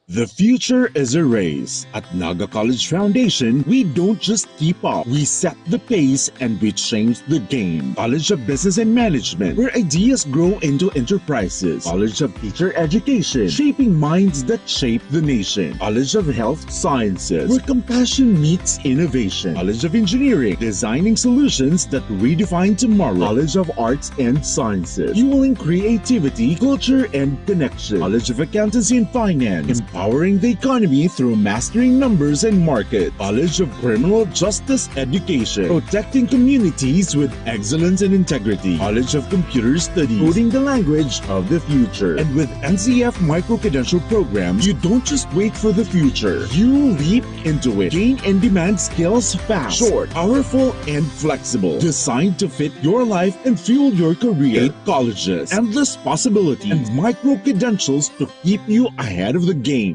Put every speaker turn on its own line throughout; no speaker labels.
The future is a race. At Naga College Foundation, we don't just keep up, we set the pace and we change the game. College of Business and Management, where ideas grow into enterprises. College of Teacher Education, shaping minds that shape the nation. College of Health Sciences, where compassion meets innovation. College of Engineering, designing solutions that redefine tomorrow. College of Arts and Sciences, fueling creativity, culture, and connection. College of Accountancy and Finance, empowering the economy through mastering numbers and markets. College of Criminal Justice Education, protecting communities with excellence and integrity. College of Computer Studies, coding the language of the future. And with NCF micro-credential programs, you don't just wait for the future, you leap into it. Gain and demand skills fast, short, powerful, and flexible. Designed to fit your life and fuel your career. 8 colleges, endless possibilities, and micro-credentials to keep you ahead of the game.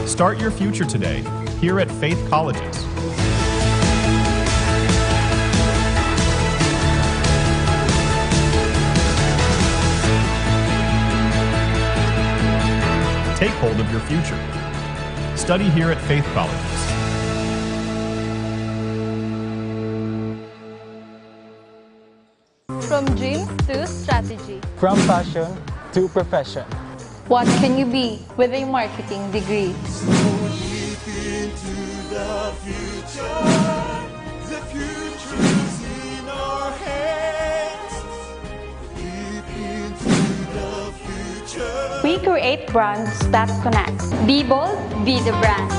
Start your future today, here at Faith Colleges. Take hold of your future. Study here at Faith Colleges.
From dreams to strategy.
From passion to profession.
What can you be with a marketing degree?
So deep into the future's in our hands. Deep into the future.
We create brands that connect. Be bold, be the brand.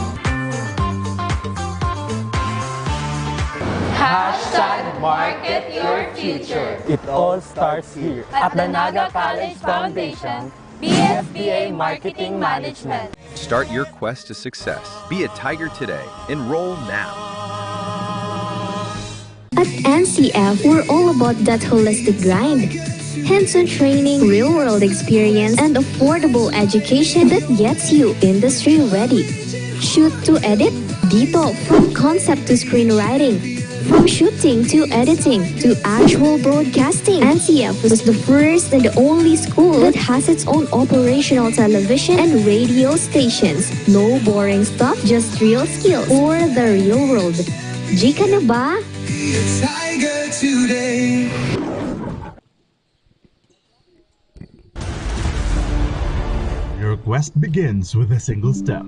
Hashtag market your future.
It all starts here
At the Naga College Foundation, BSBA Marketing Management.
Start your quest to success. Be a Tiger today. Enroll now.
At NCF, we're all about that holistic grind. Hands-on training, real-world experience, and affordable education that gets you industry ready. Shoot to edit, dito from concept to screenwriting. From shooting to editing to actual broadcasting, NCF was the first and the only school that has its own operational television and radio stations. No boring stuff, just real skills for the real world. Jika na ba?
Be a tiger today.
Your quest begins with a single step,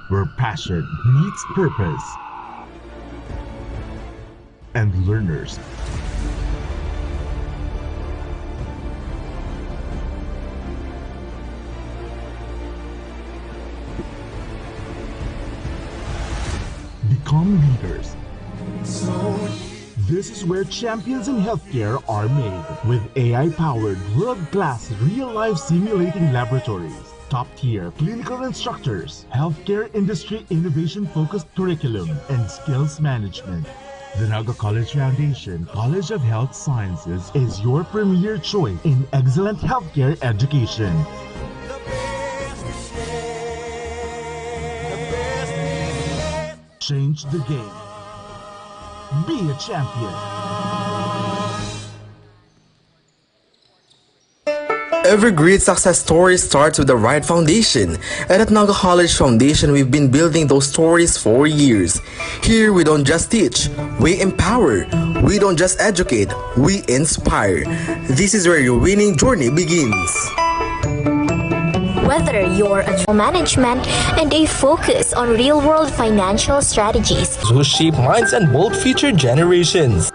where passion meets purpose. And learners become leaders. This is where champions in healthcare are made, with AI-powered, world-class, real-life simulating laboratories, top-tier clinical instructors, healthcare industry innovation-focused curriculum, and skills management. The Naga College Foundation College of Health Sciences is your premier choice in excellent healthcare education. Change the game. Be a champion.
Every great success story starts with the right foundation, and at Naga College Foundation we've been building those stories for years. Here we don't just teach, we empower. We don't just educate, we inspire. This is where your winning journey begins.
Whether you're a management and a focus on real-world financial strategies,
who shape minds and mold future generations.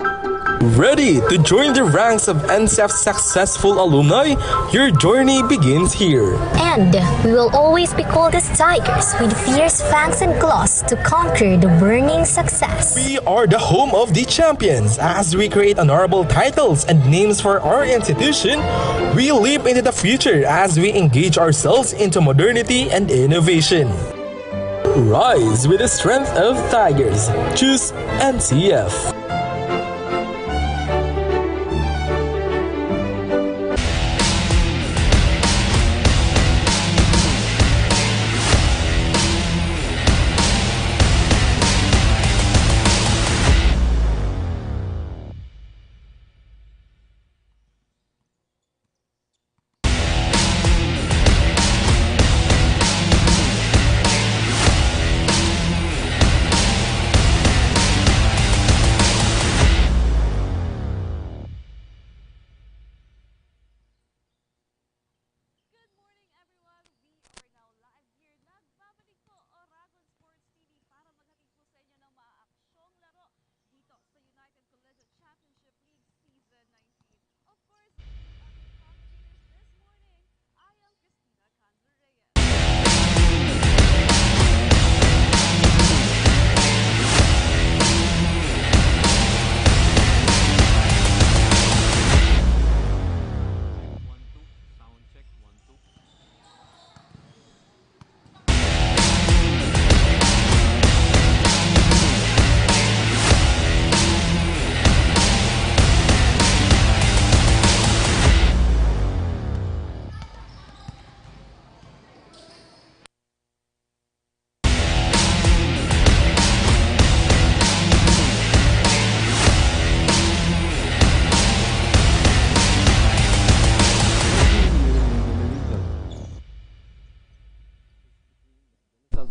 Ready to join the ranks of NCEF's successful alumni? Your journey begins here.
And we will always be called as tigers with fierce fangs and claws to conquer the burning success.
We are the home of the champions. As we create honorable titles and names for our institution, we leap into the future as we engage ourselves into modernity and innovation. Rise with the strength of tigers. Choose NCF.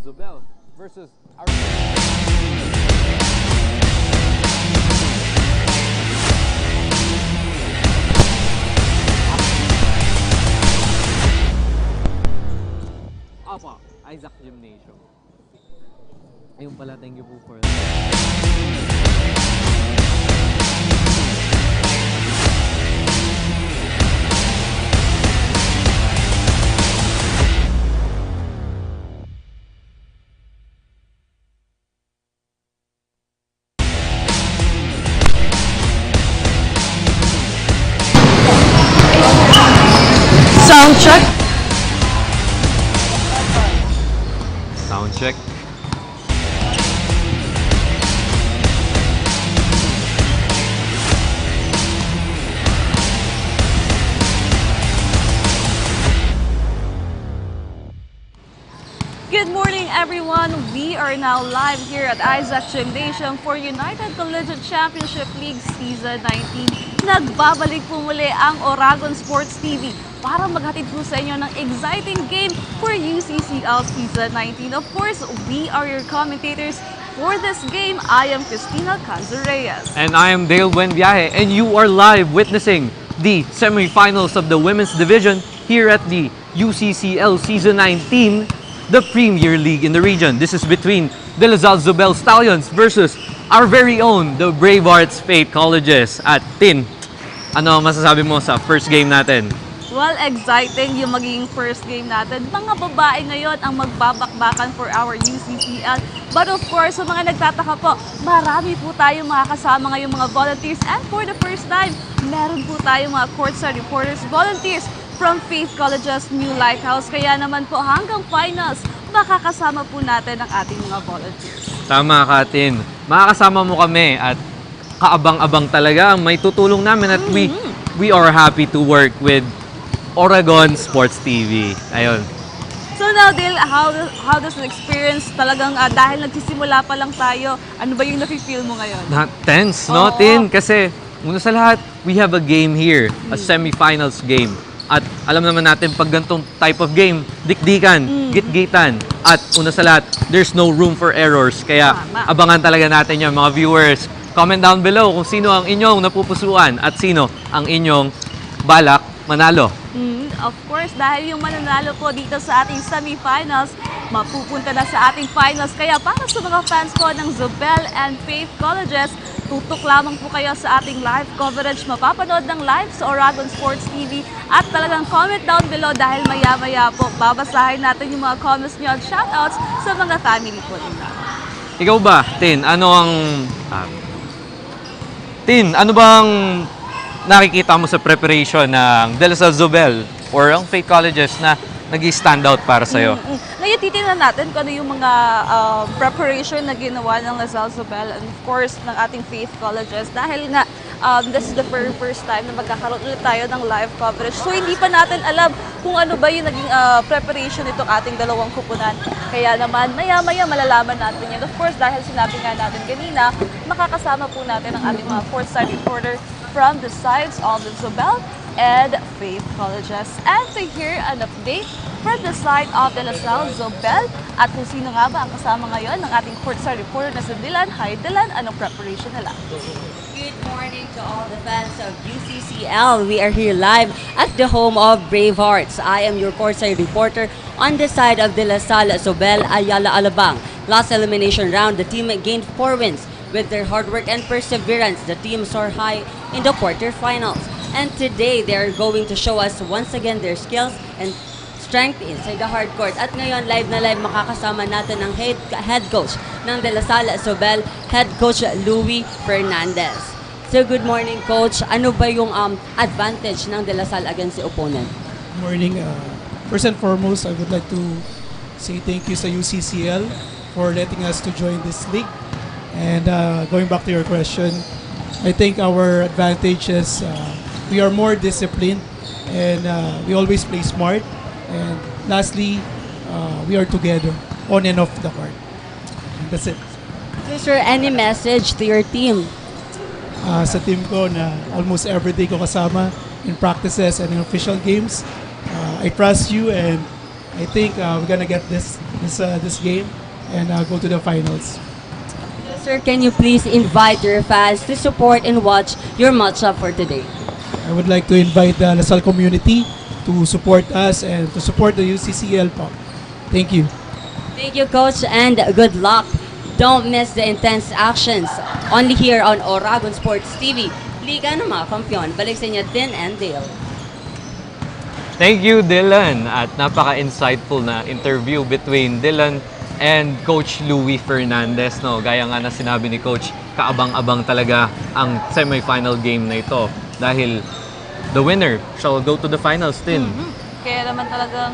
Zobel versus our... Apa, Isaac Gymnasium. Ayun pala, thank you po for
Sound check.
sound check.
Good morning, everyone. We are now live here at Isaac Gymnasium for United Collegiate Championship League Season 19. Nagbabalik po muli ang Oragon Sports TV para maghatid po sa inyo ng exciting game for UCCL Season 19. Of course, we are your commentators for this game. I am Cristina Canzureyes.
And I am Dale Buenviaje, and you are live witnessing the semifinals of the women's division here at the UCCL Season 19, the Premier League in the region. This is between the Lazal Zobel Stallions versus our very own, the Brave Arts Faith Colleges at Tin. Ano masasabi mo sa first game natin?
Well, exciting yung magiging first game natin. Mga babae ngayon ang magbabakbakan for our UCCL. But of course, sa mga nagtataka po, marami po tayong mga kasama ngayong mga volunteers. And for the first time, meron po tayong mga courtside reporters, volunteers from Faith College's New Lighthouse. Kaya naman po hanggang finals, makakasama po natin ang ating mga volunteers.
Tama ka, Tin. Makakasama mo kami at kaabang-abang talaga ang may tutulong namin at we are happy to work with Oragon Sports TV. Ayun.
So now, Dale, how does the experience talagang dahil nagsisimula pa lang tayo, ano ba yung nafe-feel mo ngayon?
Tense, no, Tin? Kasi una sa lahat, we have a game here, a semifinals game. At alam naman natin, pag ganitong type of game, dikdikan, gitgitan. At una sa lahat, there's no room for errors. Kaya abangan talaga natin yan, mga viewers. Comment down below kung sino ang inyong napupusuan at sino ang inyong balak manalo.
Of course, dahil yung mananalo po dito sa ating semifinals, mapupunta na sa ating finals. Kaya para sa mga fans po ng Zobel and Faith Colleges, tutok lamang po kayo sa ating live coverage. Mapapanood ng live sa Oragon Sports TV at talagang comment down below dahil maya-maya po babasahin natin yung mga comments nyo at shoutouts sa mga family po nila.
Ikaw ba, Tin, ano bang nakikita mo sa preparation ng De La Salle Zobel or ang Faith Colleges na nag-stand out para sa'yo?
Ngayon, titingnan natin kung ano yung mga preparation na ginawa ng LaSalle Zobel and of course ng ating Faith Colleges dahil nga this is the very first time na magkakaroon ulit tayo ng live coverage. So hindi pa natin alam kung ano ba yung naging preparation nitong ating dalawang kupunan. Kaya naman, maya-maya malalaman natin yan. Of course, dahil sinabi nga natin kanina, makakasama po natin ang ating mga courtside reporter from the sides of the Zobel and Faith Colleges. And to hear an update from the side of the LaSalle Zobel at kung sino nga ba ang kasama ngayon ng ating courtside reporter na si Dylan. Hi Dylan, anong preparation nila?
Good morning to all the fans of UCCL. We are here live at the home of Bravehearts. I am your courtside reporter on the side of the LaSalle ZOBEL-AYALA ALABANG. Last elimination round, the team gained 4 wins. With their hard work and perseverance, the team soared high in the quarterfinals. And today, they are going to show us once again their skills and strength inside the hard court. At ngayon, live na live makakasama natin ang head coach ng De La Salle Zobel, head coach Louie Fernandez. So good morning, coach. Ano ba yung advantage ng De La Salle against the opponent?
Good morning. First and foremost, I would like to say thank you sa UCCL for letting us to join this league. And going back to your question, I think our advantage is we are more disciplined and we always play smart. And lastly, we are together on and off the court. And that's it.
Is there any message to your team?
Sa team ko na almost every day ko kasama in practices and in official games. I trust you and I think we're gonna get this game and go to the finals.
Sir, can you please invite your fans to support and watch your matchup for today?
I would like to invite the LaSalle community to support us and to support the UCCL po. Thank you.
Thank you, Coach, and good luck. Don't miss the intense actions only here on Oragon Sports TV. Liga ng mga kampiyon. Balik sa inyo, Din and Dale.
Thank you, Dylan. At napaka-insightful na interview between Dylan and Coach Louie Fernandez. No? Gaya nga na sinabi ni Coach, kaabang-abang talaga ang semifinal game na ito. Dahil the winner shall go to the finals din.
Kaya naman talagang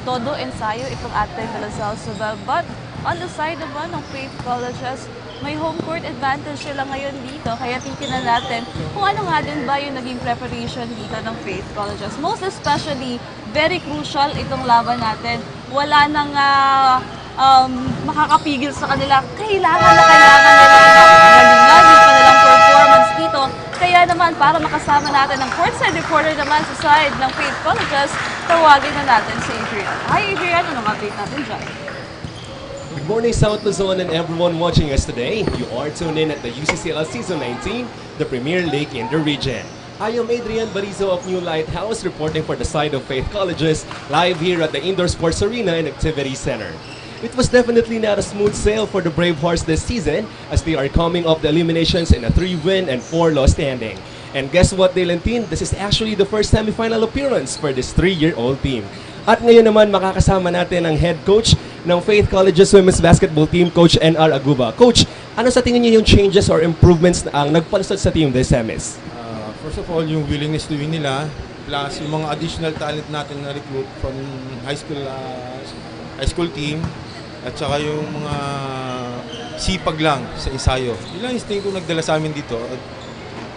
todo ensayo itong ating De La Salle Zobel. But on the side naman ng Faith Colleges, may home court advantage sila ngayon dito. Kaya titingnan natin kung ano nga din ba yung naging preparation dito ng Faith Colleges. Most especially, very crucial itong laban natin. Wala nang makakapigil sa kanila. Kailangan na nila galingan yung kanilang performance dito. Kaya naman, para makasama natin ang courtside reporter naman sa side ng Faith Colleges, tawagin na natin si Adrian. Hi Adrian, anong update natin dyan?
Good morning, South Luzon and everyone watching us today. You are tuned in at the UCCL Season 19, the Premier League in the region. I am Adrian Barizo of New Lighthouse reporting for the side of Faith Colleges, live here at the Indoor Sports Arena and Activity Center. It was definitely not a smooth sail for the Bravehearts this season as they are coming off the eliminations in a 3-win and 4-loss standing. And guess what, Dylan Team? This is actually the first semifinal appearance for this 3-year-old team. At ngayon naman makakasama natin ang head coach ng Faith Colleges Women's Basketball Team, Coach N.R. Aguba. Coach, ano sa tingin niyo yung changes or improvements na ang nagpalusot sa team this semis?
First of all, yung willingness to win nila, plus yung mga additional talent natin na recruit from high school team, at saka yung mga sipag lang sa ensayo. Yun lang yung tingin ko nagdala sa amin dito. At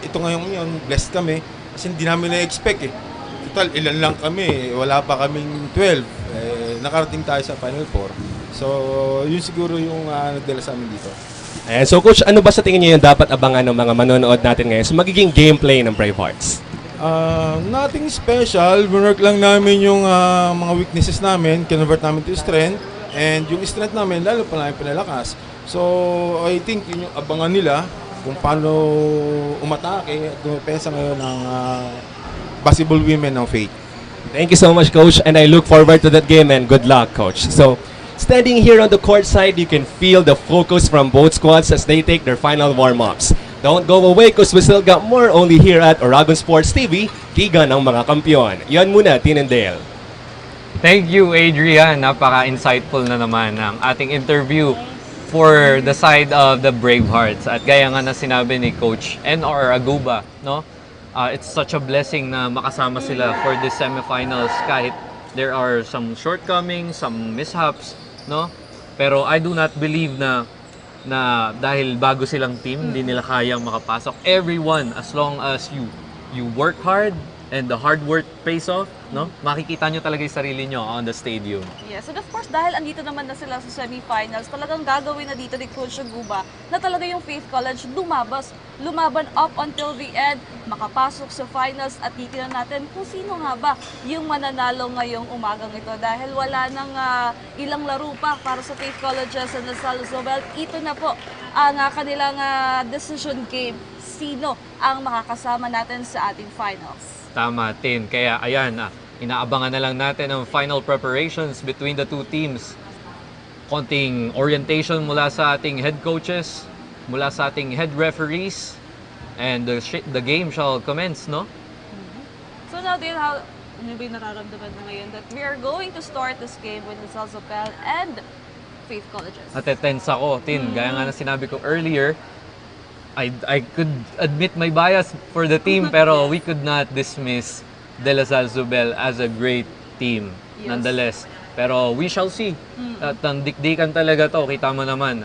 ito ngayon, blessed kami kasi hindi namin na-expect eh. Total, ilan lang kami, wala pa kaming 12. Nakarating tayo sa Final Four. So, yun siguro yung nagdala sa amin dito.
And so Coach, ano ba sa tingin niyo yung dapat abangan ng mga manonood natin ngayon sa magiging gameplay ng Bravehearts?
Nothing special. Work lang namin yung mga weaknesses namin, convert namin to strength. And yung strength namin, lalo pa namin pinalakas. So, I think yun yung abangan nila kung paano umatake at dumepensa ngayon ng basketball women ng Faith.
Thank you so much, Coach, and I look forward to that game and good luck, Coach. So, standing here on the court side, you can feel the focus from both squads as they take their final warm-ups. Don't go away because we still got more only here at Oragon Sports TV, Liga ng mga Kampiyon. Yan muna, Tin and Dale.
Thank you, Adrian. Napaka-insightful na naman ang ating interview for the side of the Bravehearts. At gaya nga na sinabi ni Coach N.R. Aguba, no? It's such a blessing na makasama sila for the semifinals kahit there are some shortcomings, some mishaps, no? Pero I do not believe na dahil bago silang team, hindi nila kayang makapasok. Everyone, as long as you work hard and the hard work pays off, no? Makikita nyo talaga yung sarili nyo on the stadium.
Yes, and of course, dahil andito naman na sila sa semifinals, talagang gagawin na dito ni Coach Aguba na talaga yung Faith College lumaban up until the end, makapasok sa finals at titignan natin kung sino nga ba yung mananalo ngayong umagang ito. Dahil wala nang ilang laro pa para sa Faith Colleges and the SALLE Zobel. Ito na po ang kanilang decision game. Sino ang makakasama natin sa ating finals?
Tama, Tin. Kaya ayan, inaabangan na lang natin ang final preparations between the two teams. Konting orientation mula sa ating head coaches, mula sa ating head referees, and the game shall commence, no?
So now, Dale, ano ba yung nararamdaman mo ngayon that we are going to start this game with the SALLE Zobel and Faith Colleges?
Natetense ako, Tin. Gaya nga na sinabi ko earlier, I could admit my bias for the team, pero we could not dismiss De La Salle Zobel as a great team, nonetheless. Pero we shall see. At ang dikdikan talaga to, kita mo naman.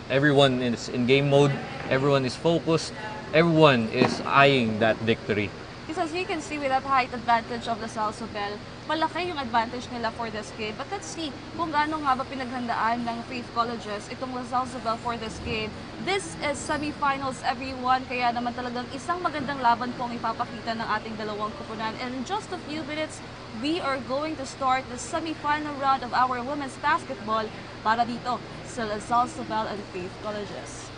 Everyone is in game mode, everyone is focused, everyone is eyeing that victory.
Because as you can see with that height advantage of the SALLE Zobel, malaki yung advantage nila for this game. But let's see kung gaano nga ba pinaghandaan ng Faith Colleges itong SALLE Zobel for this game. This is semifinals, everyone. Kaya naman talagang isang magandang laban po ang ipapakita ng ating dalawang kupunan. And in just a few minutes, we are going to start the semifinal round of our women's basketball para dito sa SALLE Zobel and Faith Colleges.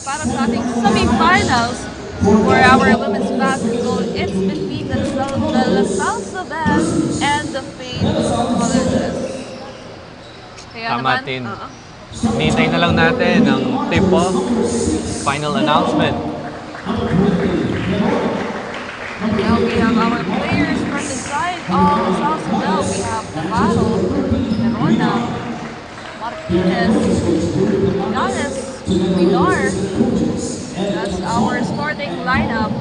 Para sa ating semifinals for our women's basketball, it's between the SALLE Zobel and the Faith Colleges. Kaya
Tama, Tin. Nintay na lang natin ang tip-off, final announcement.
And now we have our players from the side of SALLE Zobel. We have Navarro, Verona, Martinez, Gonzalez, Pilar. That's our starting lineup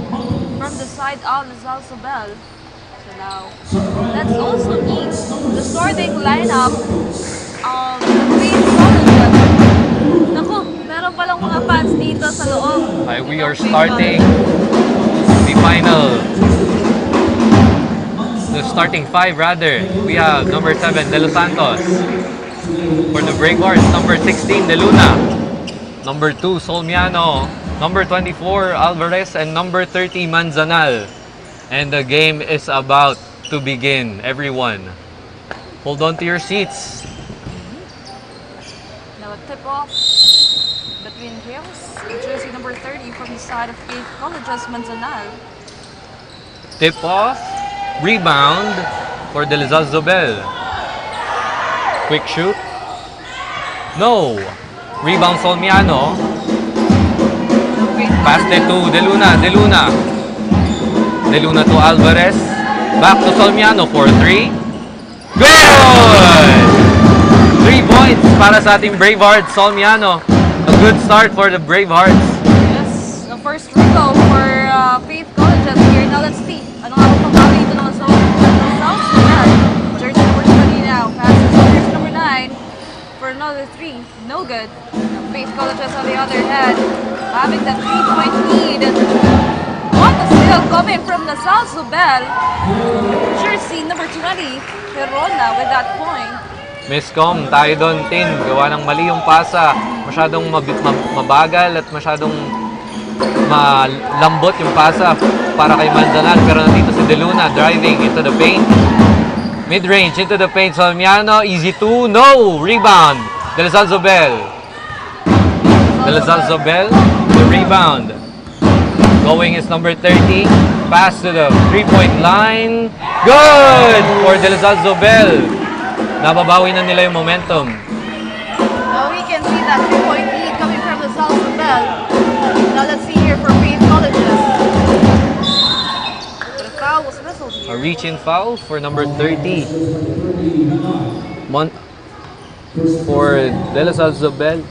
from the side of SALLE Zobel. So now, let's also meet the starting lineup of the Faith Colleges. Naku, meron palang mga fans dito sa loob.
We are starting the starting five rather. We have number 7, De Los Santos. For the Bravehearts, number 16, De Luna. Number 2, Solmiano. Number 24, Alvarez. And number 30, Manzanal. And the game is about to begin, everyone. Hold on to your seats.
Now a tip-off between Hills and jersey number 30 from the side of Faith Colleges, Manzanal.
Tip-off. Rebound for De La Salle Zobel. Quick shoot. No. Rebound Solmiano. Pass it to De Luna. De Luna to Alvarez. Back to Solmiano for 3. Good! 3 points para sa ating Bravehearts. Solmiano. A good start for the Bravehearts.
Yes, the first free throw for Faith Colleges here. Now let's see. Ano nga pang bawi ito naman sa South Sudan. Jersey number 20 now. Passes to jersey number 9 for another 3. No good. Now Faith Colleges on the other hand, having that 3-point lead. What a steal coming from the South Zobel. Jersey number 20, Herona with that point.
Miscom, tayo doon, Tin. Gawa ng mali yung pasa. Masyadong mabagal at masyadong malambot yung pasa para kay Manzanal. Pero nandito si De Luna driving into the paint. Mid-range into the paint. Solmiano, easy 2. No! Rebound. De La Salle Zobel. De La Salle Zobel, the rebound. Going is number 30. Pass to the 3-point line. Good! For De La Salle Zobel. Nababawi na nila yung momentum.
Now we can see that 3-point lead coming from the South Zobel. Now let's see here for Faith Colleges. The foul was whistled here.
A reach-in foul for number 30. For De La Salle Zobel.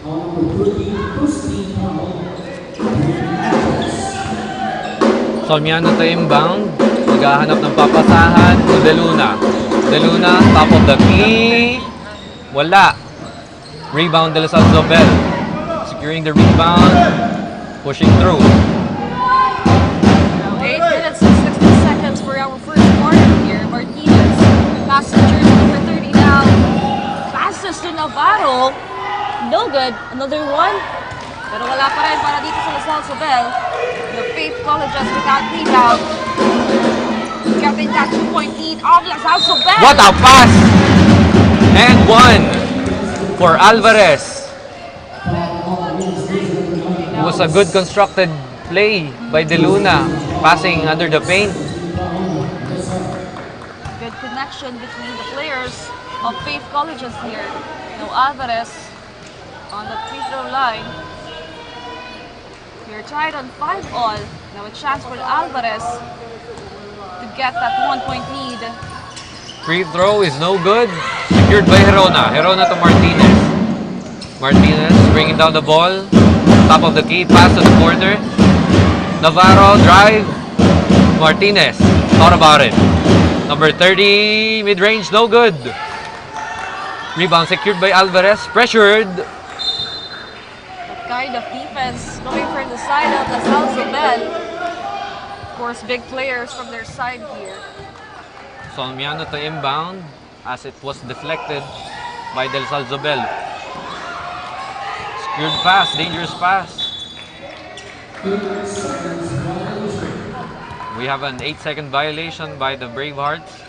Solmiano to inbound. Maghahanap ng papasahan to De Luna. De Luna, top of the key. Wala. Rebound De La Salle Zobel. Securing the rebound. Pushing through.
8 minutes and 60 seconds for our first quarter here. Martinez. Pass to jersey number 30 now. Passes to Navarro. No good. Another one. Pero wala pa rin para dito sa La Salle Zobel. The Faith Colleges without rebound. Getting that 2-point lead of La Salle Zobel.
What a pass! And 1 for Alvarez. It was a good constructed play by De Luna. Passing under the paint.
Good connection between the players of Faith Colleges here. Now Alvarez on the free throw line. We're tied on 5-all. Now a chance for Alvarez to get that 1-point lead.
Free throw is no good. Secured by Herona. Herona to Martinez. Martinez bringing down the ball. Top of the key. Pass to the corner. Navarro drive. Martinez thought about it. Number 30 mid-range, no good. Rebound secured by Alvarez. Pressured.
That kind of defense coming from the side of La Salle Zobel. Of course, big players from their side here.
Solmiano to inbound as it was deflected by De La Salle Zobel. Secured pass, dangerous pass. We have an 8-second violation by the Bravehearts.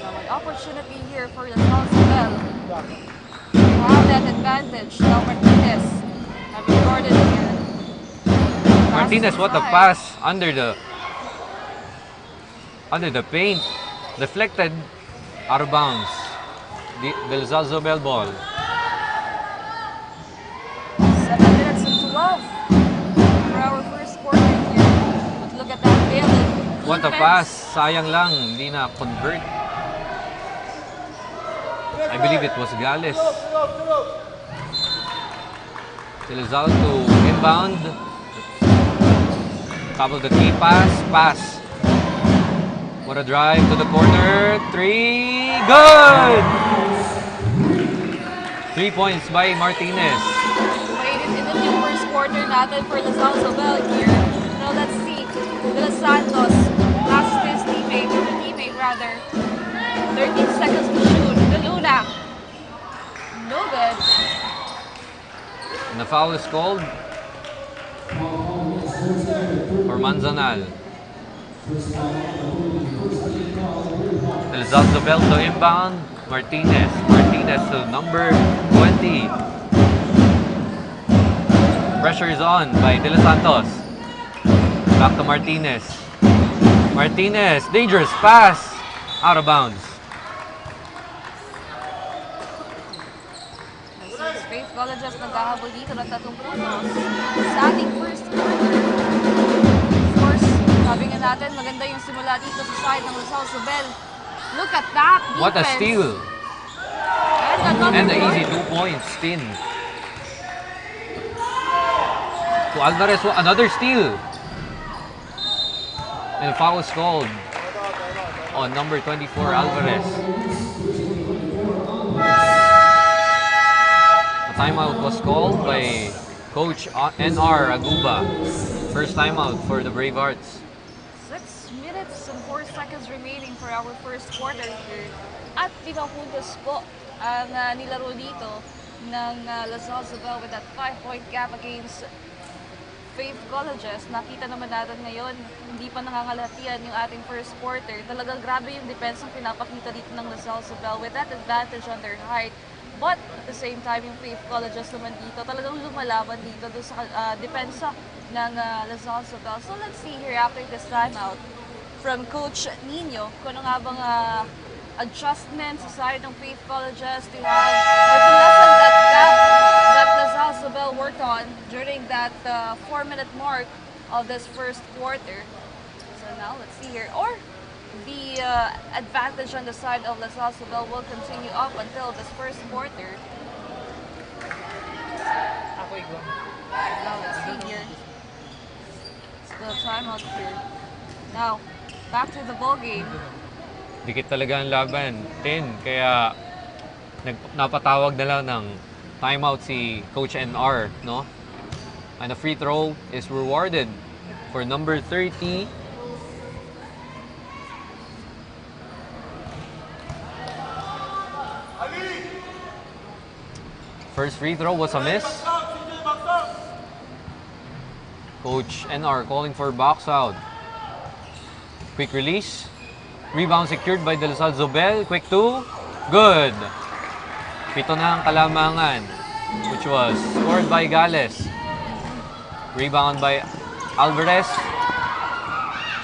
Now an opportunity here for La Salle Zobel. Have that advantage. Now Martinez have recorded here.
Martinez, what a pass under the paint. Deflected, out of bounds. De La Salle Zobel ball.
7 minutes and 12 for our first quarter here. But look at that failing.
What a pass. Sayang lang, hindi na convert. I believe it was Gales. De La Salle to inbound. Top of the key pass. What a drive to the corner. 3, good! 3 points by Martinez.
Wait, in the first quarter natin for La Salle Zobel here. Now let's see. De Los Santos last his teammate, 13 seconds to shoot. De Luna. No good.
And the foul is called for Manzanal. De La Salle Zobel to inbound. Martinez to number 20. Pressure is on by De Los Santos. Back to Martinez. Martinez, dangerous pass. Out of bounds.
Faith Colleges naghahabol dito ng 3 puntos sa ating first quarter. Of course, sabi nga natin, maganda yung simula dito sa side ng Lasal Zobel. Look at that defense.
What a steal. And an easy 2 points. Spin. To Alvarez, another steal. And a foul is called on number 24, Alvarez. A timeout was called by Coach NR Aguba. First timeout for the Brave Hearts.
6 minutes and 4 seconds remaining for our first quarter here. At 5 puntos po ang nilaro dito ng Lasal Zobel with that 5-point gap against Faith Colleges. Nakita naman natin ngayon, hindi pa nangangalatian yung ating first quarter. Talagang grabe yung defense ang pinapakita dito ng Lasal Zobel with that advantage on their height. But at the same time, yung Faith Colleges naman dito, talagang lumalaban dito doon sa depensa ng Lasal Zobel. So let's see here after this timeout from Coach Nino, kung ano nga bang adjustments sa side ng Faith Colleges to have or to lessen that gap that Lasal Zobel worked on during that 4-minute mark of this first quarter. So now let's see here. Or the advantage on the side of Lasal Zobel will continue up until this first quarter. Now let's see here. Still timeout here. Now, back to the ball game.
Dikit talaga ang laban. 10. Kaya napatawag na lang ng timeout si Coach NR, no? And a free throw is rewarded for number 30. First free throw was a miss. Coach NR calling for box out. Quick release. Rebound secured by De La Salle Zobel. Quick 2. Good. 7 na ang kalamangan, which was scored by Gales. Rebound by Alvarez.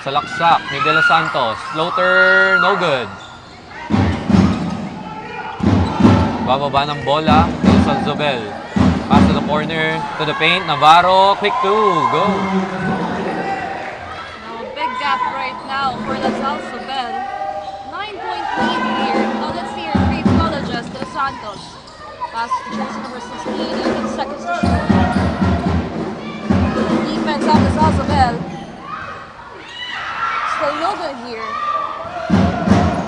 Salaksak ni De Los Santos. Floater, no good. Bababa ng bola, De La Salle Zobel. Pass to the corner, to the paint. Navarro, quick 2. Go.
Gap right now for Lasal Zobel. 9-point lead here. Now let's see here, Faith Colleges, De Los Santos. Pass to jersey number 16 and 10 seconds to shoot. Defense of Lasal Zobel. Still no good here.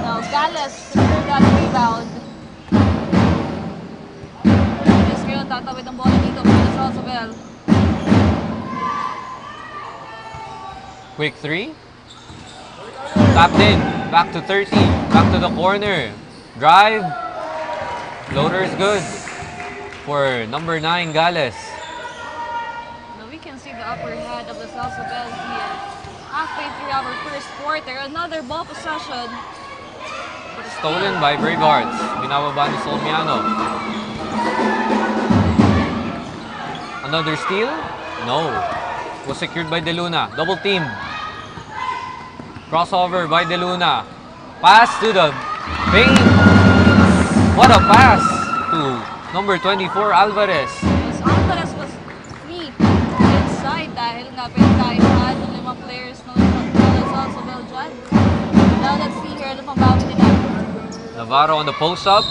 Now Gales secured that rebound. Yes, ngayon tatawid ang bola dito for Lasal Zobel.
Quick 3. Tapped in. Back to 30. Back to the corner. Drive. Floater is good for number 9, Gales.
Now we can see the upper hand of the Lasal Zobel here. Halfway through our first quarter. Another ball possession.
Stolen by Brave Hearts. Binababa ni Solmiano. Another steal? No. Was secured by De Luna. Double team. Crossover by De Luna. Pass to the paint. What a pass to number 24, Alvarez.
Yes, Alvarez was free inside dahil nga pinagkainan ng 5 players ng Lasal Zobel dyan. Now let's see here, ano pang bawi nila.
Navarro on the post-up.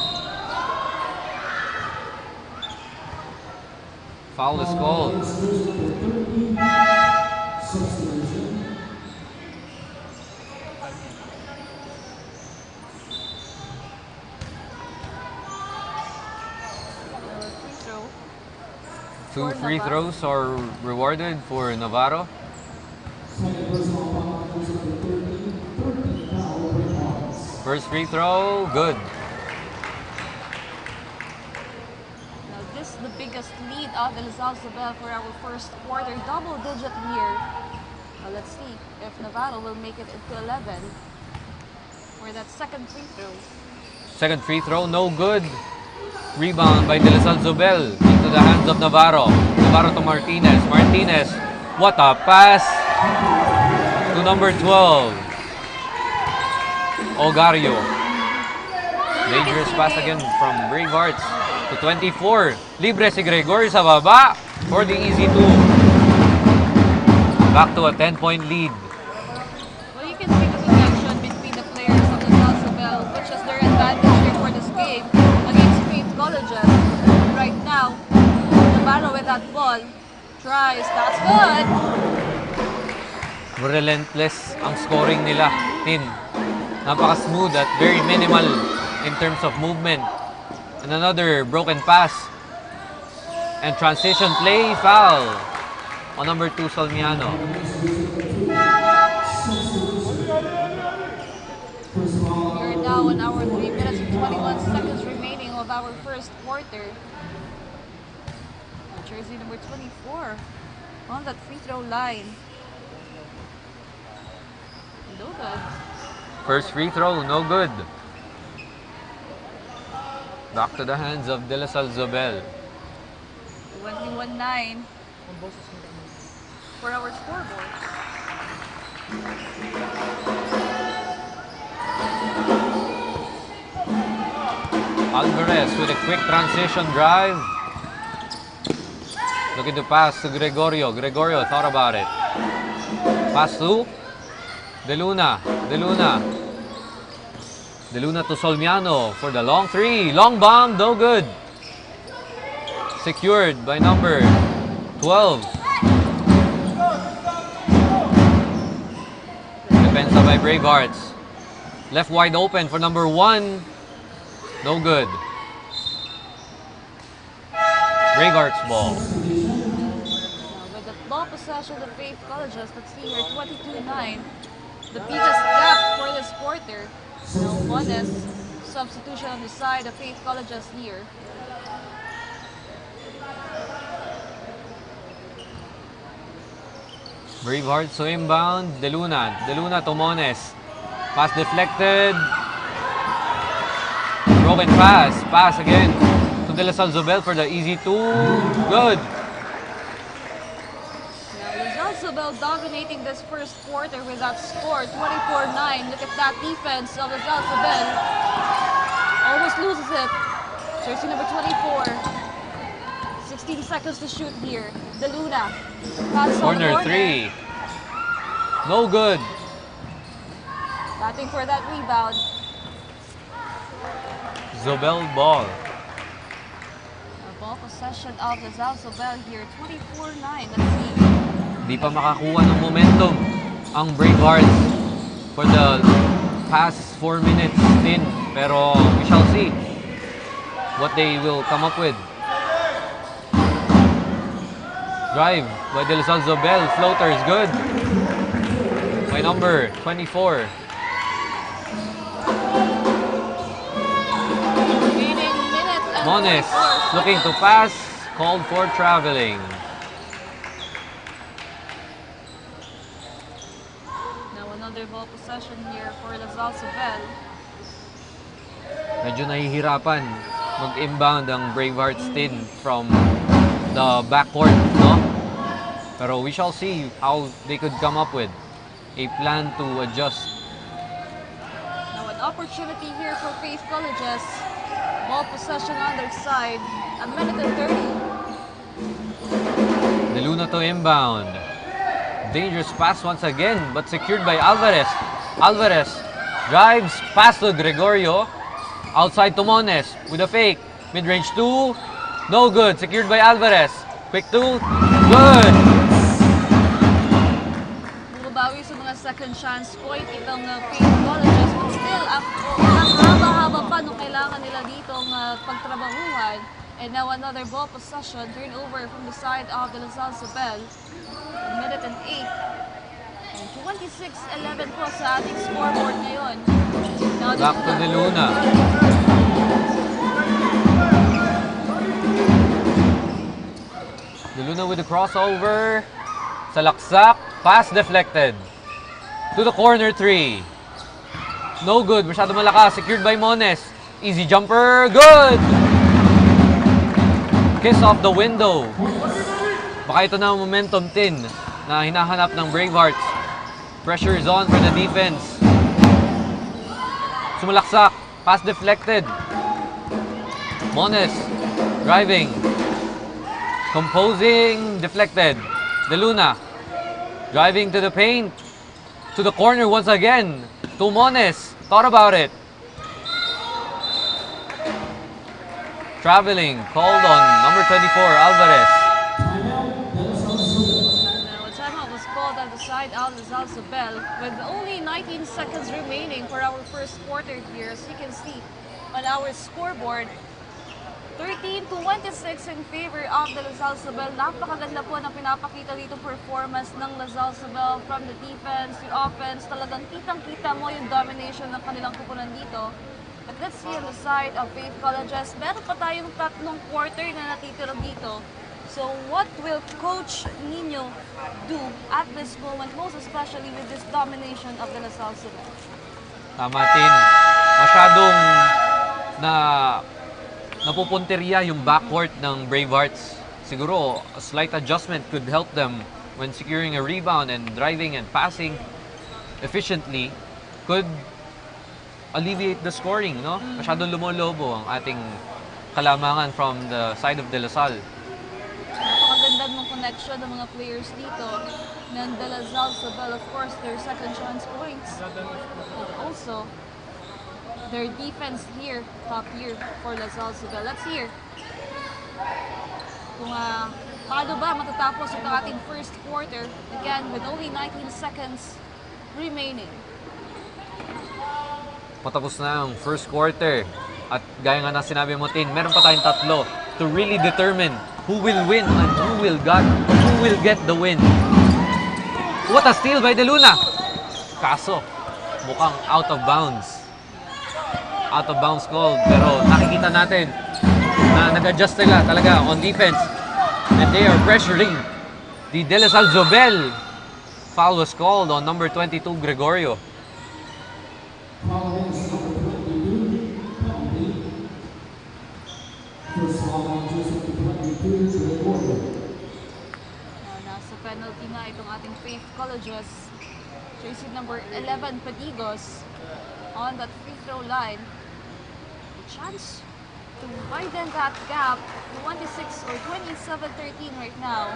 Foul is called. Two free throws are rewarded for Navarro. First free throw, good.
Now this is the biggest lead of the Lasal Zobel for our first quarter, double-digit here. Now let's see if Navarro will make it into 11 for that second free throw.
Second free throw, no good. Rebound by De La Salle Zobel into the hands of Navarro. Navarro to Martinez. Martinez, what a pass. number 12. Ogario. Dangerous pass again from Bravehearts to 24. Libre si Gregory sa baba for the easy 2. Back to a 10-point lead.
Well, you can see the connection between the players of the ZOBEL, which is their advantage here for this game against Faith Colleges. Right now, Navarro with that ball. Tries, that's good!
Relentless ang scoring nila, Tin. Napaka-smooth at very minimal in terms of movement. And another broken pass. And transition play, foul on number 2, Solmiano.
We're now in our 3 minutes and 21 seconds remaining of our first quarter. Jersey number 24 on that free throw line. No good.
First free throw, no good. Back to the hands of De La Salle Zobel.
21-9 for our scoreboard.
Alvarez with a quick transition drive. Looking to pass to Gregorio. Gregorio thought about it. Pass to De Luna. De Luna. De Luna to Solmiano for the long 3. Long bomb, no good. Secured by number 12. Defensa by Bravehearts. Left wide open for number 1. No good. Bravehearts ball.
With the ball possession of Faith Colleges, let's see here, 22-9. The biggest gap for this quarter. Now, one is substitution on the side of Faith Colleges here.
Bravehearts to inbound. De Luna. De Luna to Mones. Pass deflected. Broken pass. Pass again to De La Salle Zobel for the easy 2. Good.
Now, ZOBEL dominating this first quarter with that score, 24-9. Look at that defense of ZOBEL. Almost loses it. Jersey number 24. 16 seconds to shoot here. De Luna.
Corner 3. No good.
Batting for that rebound.
Zobel ball.
A ball possession of the ZOBEL here, 24-9. Let's see.
Di pa makakuha ng momentum ang Bravehearts for the past 4 minutes in. Pero we shall see what they will come up with. Drive by De La Salle Zobel. Floater is good. By number 24. Mones looking to pass. Called for traveling.
Now another ball possession here for the ZOBEL.
Medyo nahihirapan mag-inbound ang Bravehearts team from the backcourt, no? Pero we shall see how they could come up with a plan to adjust.
Now an opportunity here for Faith Colleges. Ball possession on their side. A minute and 30.
De Luna to inbound. Dangerous pass once again, but secured by Alvarez. Alvarez drives, pass to Gregorio. Outside to Mones with a fake. Mid-range 2. No good. Secured by Alvarez. Quick 2. Good.
Bumabawi sa mga second chance point itong Faith Colleges. But still, ang haba-haba pa nung kailangan nila ditong pagtrabahuhan. And now another ball possession. Turnover from the side of De La Salle Zobel. A minute and 8. And 26-11 po sa ating scoreboard ngayon. Now,
Back to De Luna. De Luna with the crossover. Salaksak. Pass deflected. To the corner 3. No good. Masyado malakas. Secured by Mones. Easy jumper. Good! Kiss off the window. Baka ito na ang momentum tin na hinahanap ng Bravehearts. Pressure is on for the defense. Sumalaksak. Pass deflected. Mones driving. Composing. Deflected. De Luna driving to the paint. To the corner once again. To Mones. Thought about it. Traveling. Called on number 24, Alvarez.
Timeout was called on the side of ZOBEL with only 19 seconds remaining for our first quarter here. As you can see on our scoreboard, 13-26 in favor of the ZOBEL. Napakaganda po ng pinapakita dito performance ng ZOBEL from the defense to offense. Talagang kitang-kita mo yung domination ng kanilang kupunan dito. But let's see on the side of Faith Colleges, meron pa tayong tatlong quarter na natitira dito. So what will Coach Nino do at this moment, most especially with this domination of the ZOBEL?
Tama, Tin. Masyadong napupunteriya yung backcourt ng Bravehearts. Siguro, a slight adjustment could help them when securing a rebound and driving and passing efficiently could alleviate the scoring, no? Masyadong lumolobo ang ating kalamangan from the side of De La Salle.
Napakaganda ng connection ng mga players dito ng De La Salle. Of course, their second chance points. But also, their defense here, top here for La Salle. Let's hear kung paano ba matatapos ito ating first quarter. Again, with only 19 seconds remaining.
Patapos na ang first quarter. At gaya nga na sinabi mo, Tin, meron pa tayong tatlo to really determine who will win and who will get the win. What a steal by De Luna! Kaso, mukhang out of bounds. Out of bounds call. Pero nakikita natin na nag-adjust sila talaga on defense. And they are pressuring the De La Salle ZOBEL. Foul was called on number 22, Gregorio.
Nasa penalty na itong ating Faith Colleges. Jersey number 11, Padigos, on that free throw line. A chance to widen that gap, 26 or 27-13 right now.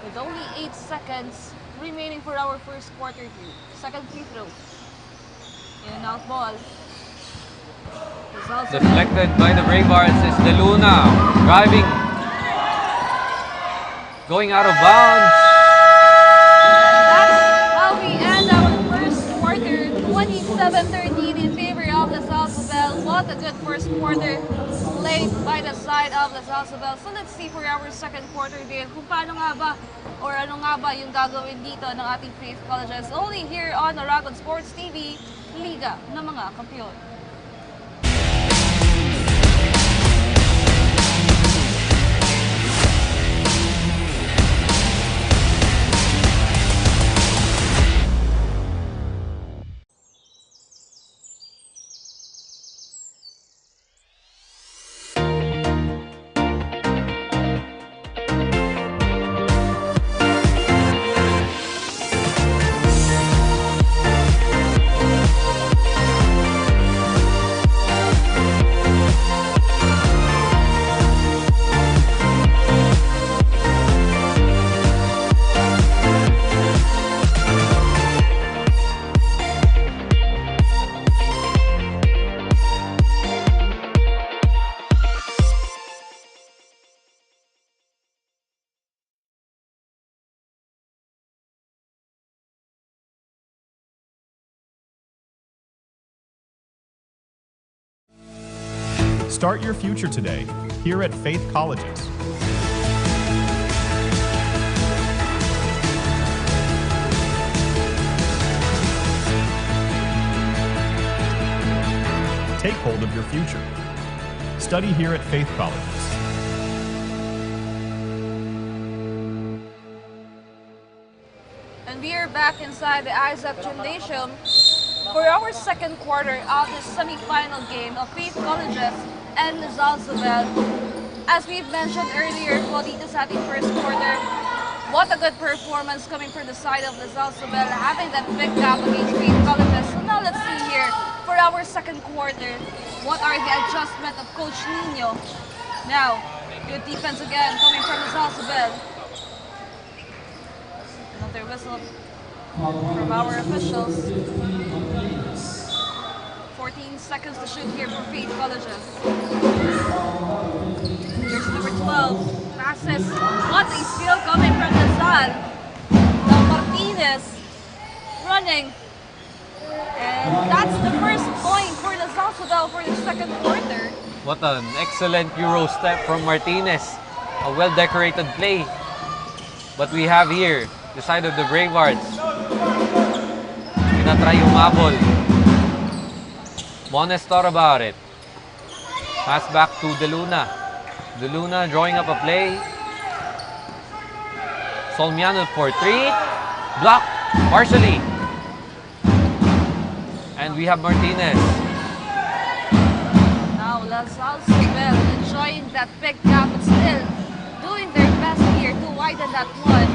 With only 8 seconds remaining for our first quarter here. Second free throw. In and out ball.
Deflected by the Bravehearts is De Luna. Driving. Going out of bounds.
That's how we end our first quarter. 27-13 in favor of the ZOBEL. What a good first quarter played by the side of the ZOBEL. So let's see for our second quarter din kung paano nga ba or ano nga ba yung gagawin dito ng ating Faith Colleges. Only here on Aragon Sports TV, Liga ng mga Kampiyon.
Start your future today here at Faith Colleges. Take hold of your future. Study here at Faith Colleges.
And we are back inside the Isaac Gymnasium for our second quarter of the semi-final game of Faith Colleges and ZOBEL. As we've mentioned earlier po dito sa ating first quarter, What a good performance coming from the side of ZOBEL, having that big gap against Faith Colleges. So now let's see here for our second quarter. What are the adjustment of Coach Nino? Now, good defense again coming from ZOBEL. Another whistle from our officials. 14 seconds to shoot here for Faith Colleges. Here's number 12. Passes. What a skill coming from Lazal. Now Martinez running. And that's the first point for Lazal for the second quarter.
What an excellent Euro step from Martinez. A well-decorated play. But we have here the side of the Bravehearts. Tinatry umabol. Mones thought about it. Pass back to De Luna. De Luna drawing up a play. Solmiano for 3. Blocked partially. And we have Martinez.
Now ZOBEL enjoying that big gap, but still doing their best here to widen that one.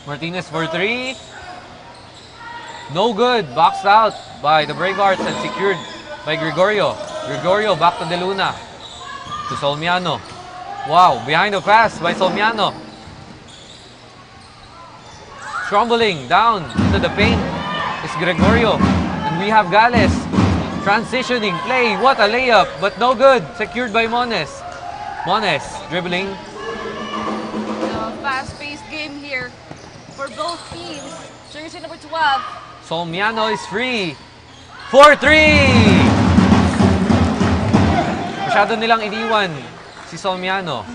Martinez for 3. No good. Boxed out by the Bravehearts and secured by Gregorio. Gregorio back to De Luna. To Solmiano. Wow, behind the pass by Solmiano. Scrambling down into the paint is Gregorio. And we have Gales. Transitioning play. What a layup, but no good. Secured by Mones. Mones dribbling.
Fast-paced game here for both teams. Jersey number 12.
Solmiano is free. 4-3! Masyado nilang iniwan si Solmiano.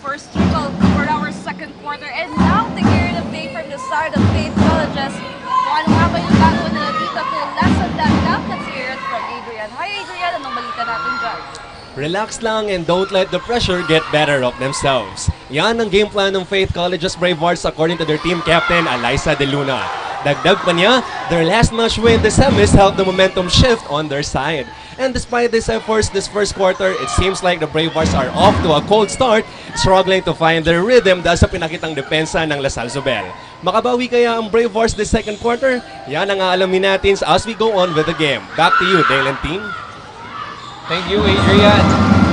First triple for our second quarter. And now the gear of day from the side of Faith Colleges. Kung ano nga ba yung gagawin nila dito to lessen that gap? Let's hear it from Adrian. Hi Adrian, anong balita natin dyan?
Relax lang and don't let the pressure get better of themselves. Yan ang game plan ng Faith Colleges Bravehearts according to their team captain, Alyssa De Luna. Dagdag pa niya, their last match win the semis helped the momentum shift on their side. And despite these efforts this first quarter, it seems like the Bravehearts are off to a cold start, struggling to find their rhythm dahil sa pinakitang depensa ng ZOBEL. Makabawi kaya ang Bravehearts this second quarter? Yan ang aalamin natin as we go on with the game. Back to you, Dale and team.
Thank you, Adrian.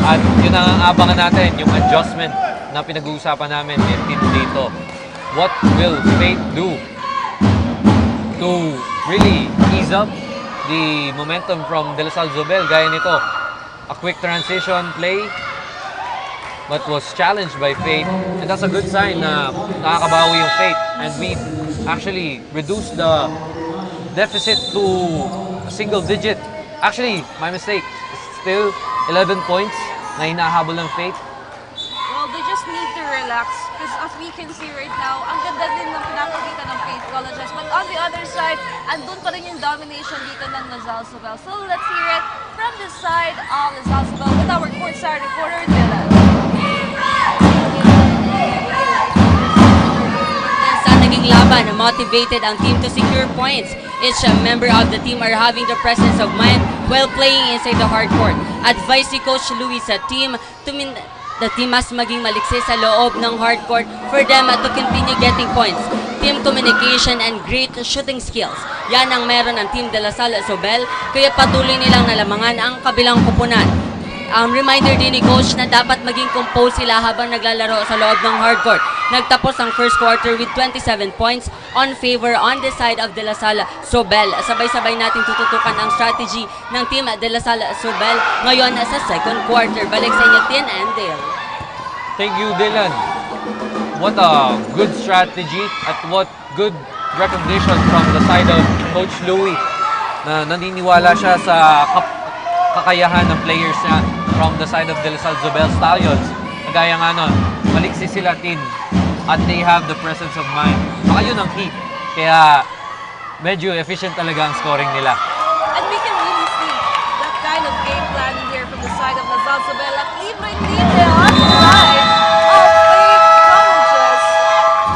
At yun ang abangan natin, yung adjustment na pinag-uusapan namin dito. What will Faith do to really ease up the momentum from De La Salle ZOBEL? Gaya nito, a quick transition play but was challenged by Faith, and that's a good sign na nakakabawi yung Faith, and we actually reduced the deficit to a single digit. Actually, my mistake, still 11 points na hinahabol ng Faith.
Well, they just need to relax because as we can see right now, ang ganda din ng pinapakita ng Faith Colleges. But on the other side, andun pa rin yung domination dito ng ZOBEL. So let's hear it from this side of ZOBEL with our courtside reporter, Dylan.
Sa naging laban, motivated ang team to secure points. Each member of the team are having the presence of mind while playing inside the hard court. Advice si Coach Louis sa team the team mas maging maliksi sa loob ng hard court for them to continue getting points. Team communication and great shooting skills. Yan ang meron ng team De La Salle ZOBEL, kaya patuloy nilang nalamangan ang kabilang kupunan. Reminder din ni Coach na dapat maging composed sila habang naglalaro sa loob ng hardcourt. Nagtapos ang first quarter with 27 points on favor on the side of De La Salle ZOBEL. Sabay-sabay natin tututukan ang strategy ng team De La Salle ZOBEL ngayon sa second quarter. Balik sa inyo, Tien and Dale.
Thank you, Dylan. What a good strategy at what good recognition from the side of Coach Louis na naniniwala siya sa kakayahan ng players niya from the side of De La Salle ZOBEL Stallions. Kagaya nga nun, maliksi sila team at they have the presence of mind. Baka yun ang key. Kaya medyo efficient talaga ang scoring nila.
And we can really see that kind of game planning here from the side of ZOBEL at libre-libre on the side of Faith Colleges.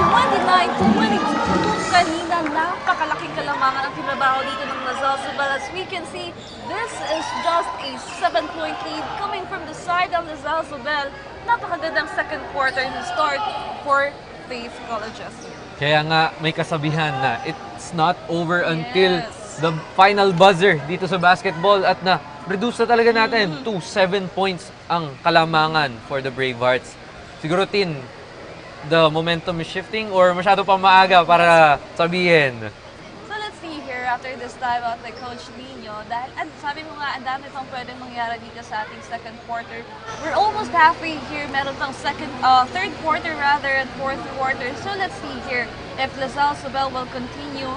29-22 kanina, napakalaking kalamangan ang tinabaho dito ng ZOBEL. as we can see, this is just a 7-point lead coming from the side of LaSalle Zobel. Napakagandang second quarter to start for Faith Colleges.
Kaya nga may kasabihan na it's not over until the final buzzer dito sa basketball at na-reduce na talaga natin to 7 points ang kalamangan for the Bravehearts. Siguro, Tin, the momentum is shifting or masyado pa maaga para sabihin?
So let's see here after this time out by Coach Nino. Dahil sabi mo nga, ang dami pang pwedeng mangyari dito sa ating second quarter. We're almost halfway here. Meron pang third quarter rather and fourth quarter. So let's see here if LaSalle Zobel will continue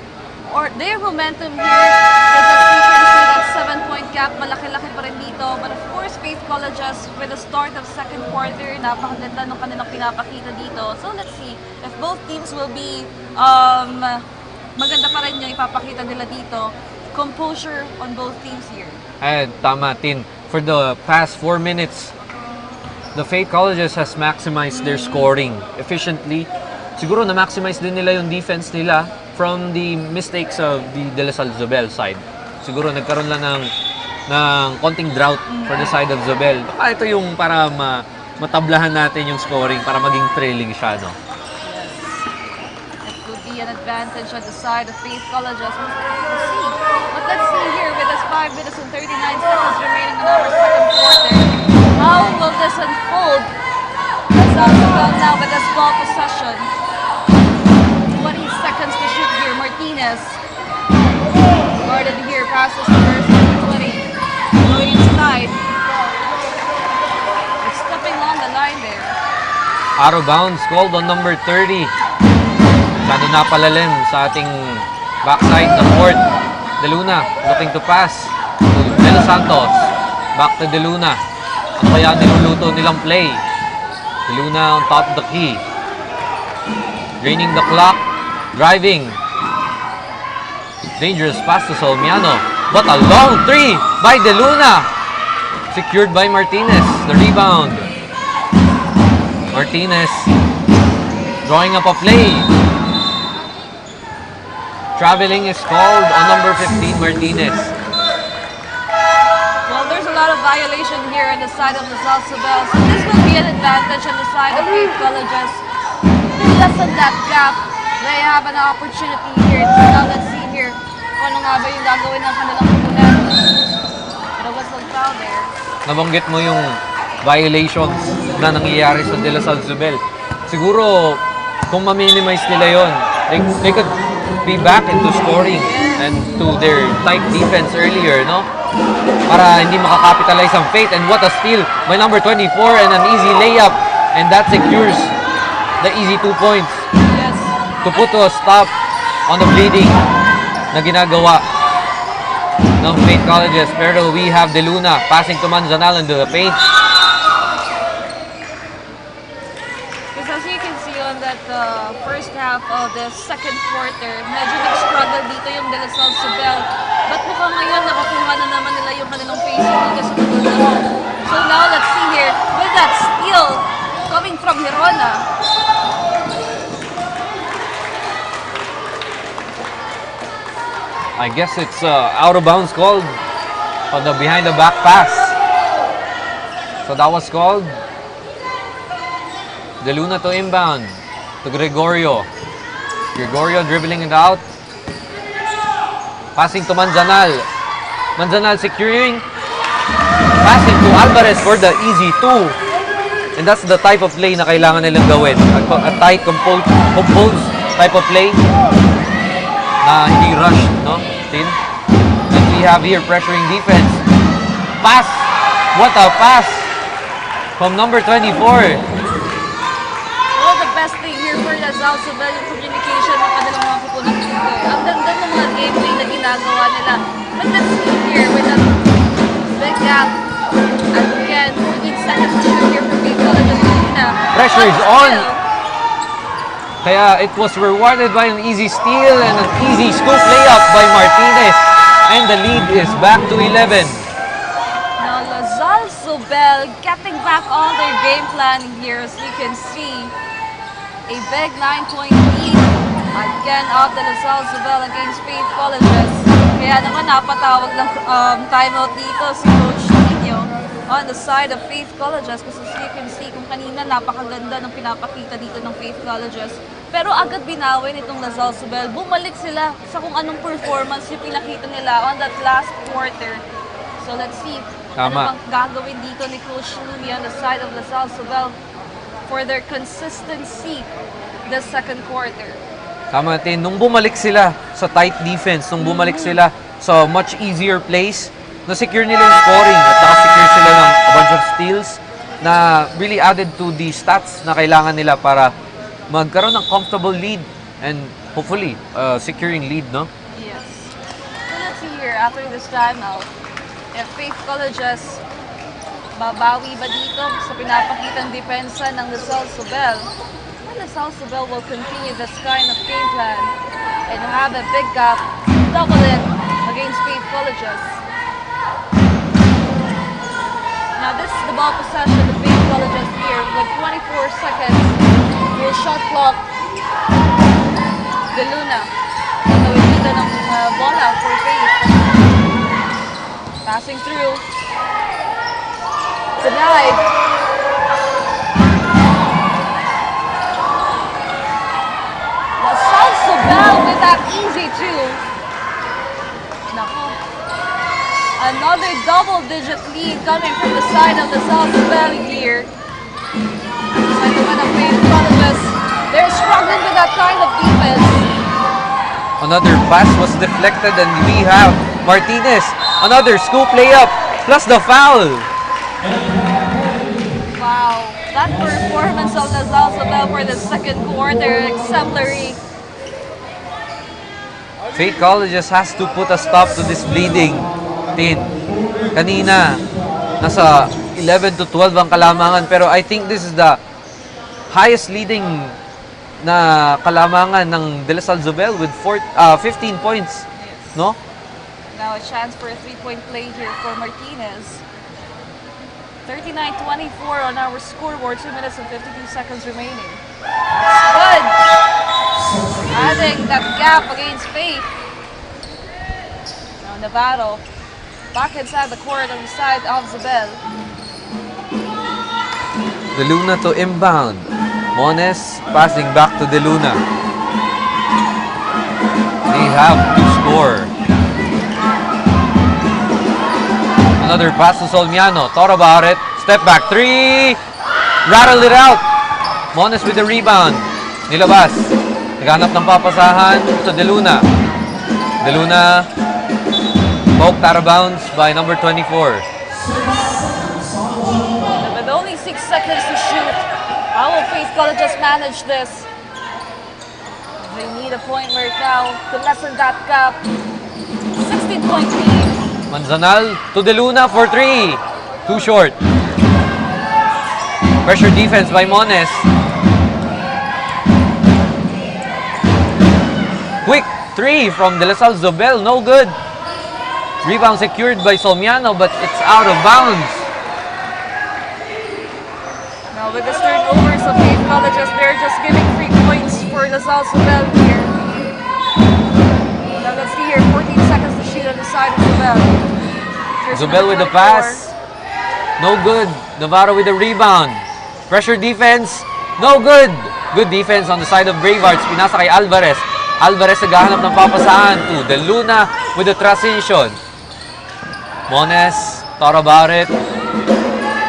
or their momentum here. Because as we can see that 7-point gap, malaki-laki pa rin dito. But of course, Faith Colleges with the start of second quarter, napakaganda ng kanilang pinapakita dito. So let's see if both teams will be maganda pa rin yung ipapakita nila dito. Composure on both teams here.
And tama, Tin. For the past 4 minutes, the Faith Colleges has maximized their scoring efficiently. Siguro na-maximize din nila yung defense nila from the mistakes of the De La Salle Zobel side. Siguro nagkaroon lang ng konting drought for the side of Zobel. Baka ito yung para matablahan natin yung scoring para maging thrilling siya, no?
It could be an advantage on the side of Faith Colleges. We'll see. But let's see here with us 5 minutes and 39 seconds remaining in our second quarter. How will this unfold? LaSalle Zobel now with this ball possession. 20 seconds to shoot here. Martinez. Guarded here. Passes first. 20. Going inside. It's stepping on the line there.
Out of bounds called on number 30. Masyado na palalim sa ating backside na court. De Luna looking to pass to De Los Santos. Back to De Luna. Ang kaya niluluto nilang play. De Luna on top of the key. Draining the clock. Driving. Dangerous pass to Solmiano. But a long three by De Luna. Secured by Martinez. The rebound. Martinez drawing up a play. Traveling is called on number 15, Martinez.
Well, there's a lot of violation here on the side of LaSalle Zobel. So this will be an advantage on the side of Faith Colleges. To lessen that gap, they have an opportunity here. So now let's see here kung ano nga ba yung gagawin ng kanilang opponent. But a whistle foul there.
Nabanggit mo yung violations na nangyayari sa De La Salle Zobel. Siguro, kung ma-minimize nila yon, they could be back into scoring and to their tight defense earlier, no? Para hindi makakapitalize ang Faith. And what a steal by number 24 and an easy layup. And that secures the easy 2 points.
Yes.
To put a stop on the bleeding na ginagawa ng Faith Colleges. Pero we have De Luna passing to Manzanal into the paint.
Because as you can see on that first half of the second quarter, medyo nag-struggle dito yung De La Salle Zobel. But mukhang ngayon nakakuha na naman nila yung kanilang facing dito sa dulo. So now let's see here with that steal coming from Hirona.
I guess it's out of bounds called on the behind the back pass. So that was called. De Luna to inbound to Gregorio. Gregorio dribbling it out. Passing to Manzanal. Manzanal securing. Passing to Alvarez for the easy 2. And that's the type of play na kailangan nilang gawin. A tight, composed type of play. Hindi rush, no? Tin? And we have here pressuring defense. Pass! What a pass! From number 24.
Well, the best thing here for LaSalle Zobel yung communication ng kanilang mga pupunang dito. Ang ganda ng mga gameplay na ginagawa nila. But let's see here with that big gap. And again, 14 seconds to shoot here for Faith Colleges.
Pressure is on. Kaya it was rewarded by an easy steal and an easy scoop layup by Martinez. And the lead is back to 11.
Now LaSalle Zobel getting back on their game plan here, as we can see. A big 9-point lead again of the LaSalle Zobel against Faith Colleges. Kaya naman napatawag ng timeout dito si Coach Nino on the side of Faith Colleges. Kasi you can see kung kanina napakaganda ng pinapakita dito ng Faith Colleges. Pero agad binawin itong Lasal Zobel. Bumalik sila sa kung anong performance yung pinakita nila on that last quarter. So let's see ano bang gagawin dito ni Coach Louie on the side of Lasal Zobel for their consistency this second quarter.
Tama natin, nung bumalik sila sa tight defense, nung bumalik sila sa much easier place, na-secure nila yung scoring at naka-secure sila ng a bunch of steals na really added to the stats na kailangan nila para magkaroon ng comfortable lead and hopefully securing lead, no?
Yes. So let's see here, after this timeout, if Faith Colleges babawi ba dito sa pinapakitang depensa ng Lasal Zobel? Lasal Zobel will continue this kind of game plan and have a big gap, double it against Faith Colleges. Now this is the ball possession of Faith Colleges here with 24 seconds. Will shot clock. De Luna. Gagawin dito ng bola for Faith. Passing through. Denied. Lasal Zobel with that easy two. Nako. Another double-digit lead coming from the side of Lasal Zobel here. Side naman ng Faith Colleges. They're struggling with that kind of defense.
Another pass was deflected and we have Martinez. Another scoop layup plus the foul.
Wow, that performance of Lasal Zobel for the second quarter, exemplary.
Faith Colleges has to put a stop to this bleeding. Kanina, nasa 11 to 12 ang kalamangan, pero I think this is the highest leading na kalamangan ng De La Salle Zobel with 15 points, no?
Now a chance for a three-point play here for Martinez. 39-24 on our scoreboard, 2 minutes and 52 seconds remaining. That's good. Adding that gap against Faith. Now Navarro back inside the court on the side of Zobel.
De Luna to inbound. Mones passing back to De Luna. They have to score. Another pass to Solmiano. Thought about it. Step back three. Rattle it out. Mones with the rebound. Nilabas. Naghanap ng papasahan to De Luna. De Luna poked out of bounds by number 24.
With only 6 seconds to shoot, how will Faith Colleges manage this? They need a point right now to lessen that gap. 16-point lead.
Manzanal to De Luna for three. Too short. Pressure defense by Mones. Quick three from De La Salle Zobel. No good. Rebound secured by Solmiano, but it's out of bounds.
Now with this turnovers of Faith Colleges, they're just giving 3 points for La Salle Zobel here. Now let's see here, 14 seconds to shoot on the side of Zobel.
Zobel with the pass. No good. Navarro with the rebound. Pressure defense. No good. Good defense on the side of Bravehearts. Pinasa kay Alvarez. Alvarez naghahanap ng papasahan to De Luna with the transition. Mones thought about it.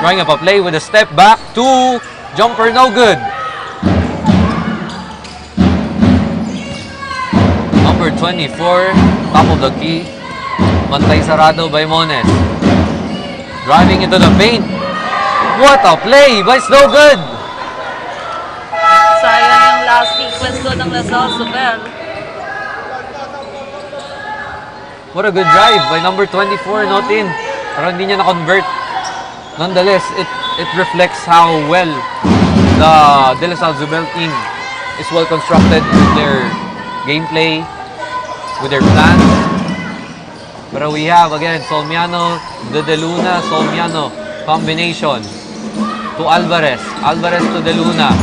Drawing up a play with a step back. Two. Jumper no good. Number 24. Top of the key. Mantay sarado by Mones. Driving into the paint. What a play, but it's no good.
Sayang yung last sequence doon ng La Salle Zobel.
What a good drive by number 24, Notin. Pero hindi niya na-convert. Nonetheless, it reflects how well the De La Salle Zobel team is well constructed with their gameplay, with their plans. Pero we have, again, Solmiano, De Luna, Solmiano combination to Alvarez. Alvarez to De Luna.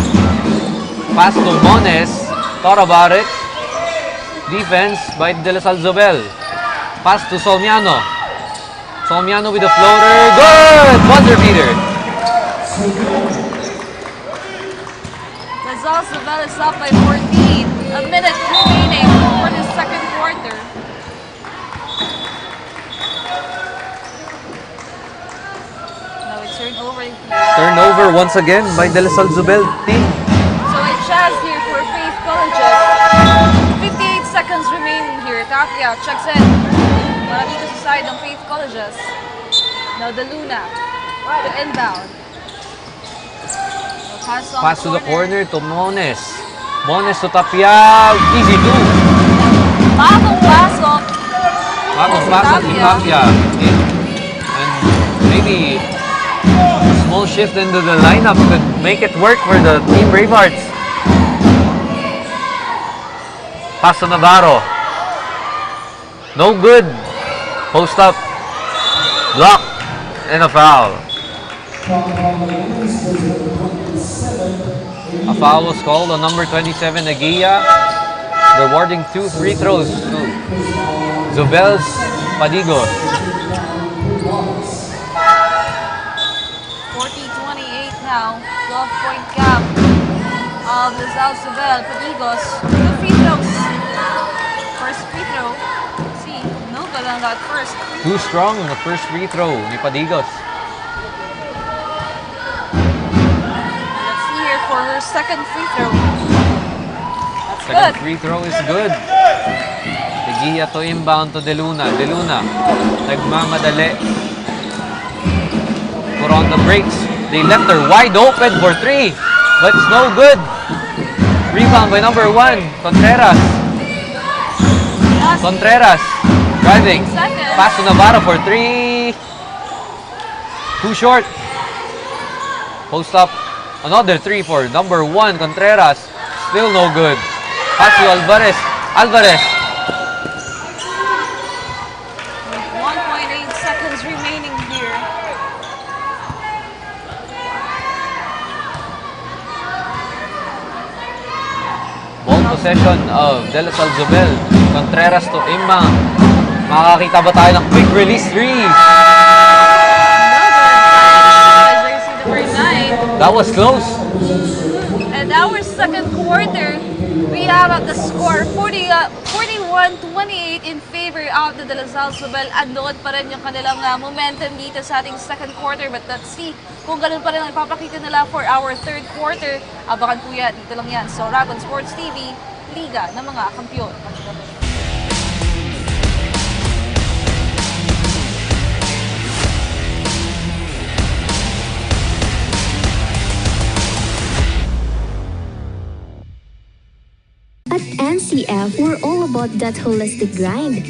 Pass to Mones. Thought about it. Defense by De La Salle Zobel. Pass to Solmiano. Solmiano with the floater. Good! Buzzer beater.
Lasal Zobel is up by 14. A minute remaining for the second quarter. Now it's turnover.
Turnover once again by De La Salle Zobel team.
So a chance here for Faith Colleges. 58 seconds remaining here. Tapia checks in. Para dito sa side ng Faith Colleges. Now the Luna. The inbound.
Pass to the corner to Mones. Mones to Tapia. Easy two.
Bagong pasok.
Bagong pasok ni Tapia. And maybe a small shift into the lineup could make it work for the Team Bravehearts. Pass to Navarro. No good. Post up. Block. And a foul. A foul was called on number 27, Nagia, rewarding 2 free throws to Zobel's Padigos.
40-28 now. 12-point gap of Lasal Zobel. Padigos. 2 free throws. First free throw. See, no good on that first.
Too strong on the first free throw ni Padigos.
Let's see here for her second free throw. That's
Second
good.
free throw is good. Nagia to inbound to De Luna. De Luna, nagmamadali. Put on the brakes. They left her wide open for 3, but it's no good. Rebound by number 1, Contreras. Contreras driving. Pass to Navarro for 3. Too short. Post up. Another 3 for number 1, Contreras. Still no good. Pass to Alvarez. Alvarez.
1.8 seconds remaining here.
Ball possession of De La Salle Zobel. Contreras to inbound. Makakita ba tayo ng quick release 3? That was close.
And our second quarter, we have at the score 41-28 in favor of the De La Salle Zobel. Andoon pa rin yung kanilang momentum dito sa ating second quarter. But let's see kung ganun pa rin ang ipapakita nila for our third quarter. Abangan po yan. Dito lang yan. So, Ragon Sports TV, Liga ng mga Kampiyon.
At NCF, we're all about that holistic grind.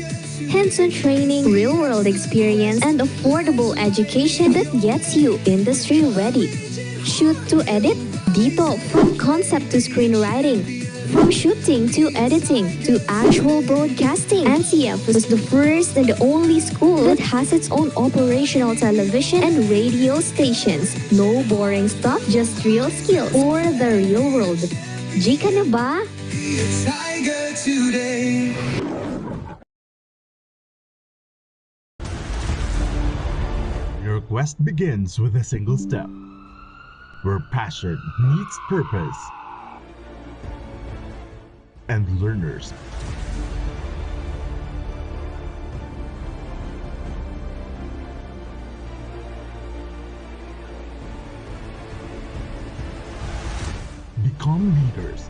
Hands-on training, real-world experience, and affordable education that gets you industry ready. Shoot to edit? Dito, from concept to screenwriting. From shooting to editing to actual broadcasting, NCF was the first and the only school that has its own operational television and radio stations. No boring stuff, just real skills for the real world. Jika na ba?
Tiger today.
Your quest begins with a single step, where passion meets purpose, and learners become leaders.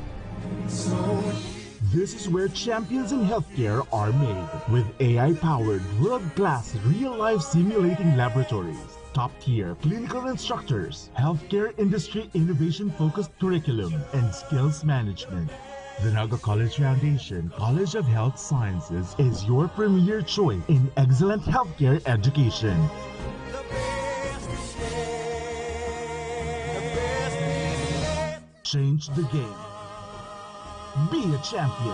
This is where champions in healthcare are made, with AI-powered, world-class, real-life simulating laboratories, top-tier clinical instructors, healthcare industry innovation-focused curriculum, and skills management. The Naga College Foundation College of Health Sciences is your premier choice in excellent healthcare education. Change the game. Be a champion.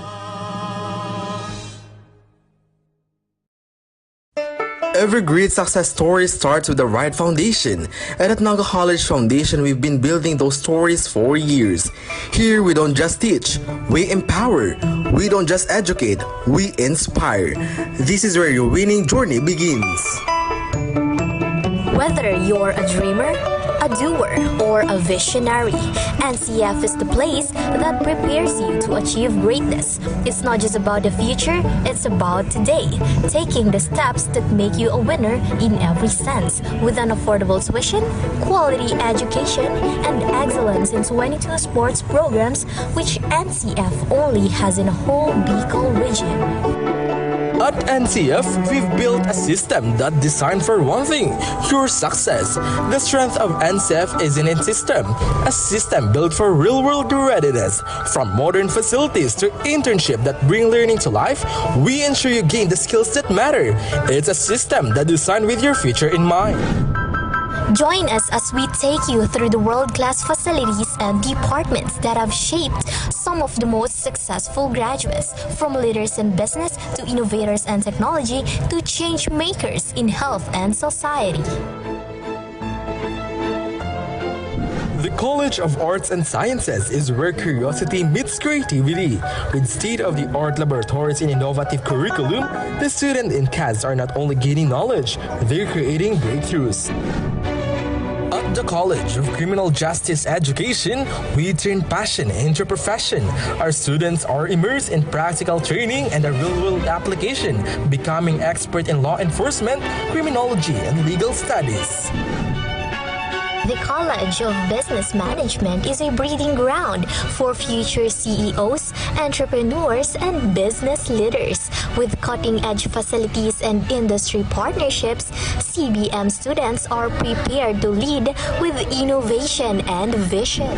Every great success story starts with the right foundation, and at Naga College Foundation, we've been building those stories for years. Here, we don't just teach, we empower. We don't just educate, we inspire. This is where your winning journey begins.
Whether you're a dreamer, a doer, or a visionary, NCF is the place that prepares you to achieve greatness. It's not just about the future, it's about today, taking the steps that make you a winner in every sense, with an affordable tuition, quality education, and excellence in 22 sports programs, which NCF only has in a whole Bicol region.
At NCF, we've built a system that's designed for one thing, your success. The strength of NCF is in its system, a system built for real-world readiness. From modern facilities to internship that bring learning to life, we ensure you gain the skills that matter. It's a system that's designed with your future in mind.
Join us as we take you through the world-class facilities and departments that have shaped some of the most successful graduates, from leaders in business to innovators and technology to change makers in health and society.
The College of Arts and Sciences is where curiosity meets creativity. With state-of-the-art laboratories and innovative curriculum, the students in CAS are not only gaining knowledge, they're creating breakthroughs. At the College of Criminal Justice Education, we turn passion into profession. Our students are immersed in practical training and a real-world application, becoming expert in law enforcement, criminology, and legal studies.
The College of Business Management is a breeding ground for future CEOs, entrepreneurs, and business leaders. With cutting-edge facilities and industry partnerships, CBM students are prepared to lead with innovation and vision.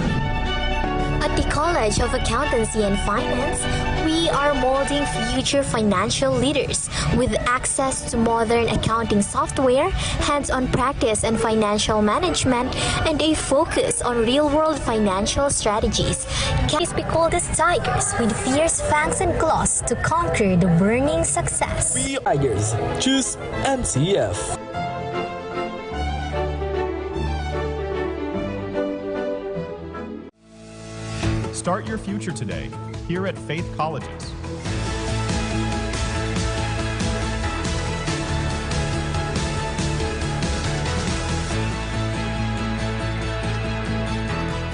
At the College of Accountancy and Finance, we are molding future financial leaders with access to modern accounting software, hands-on practice and financial management, and a focus on real-world financial strategies. Can be called as tigers with fierce fangs and claws to conquer the burning success.
We tigers, choose NCF.
Start your future today here at Faith Colleges.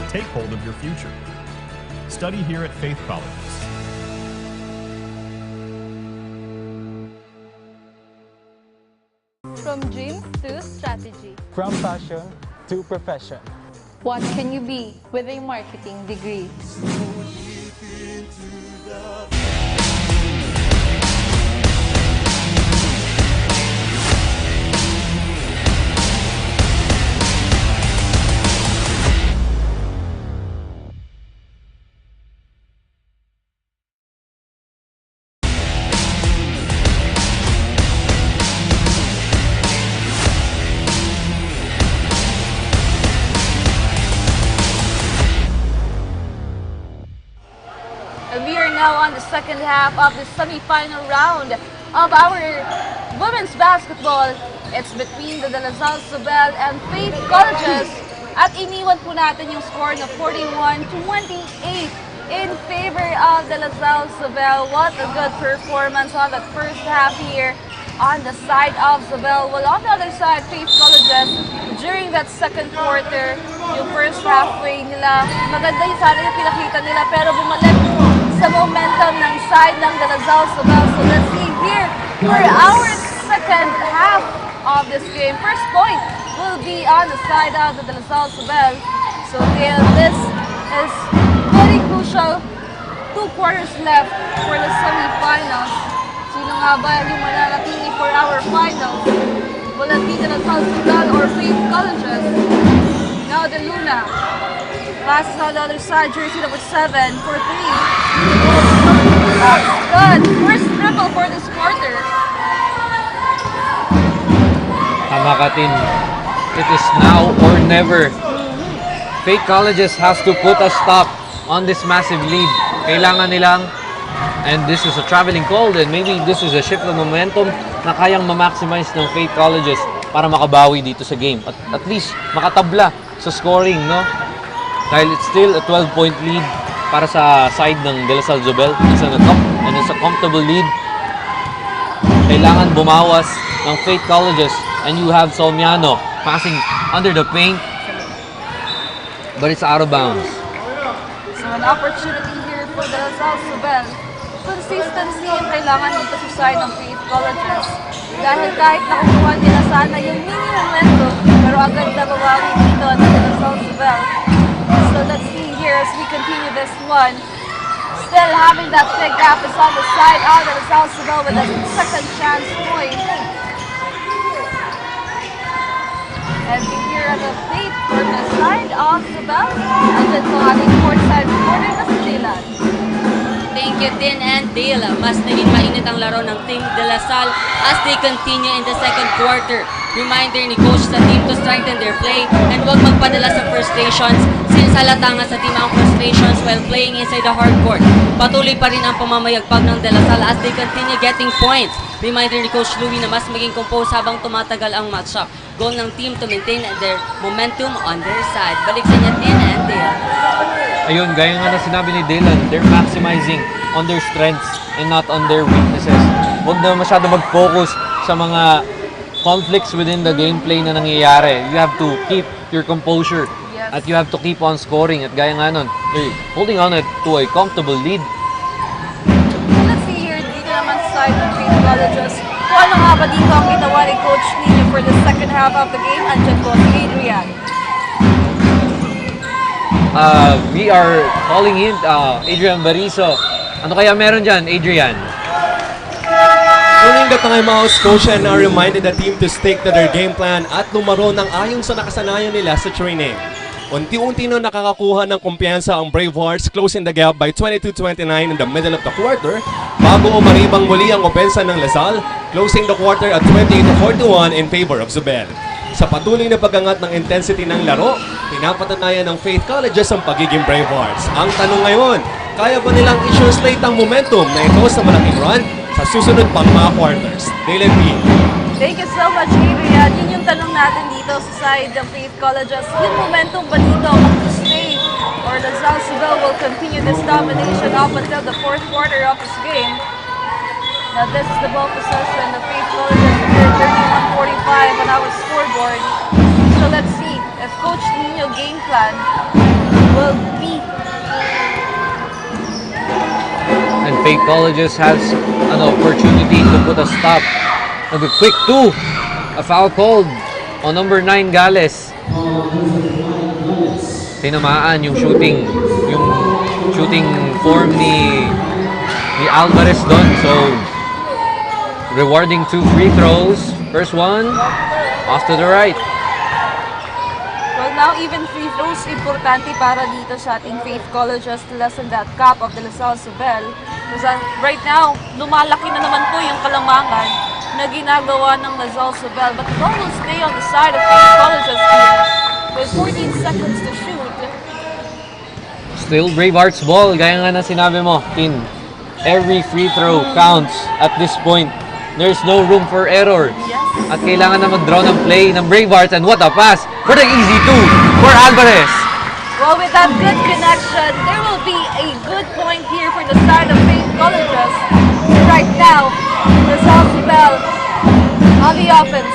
Take hold of your future. Study here at Faith Colleges.
From dreams to strategy.
From passion to profession.
What can you be with a marketing degree?
And we are now on the second half of the semi-final round of our women's basketball. It's between the De La Salle, Zobel, and Faith Colleges. At iniwan po natin yung score na 41-28 in favor of De La Salle, Zobel. What a good performance on that first half here on the side of Zobel. Well, on the other side, Faith Colleges, during that second quarter, yung first halfway nila, maganda yung sana yung pinakita nila, pero bumalik sa momentum ng side ng De La Salle, Zobel. So let's see here for our second half of this game. First point will be on the side of the De La Salle, Zobel. So this is very crucial. 2 quarters left for the semi-finals. Sino nga ba yung mananatili for our finals? Will it be De La Salle, Zobel, or Faith Colleges? Now the Luna passes on the other side, jersey number 7 for 3. That's good. First triple for this quarter.
Tama ka, Tin. It is now or never. Faith Colleges has to put a stop on this massive lead. Kailangan nilang And this is a traveling call, and maybe this is a shift of momentum na kayang ma-maximize ng Faith Colleges para makabawi dito sa game. At least makatabla sa scoring, no? Dahil it's still a 12-point lead para sa side ng De La Salle Zobel. It's a comfortable lead. Kailangan bumawas ng Faith Colleges, and you have Solmiano passing under the paint, but it's out of bounds.
So an opportunity here for De La Salle Zobel. Consistency yung kailangan dito sa side ng Faith Colleges. Dahil kahit nakukuha nila sana yung mini momentum, pero agad na babawi dito ng De La Salle Zobel. So let's see here as we continue this one. Still having that big gap is on the side out of De La Salle Zobel with a second chance point. And here on the Faith for the side of Zobel. And then po ating courtside reporter na si Dylan.
Thank you, Tin and Dale. Mas naging mainit ang laro ng Team De La Salle as they continue in the second quarter. Reminder ni Coach sa team to strengthen their play and huwag magpadala sa frustrations since halata nga sa team ang frustrations while playing inside the hard court. Patuloy pa rin ang pamamayagpag ng De La Salle as they continue getting points. Reminder ni Coach Louie na mas maging compose habang tumatagal ang matchup. Goal ng team to maintain their momentum on their side. Balik sa inyo, Tin and Dale.
Ayun, gaya nga na sinabi ni Dylan, they're maximizing on their strengths and not on their weaknesses. Huwag na masyado mag-focus sa mga conflicts within the gameplay na nangyayari. You have to keep your composure at you have to keep on scoring. At gaya nga nun, they're holding on to a comfortable lead.
Let's see here, dito naman sa side ng Faith Colleges. Kung ano nga ba dito ang ginawa ni Coach Nino for the second half of the game, andyan po si Adrian.
We are calling in Adrian Bariso. Ano kaya meron dyan, Adrian?
During the timeouts, Coach now reminded the team to stick to their game plan at lumaro ng ayon sa nakasanayan nila sa training. Unti-unti na nakakakuha ng kumpiyansa ang Bravehearts, closing the gap by 22-29 in the middle of the quarter bago umaribang muli ang opensa ng La Salle, closing the quarter at 28-41 in favor of Zobel. Sa patuloy na pag-angat ng intensity ng laro, pinapatanayan ng Faith Colleges ang pagiging Bravehearts. Ang tanong ngayon, kaya ba nilang i-translate ang momentum na ito sa malaking run sa susunod pang mga quarters? Dylan B.
Thank you so much, Adrian. Yun yung tanong natin dito sa side ng Faith Colleges. Yung momentum ba dito mag-stay? Or the La Salle Zobel will continue this domination up until the fourth quarter of this game? Now this is the ball possession of Faith Colleges here, 31-45 on our scoreboard. So let's see if Coach Nino game plan will be.
And Faith Colleges has an opportunity to put a stop. A quick two. A foul called on number 9 Gales. Tinamaan yung shooting form ni Alvarez doon. So rewarding 2 free throws. First one, off to the right.
Well, now even free throws importante para dito sa ating Faith Colleges to lessen that gap of the La Salle Zobel. Because right now, lumalaki na naman po yung kalamangan na ginagawa ng La Salle Zobel. But the ball will stay on the side of Faith Colleges here with 14 seconds to shoot.
Still Bravehearts ball, gaya nga na sinabi mo, Tin. Every free throw counts at this point. There's no room for error. At kailangan na mag-draw ng play ng Bravehearts, and what a pass for the easy two for Alvarez.
Well, with that good connection, there will be a good point here for the side of Faith Colleges. Right now, La Salle Zobel on the offense.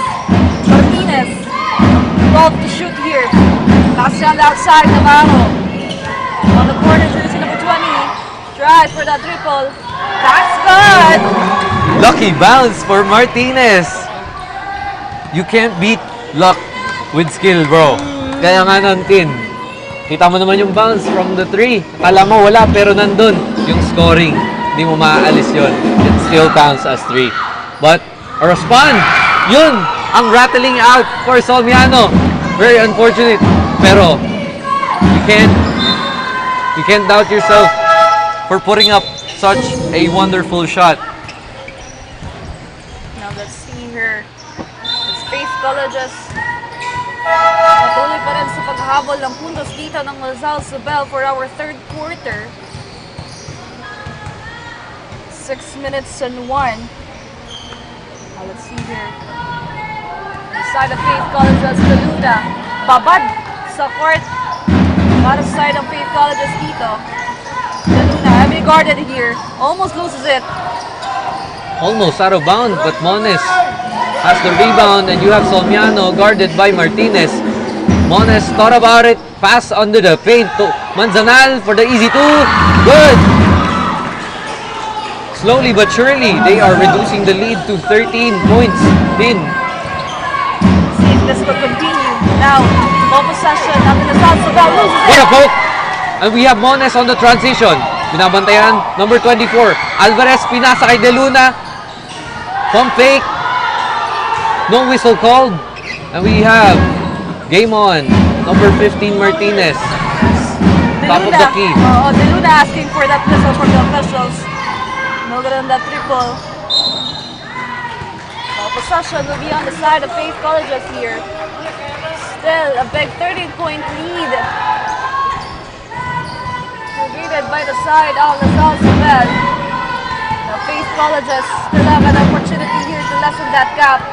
Martinez, 12 to shoot here. Pass down the outside, Navarro. On the corner, jersey number 20. Tries for that triple. That's good!
Lucky bounce for Martinez. You can't beat luck with skill, bro. Kaya nga nun, Tin. Kita mo naman yung bounce from the 3. Akala mo wala, pero nandun. Yung scoring, hindi mo maaalis yun. It still counts as 3. But, a respond! Yun! Ang rattling out for Solmiano. Very unfortunate. Pero, you can't doubt yourself for putting up such a wonderful shot.
Now let's see here. It's Faith Colleges. Patuloy pa rin sa paghabol ng puntos dito ng La Salle Zobel for our third quarter. 6 minutes and 1. Let's see here. Side of Faith Colleges, Luna. Babad sa court. Para sa side of Faith Colleges dito. Luna, heavily guarded here. Almost loses it.
Almost out of bounds, but Mones has the rebound, and you have Solmiano guarded by Martinez. Mones thought about it. Pass under the paint to Manzanal for the easy two. Good! Slowly but surely, they are reducing the lead to 13 points. See
if this will continue. Now, ball possession after the South Sudan loses it.
What a poke! And we have Mones on the transition. Binabantayan, number 24. Alvarez, pinasa kay De Luna. Pump fake. No whistle called. And we have game on. Number 15, Martinez. Top of the key.
De Luna asking for that whistle from the officials. No good on that triple. Possession will be on the side of Faith Colleges here. Still a big 13-point lead. Created by the side of LaSalle Zobel. Now Faith Colleges still have an opportunity here to lessen that gap.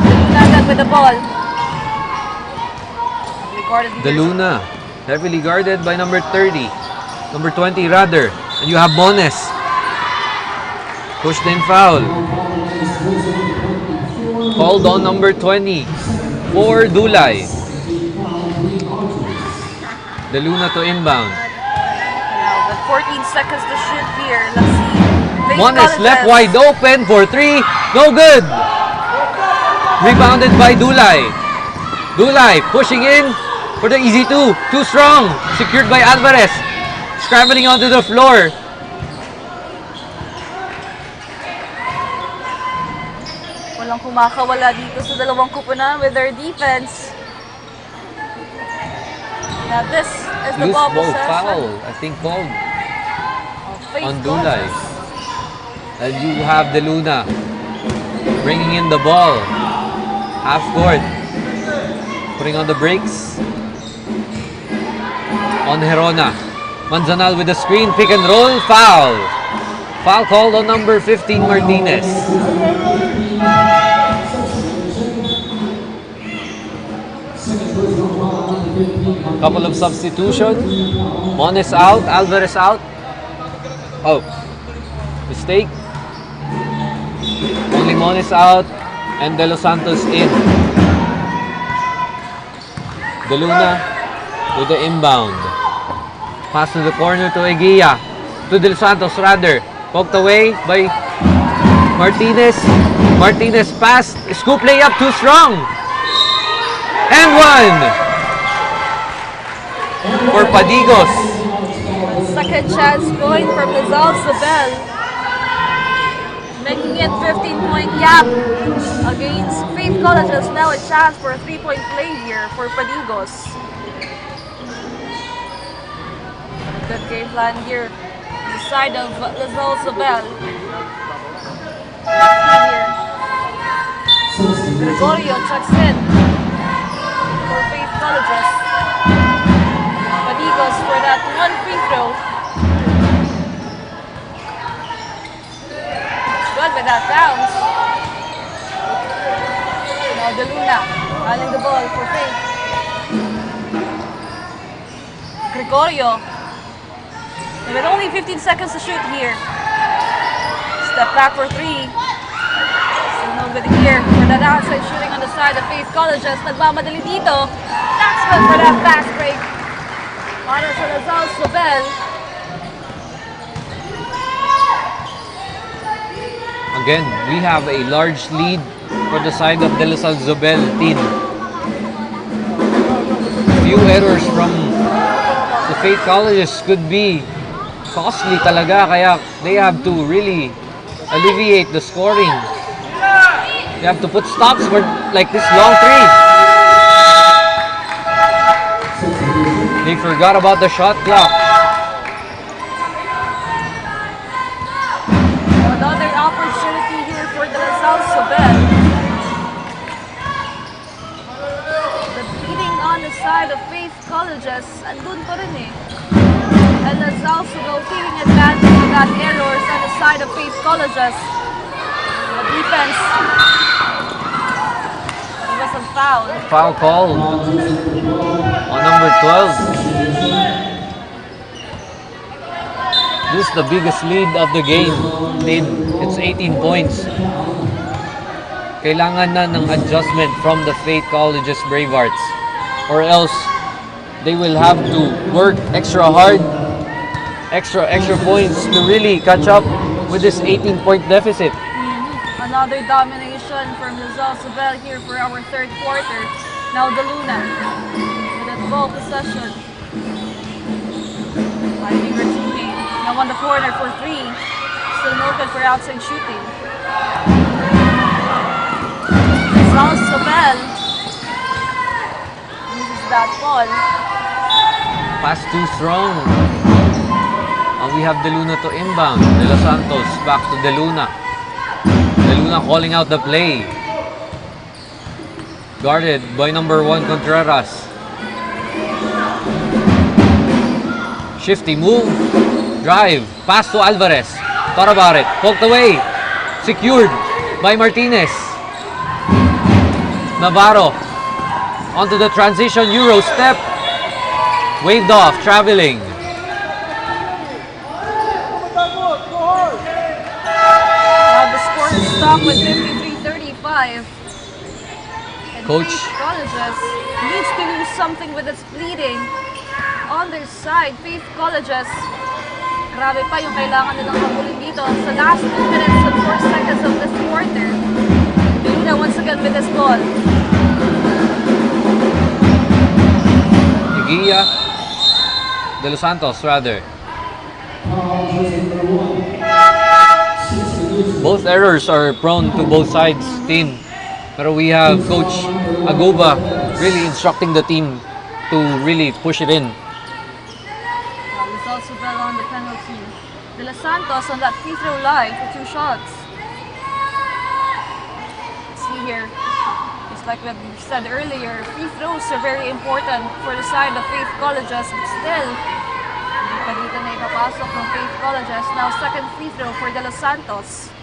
United with the ball.
De Luna, heavily guarded by number 30. Number 20, rather. And you have Mones. Pushed in foul. Called on number 20 for Dulay. De Luna to inbound.
Now with 14 seconds to shoot here. Let's see.
Mones left wide open for 3. No good. Rebounded by Dulay. Dulay pushing in for the easy two. Too strong. Secured by Alvarez. Scrambling onto the floor.
Walang kumakawala dito sa dalawang kupunan with their defense. Now this is the ball possession.
Foul, I think called on Dulay. And you have De Luna bringing in the ball. Half court. Putting on the brakes. On Herona. Manzanal with the screen, pick and roll, foul. Foul called on number 15, Martinez. Couple of substitutions. Mones out, Alvarez out. Oh, mistake. Only Mones out and De Los Santos in. De Luna with the inbound. Pass to the corner to Eguia. To De Los Santos rather. Poked away by Martinez. Martinez passed. Scoop layup too strong. And one for Padigos.
Second chance point from LaSalle Zobel. Making it 15-point gap against Faith Colleges. Now a chance for a 3-point play here for Padigos. Good game plan here on the side of LaSalle Zobel. Gregorio checks in for Faith Colleges. Padigos for that one free throw. Good with that bounce. Now De Luna handling the ball for Faith. Gregorio. With only 15 seconds to shoot here. Step back for 3. Still no good here for that outside shooting on the side of Faith Colleges. Nagmamadali dito. That's good for that fast break. Para sa LaSalle Zobel.
Again, we have a large lead for the side of the LaSalle Zobel team. Few errors from the Faith Colleges could be costly talaga, kaya they have to really alleviate the scoring. They have to put stops for like this long three. They forgot about the shot clock.
Another opportunity here for the LaSalle Zobel. The beating on the side of Faith Colleges, andun pa rin eh. And LaSalle Zobel taking advantage got errors on the side of Faith Colleges. The defense. It was a foul.
Foul call on number 12. This is the biggest lead of the game. It's 18 points. Kailangan na ng adjustment from the Faith Colleges Bravehearts, or else they will have to work extra hard, extra points to really catch up with this 18-point deficit.
Another domination from ZOBEL here for our third quarter. Now the Luna with that ball possession. Finding her teammate. Now on the corner for three. Still open for outside shooting. ZOBEL uses that ball.
Pass too strong. And we have De Luna to inbound. De Los Santos back to De Luna. De Luna calling out the play. Guarded by number 1 Contreras. Shifty move. Drive. Pass to Alvarez. Thought about it. Poked away. Secured by Martinez. Navarro. Onto the transition Euro step. Waved off. Traveling.
Stop with 53-35.
Coach
Colleges needs to do something with its bleeding on their side. Faith Colleges, grabe pa yung kailangan nilang habulin dito sa last 2 minutes and 4 seconds of this quarter. Luna once again with this ball.
Iguia. De Los Santos rather. Both errors are prone to both sides team. Pero we have Coach Agoba really instructing the team to really push it in.
There's also Bell on the penalty. De Los Santos on that free throw line for 2 shots. See here, just like what we said earlier, free throws are very important for the side of Faith Colleges, but still, hindi pa dito na ipapasok ng Faith Colleges. Now, second free throw for De Los Santos.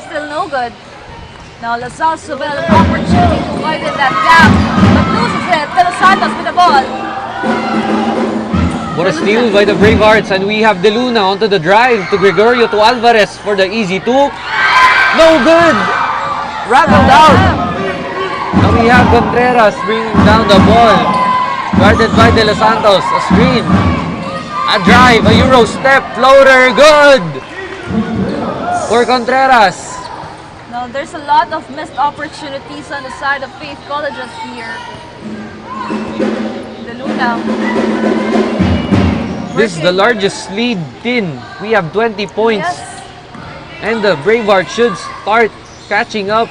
Still no good. Now ZOBEL an opportunity to widen that gap, but loses it. De Los Santos with the ball.
What a steal by the Bravehearts, and we have De Luna onto the drive to Gregorio to Alvarez for the easy 2. No good. Rattled out. Now we have Contreras bringing down the ball. Guarded by De Los Santos. A screen. A drive. A Euro step. Floater. Good. For Contreras.
Now, there's a lot of missed opportunities on the side of Faith Colleges here. De Luna.
This is the largest lead in. We have 20 points.
Yes.
And the Bravehearts should start catching up.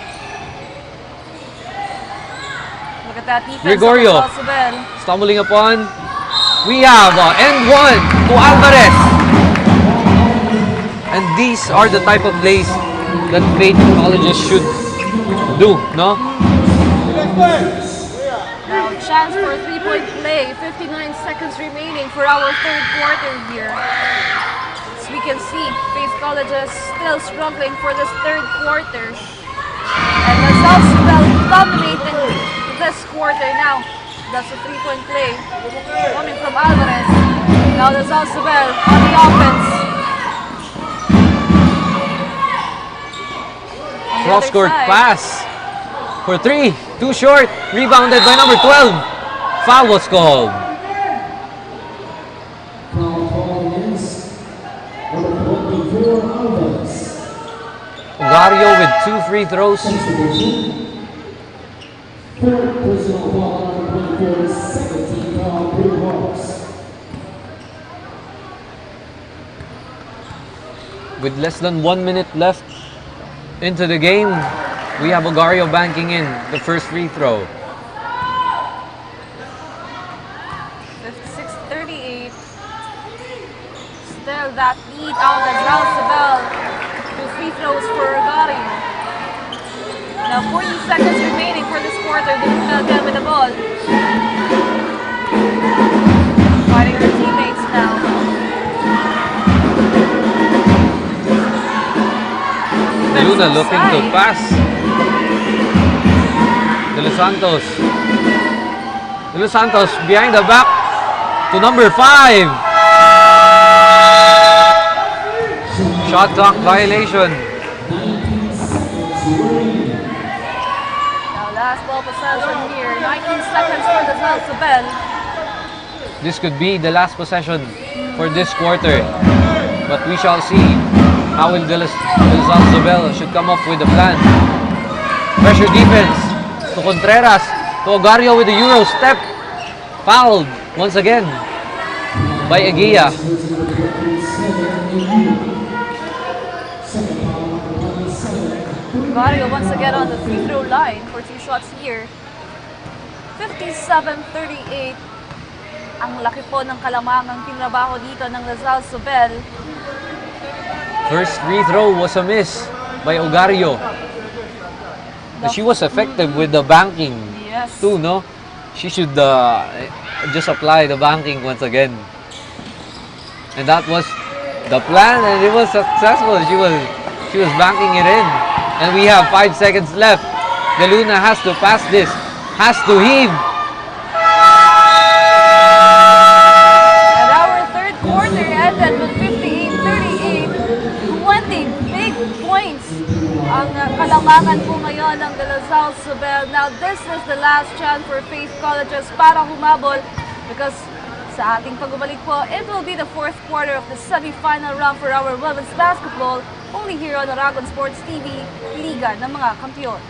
Look at that defense.
Gregorio stumbling upon. We have end one to Alvarez. And these are the type of plays that Faith Colleges should do, no?
Now, chance for a 3-point play. 59 seconds remaining for our third quarter here. As we can see, Faith Colleges still struggling for this third quarter. And ZOBEL dominating this quarter now. That's a 3-point play coming from Alvarez. Now ZOBEL on the offense.
Cross-court pass for 3. Too short. Rebounded by number 12. Foul was called. Gario with 2 free throws. With less than 1 minute left into the game, we have Ogario banking in the first free throw.
56-38. Still that lead out as ZOBEL. 2 free throws for Ogario. Now 40 seconds remaining for this quarter. De Luna again with the ball. Fighting their teammates now.
Luna looking to pass. De Los Santos. De Los Santos behind the back to number 5. Shot clock violation.
Now last ball possession here. 19 seconds for the ZOBEL.
This could be the last possession for this quarter. But we shall see how will the ZOBEL should come up with a plan. Pressure defense to Contreras. To Ogario with the Euro step. Fouled once again by Eguia.
Ogario once again on the free throw line for 2 shots here. 57-38. Ang laki po ng kalamangang tinrabaho dito ng ZOBEL.
First free throw was a miss by Ogario. But she was effective with the banking too, no? She should just apply the banking once again. And that was the plan, and it was successful. She was banking it in. And we have 5 seconds left. De Luna has to pass this, has to heave.
And our third quarter ended with 58-38. 20 big points ang kalamangan po ngayon ng ZOBEL. Now this is the last chance for Faith Colleges para humabol because sa ating pagbabalik po, it will be the fourth quarter of the semi-final round for our women's basketball, only here on Aragon Sports TV, Liga ng mga Kampiyon.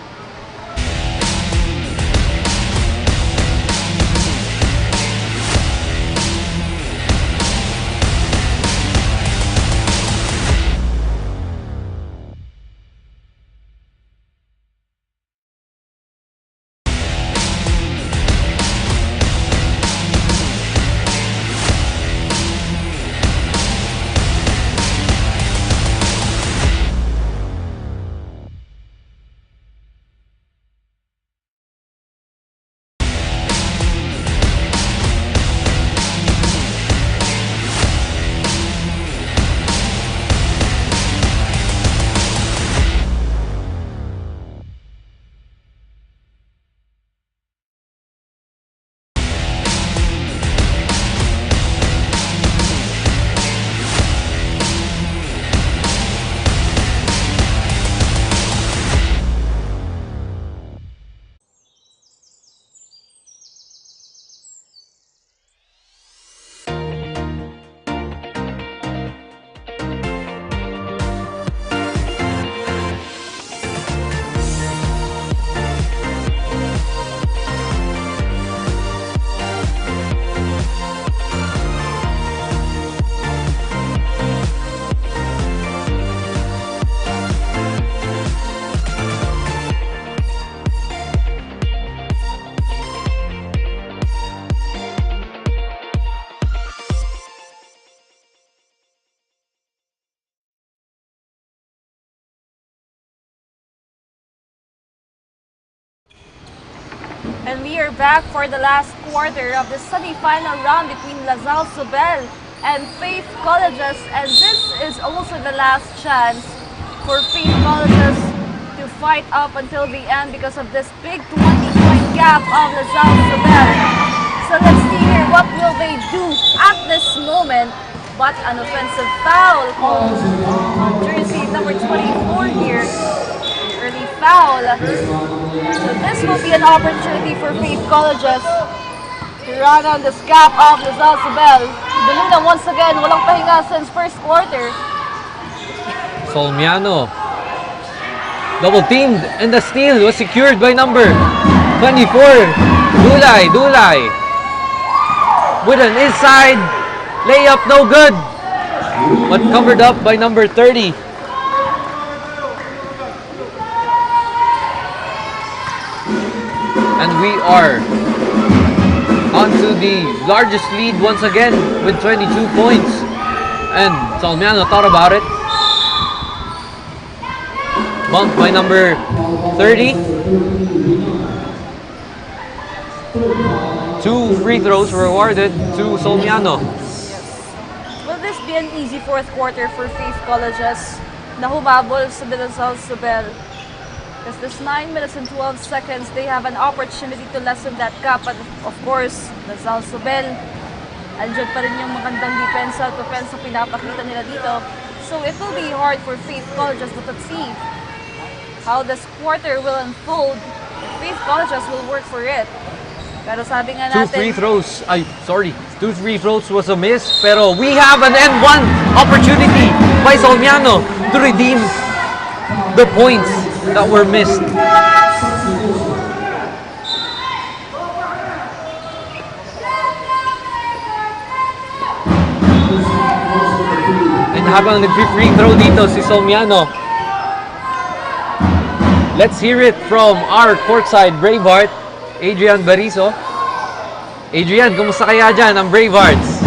And we are back for the last quarter of the semi-final round between ZOBEL and Faith Colleges. And this is also the last chance for Faith Colleges to fight up until the end because of this big 20-point gap of ZOBEL. So let's see here, what will they do at this moment? But an offensive foul called on jersey number 24 here. Early foul. So this will be an opportunity for Faith Colleges to run on the gap of ZOBEL. De Luna once again, walang pahinga since first quarter.
Solmiano. Double teamed and the steal was secured by number 24. Dulay. With an inside layup, no good. But covered up by number 30. And we are onto the largest lead once again with 22 points. And Solmiano thought about it. Bumped by number 30. 2 free throws were awarded to Solmiano.
Will this be an easy fourth quarter for Faith Colleges? na humabol sa De La Salle Sobel. Because this 9 minutes and 12 seconds, they have an opportunity to lessen that gap. But of course, De La Salle Sobel, andyan pa rin yung magandang depensa at offense na pinapakita nila dito. So it will be hard for Faith Colleges, but let's see how this quarter will unfold. Faith Colleges will work for it. Pero sabi nga natin...
Two free throws was a miss. Pero we have an and one opportunity by Solmiano to redeem the points that were missed. And habang nag-free throw dito si Solmiano, let's hear it from our courtside Braveheart, Adrian Barizo. Adrian, kumusta kaya dyan ang Bravehearts?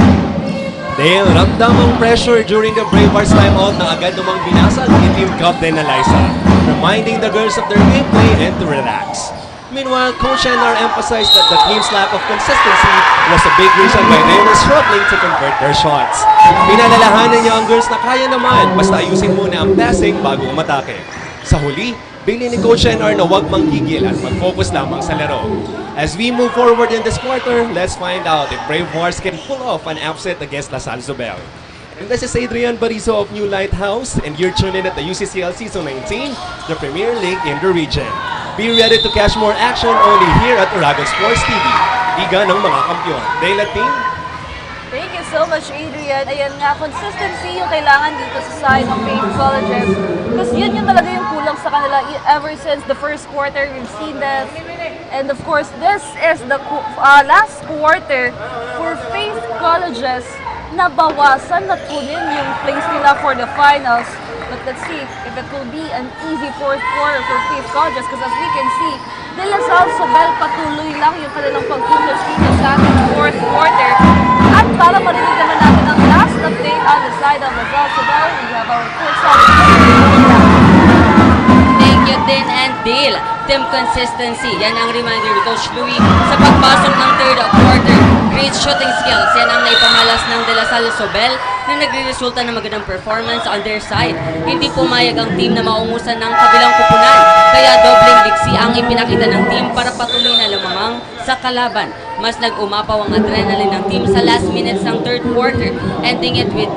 Dahil ramdam ang pressure during the Bravehearts timeout na agad namang binasag ni Team Captain Eliza, reminding the girls of their gameplay and to relax. Meanwhile, Coach Enar emphasized that the team's lack of consistency was a big reason why they were struggling to convert their shots. Pinalalahanan niya ang girls na kaya naman, basta ayusin muna ang passing bago umatake. Sa huli, bili ni Coach Enar na huwag manggigil at mag-focus lamang sa laro. As we move forward in this quarter, let's find out if Bravehearts can pull off an upset against La Salle Zobel. And this is Adrian Barizo of New Lighthouse, and you're tuned in at the UCCL Season 19, the Premier League in the region. Be ready to catch more action only here at Oragon Sports TV, Liga ng mga Kampiyon. Dayla Team.
Thank you so much, Adrian. Ayan nga, consistency yung kailangan dito sa side ng Faith Colleges. Because yun yung talaga yung kulang sa kanila ever since the first quarter. We've seen that. And of course, this is the last quarter for Faith Colleges. Nabawasan na kunin yung place nila for the finals. But let's see if it will be an easy fourth quarter for Faith Colleges. Because as we can see, De La Salle Sobel patuloy lang yung kanilang pagpunos dito sa ating fourth quarter. At para marinig naman natin ang last update on the side of La Salle Sobel, we have our courtside.
Thank you, Din and Dale. Team consistency, yan ang reminder ni Coach Louie sa pagpasok ng third quarter. Great shooting skills, yan ang naipamalas ng De La Salle Sobel na nagre-resulta ng magandang performance on their side. Hindi pumayag ang team na maungusan ng kabilang kupunan, kaya dobleng liksi ang ipinakita ng team para patuloy na lumamang sa kalaban. Mas nag-umapaw ang adrenaline ng team sa last minutes ng third quarter, ending it with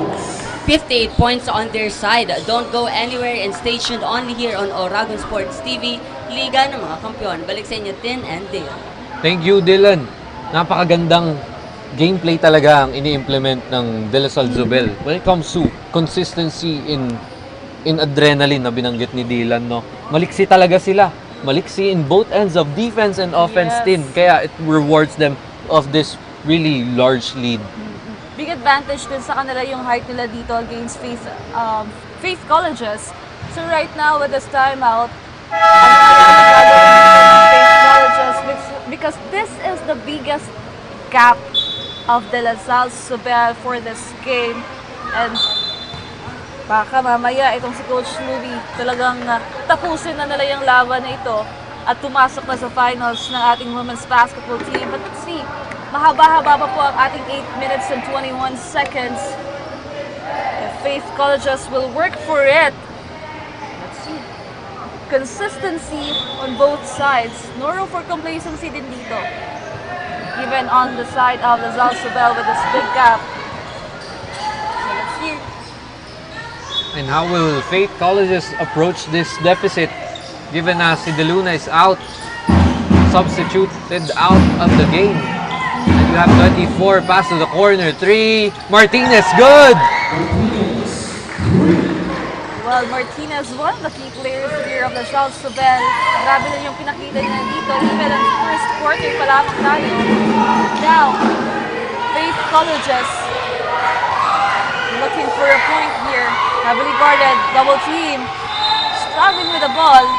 58 points on their side. Don't go anywhere and stay tuned only here on Oragon Sports TV, Liga ng mga Kampiyon. Balik sa inyo, Tin and Dale.
Thank you, Dylan. Napakagandang gameplay talaga ang ini-implement ng De La Salle Zobel when it comes to consistency in adrenaline na binanggit ni Dylan, no? Maliksi talaga sila. Maliksi in both ends of defense and offense din. Kaya it rewards them of this really large lead.
Big advantage din sa kanila yung height nila dito against Faith Colleges. So right now with this timeout, Faith Colleges, because this is the biggest gap of De La Salle Sobel for this game. And baka mamaya itong si Coach Louie talagang tapusin na nila yung laban na ito at pumasok na sa finals ng ating women's basketball team. But let's see, mahaba-haba pa po ang ating 8 minutes and 21 seconds. If Faith Colleges will work for it. Let's see. Consistency on both sides. No room for complacency din dito. Even on the side of La Salle Sobel with this big gap. So let's see.
And how will Faith Colleges approach this deficit given na si De Luna is out, substituted out of the game? And you have 24, pass to the corner, 3, Martinez, good!
Well, Martinez, one of the key players here of La Salle Sobel. Grabe na yung pinakita niya dito. Even in the first quarter pa lamang tayo. Now, Faith Colleges looking for a point here. Heavily guarded, double team. Struggling with the ball.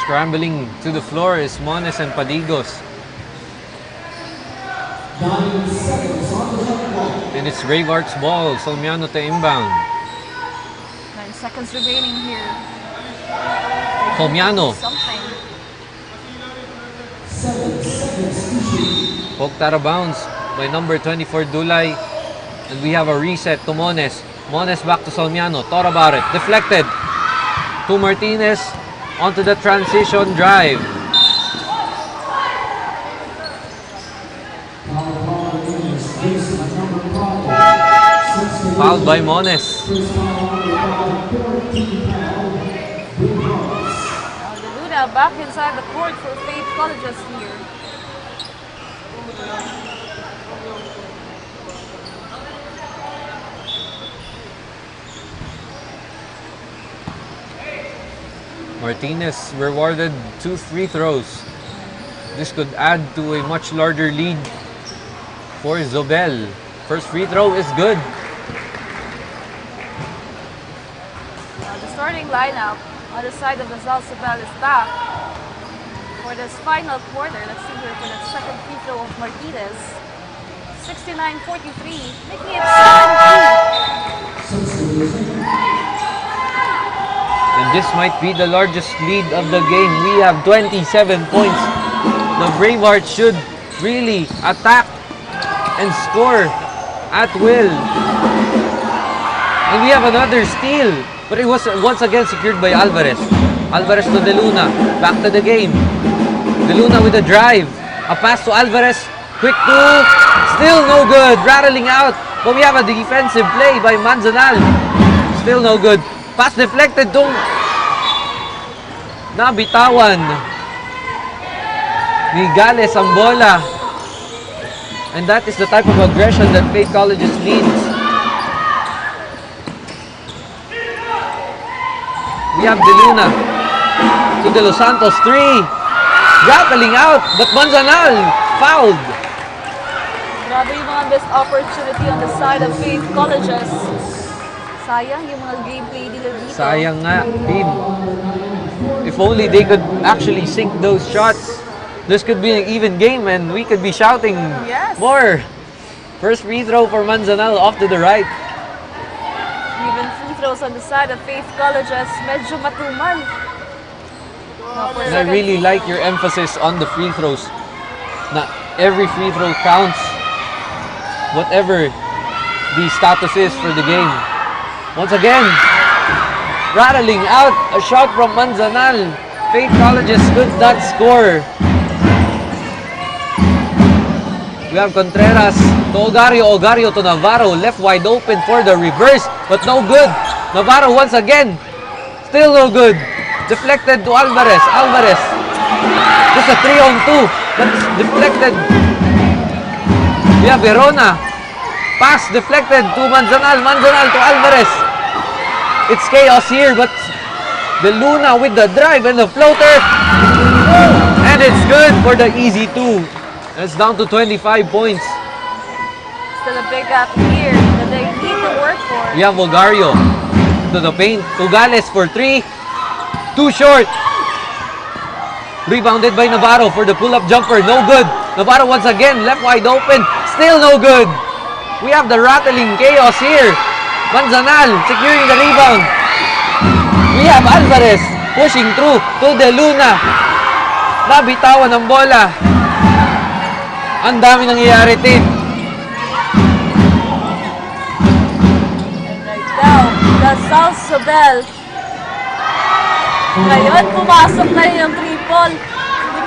Scrambling to the floor is Mones and Padigos. And it's Bravehearts ball. Solmiano to inbound.
9 seconds remaining here.
Solmiano. Poked out of bounds by number 24 Dulay. And we have a reset to Mones. Mones back to Solmiano. Thought about it. Deflected. To Martinez. Onto the transition drive. Fouled by Mones.
Luna back inside the court for Faith Colleges here.
Martinez rewarded 2 free throws. This could add to a much larger lead for Zobel. First free throw is good.
The starting lineup on the side of the ZOBEL is back for this final quarter. Let's see here for the second free throw of Martinez. 69-43, making it 7-3.
And this might be the largest lead of the game. We have 27 points. The Bravehearts should really attack and score at will. And we have another steal. But it was once again secured by Alvarez. Alvarez to De Luna. Back to the game. De Luna with a drive. A pass to Alvarez. Quick two. Still no good. Rattling out. But we have a defensive play by Manzanal. Still no good. Pass deflected to nabitawan ni Gales ang bola. And that is the type of aggression that Faith Colleges needs. We have De Luna to De Los Santos 3. Grappling out, but Manzanal fouled.
Grabe yung mga best opportunity on the side of Faith Colleges. Sayang yung mga gameplay nila dito.
Sayang nga, team. If only they could actually sink those shots. This could be an even game and we could be shouting more. First free throw for Manzanal off to the right.
Even free throws on the side of Faith Colleges, medyo matumal.
And I really like your emphasis on the free throws. Na every free throw counts. Whatever the status is for the game. Once again, rattling out a shot from Manzanal. Faith Colleges could not score. We have Contreras to Ogario. Ogario to Navarro. Left wide open for the reverse, but no good. Navarro once again. Still no good. Deflected to Alvarez. Alvarez. Just a 3-on-2. That's deflected. We have Verona. Pass deflected to Manzanal. Manzanal to Alvarez. It's chaos here, but De Luna with the drive and the floater. And it's good for the easy 2. It's down to 25 points.
Still a big gap here that they need to work for.
We have Bulgario to the paint. Tugales for 3. Too short. Rebounded by Navarro for the pull-up jumper. No good. Navarro once again left wide open. Still no good. We have the rattling chaos here. Manzanal securing the rebound. We have Alvarez pushing through to De Luna. Nabitawan ng bola. Ang dami nangyayari, team.
And right now, the ZOBEL. Ngayon, pumasok na yung triple.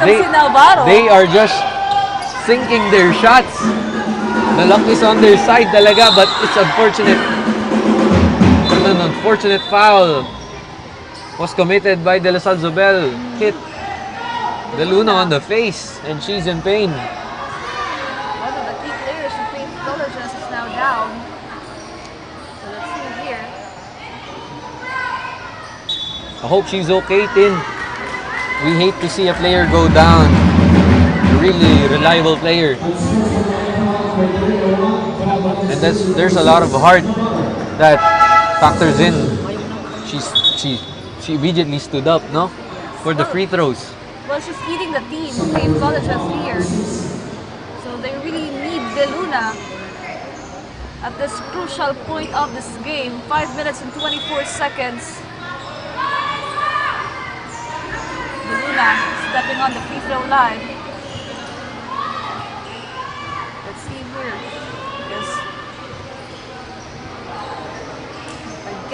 Dito si Navarro.
They are just sinking their shots. The luck is on their side talaga, but it's unfortunate. An unfortunate foul was committed by De La Salle Zobel. Hit De Luna on the face, and she's in pain.
One of the key players from Faith Colleges is now down. So let's see here.
I hope she's okay, Tin. We hate to see a player go down. A really reliable player. And there's a lot of heart that factors in. She immediately stood up, no? For the free throws.
Well, she's leading the team, Faith Colleges here. So they really need De Luna at this crucial point of this game. 5 minutes and 24 seconds. De Luna stepping on the free throw line. Let's see here. Yes.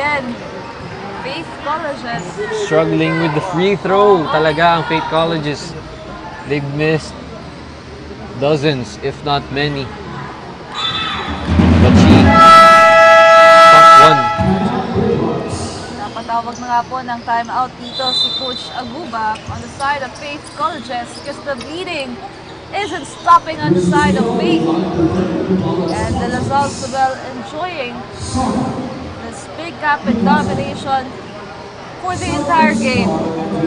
again. Faith Colleges.
Struggling with the free throw. Talaga ang Faith Colleges. They've missed dozens, if not many. But she got one.
Napatawag na nga po ng timeout dito si Coach Aguba on the side of Faith Colleges because the bleeding isn't stopping on the side of Faith. And the ZOBEL enjoying this big gap and domination for the entire game.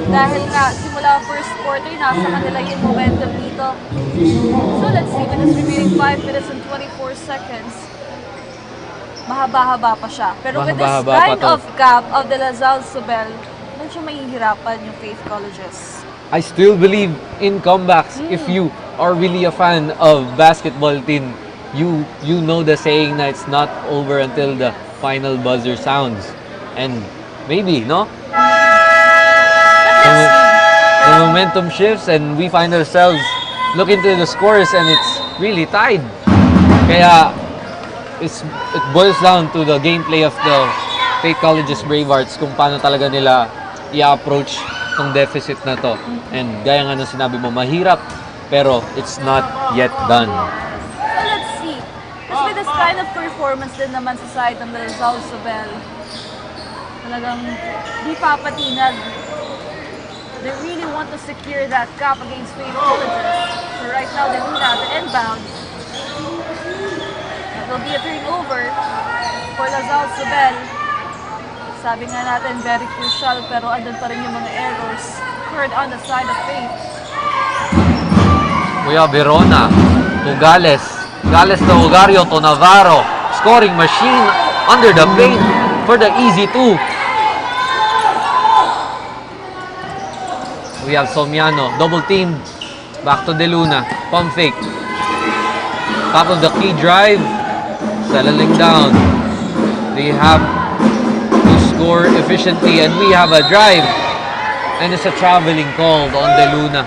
Dahil nga, simula first quarter, nasa kanila yung momentum dito. So let's see, with this remaining 5 minutes and 24 seconds, mahaba-haba pa siya. Pero with this kind of gap of the ZOBEL, medyo mahihirapan yung Faith Colleges.
I still believe in comebacks. If you are really a fan of basketball team, you know the saying that it's not over until the final buzzer sounds. And maybe, no? The momentum shifts and we find ourselves looking to the scores and it's really tied. Kaya it boils down to the gameplay of the Faith Colleges Bravehearts kung paano talaga nila i-approach tong deficit na to. And gaya nga ng sinabi mo, mahirap pero it's not yet done.
So let's see. Kasi with this kind of performance din naman sa side ng ZOBEL, talagang di papatinag. They really want to secure that gap against Faith Colleges. So right now, they will have the inbound. It will be a turnover for ZOBEL. Sabi nga natin, very crucial, pero andun pa rin yung mga errors occurred on the side of Faith.
Kuya Verona, to Gales. Gales to Ogario to Navarro. Scoring machine under the paint for the easy two. We have Somiano, double team. Back to De Luna, pump fake. Top of the key drive, settling down. They have to score efficiently and we have a drive. And it's a traveling call on De Luna.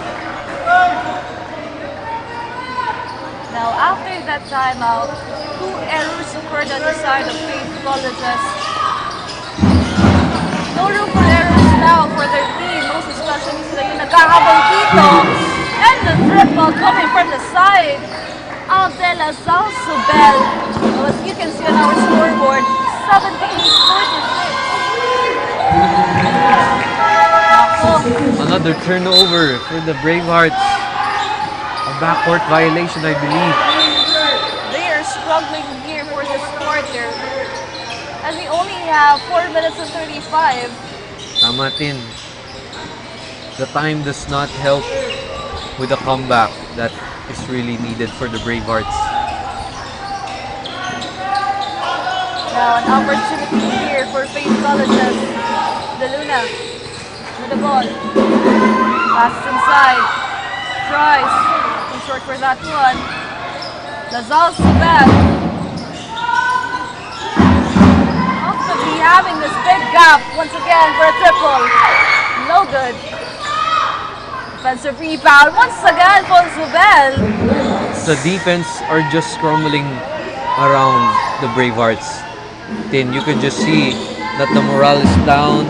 Now after that timeout, 2 errors occurred on the side of Faith Colleges. No room for errors now for their team, most especially sila yung nagkahabol dito. And the triple coming from the side of the ZOBEL. So as you can see on our scoreboard, 78-46.
Another turnover for the Bravehearts. A backcourt violation, I believe.
They are struggling here for this quarter. And we only have 4 minutes and 35.
Tama din. The time does not help with the comeback that is really needed for the Bravehearts.
Now an opportunity here for Faith Colleges. De Luna with the ball. Passes inside. Tries. Too short for that one. The ZOBEL. Constantly having this big gap once again for a triple. No good. Defensive rebound once again for ZOBEL.
The defense are just crumbling around the Bravehearts. Then you could just see that the morale is down.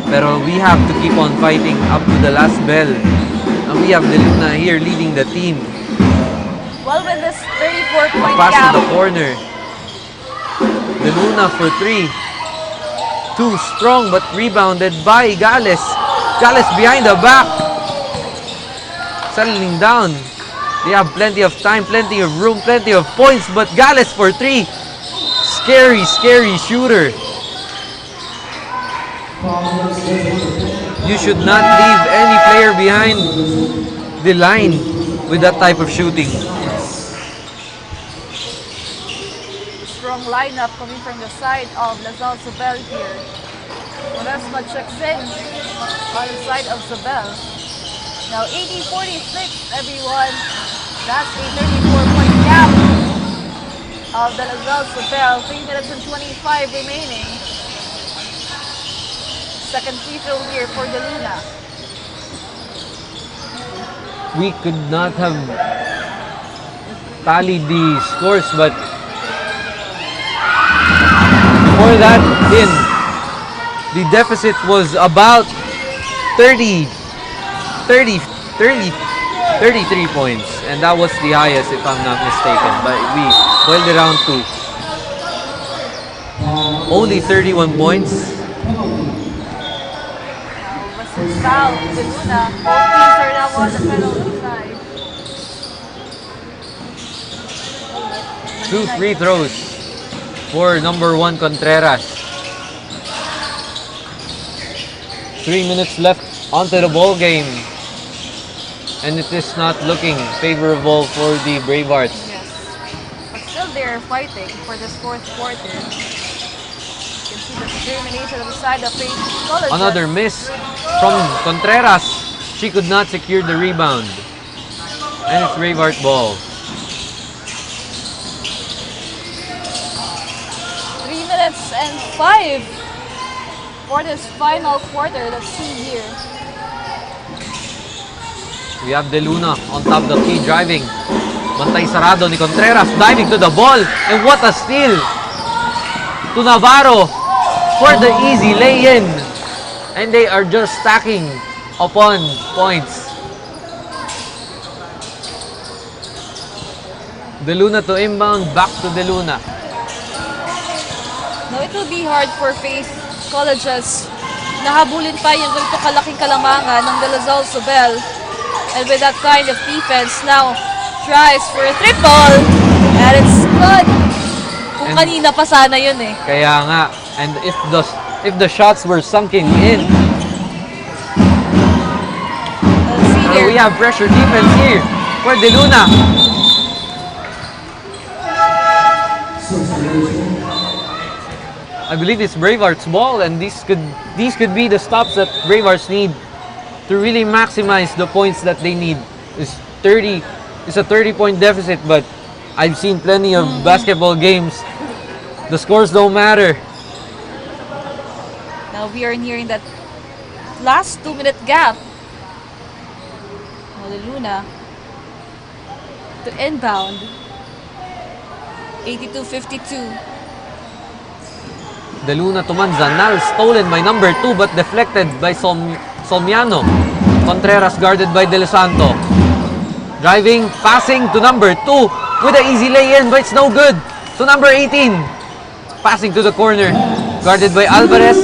Pero we have to keep on fighting up to the last bell. And we have De Luna here leading the team.
Well, with this 34-point
Pass
gap.
to the corner. De Luna for 3. Too strong but rebounded by Gales. Gales behind the back. Settling down. They have plenty of time, plenty of room, plenty of points, but Gales for 3. Scary, scary shooter. You should not leave any player behind the line with that type of shooting.
Strong lineup coming from the side of ZOBEL here. Moresma checks in on the side of ZOBEL. Now 80-46, everyone. That's a 34-point gap of the ZOBEL. 3 minutes and 25 remaining. Second free throw here for De Luna.
We could not have tallied the scores, but before that, the deficit was about 33 points, and that was the highest if I'm not mistaken, but we boiled it down to only 31 points.
South, Laguna, both teams are now on the penalty side.
2 free throws for number 1 Contreras. 3 minutes left onto the ball game, and it is not looking favorable for the Bravehearts.
Yes, but still they're fighting for this fourth quarter. You can see the determination of the side of Faith College.
Another miss from Contreras. She could not secure the rebound, and it's Braveheart ball.
3 minutes and 5 for this final quarter. Let's see here.
We have De Luna on top of the key driving. Bantay sarado ni Contreras, diving to the ball, and what a steal to Navarro for the easy lay-in. And they are just stacking upon points. De Luna to inbound, back to De Luna.
Now, it will be hard for Faith Colleges. Nahabulin pa yung ganito kalaking kalamangan ng De La Salle Zobel. And with that kind of defense, now tries for a triple. And it's good. Kung kanina pa sana yun eh.
Kaya nga, and if the shots were sunken in. We have pressure defense here for De Luna. I believe it's Bravehearts ball, and these could be the stops that Bravehearts need to really maximize the points that they need. It's a 30-point deficit, but I've seen plenty of basketball games. The scores don't matter.
Now we are nearing that last 2-minute gap. De Luna to inbound. 82-52.
De Luna to Manzanal, stolen by number 2 but deflected by Solmiano. Contreras guarded by De Los Santo. Driving, passing to number 2 with an easy lay-in, but it's no good. To number 18. Passing to the corner, guarded by Alvarez.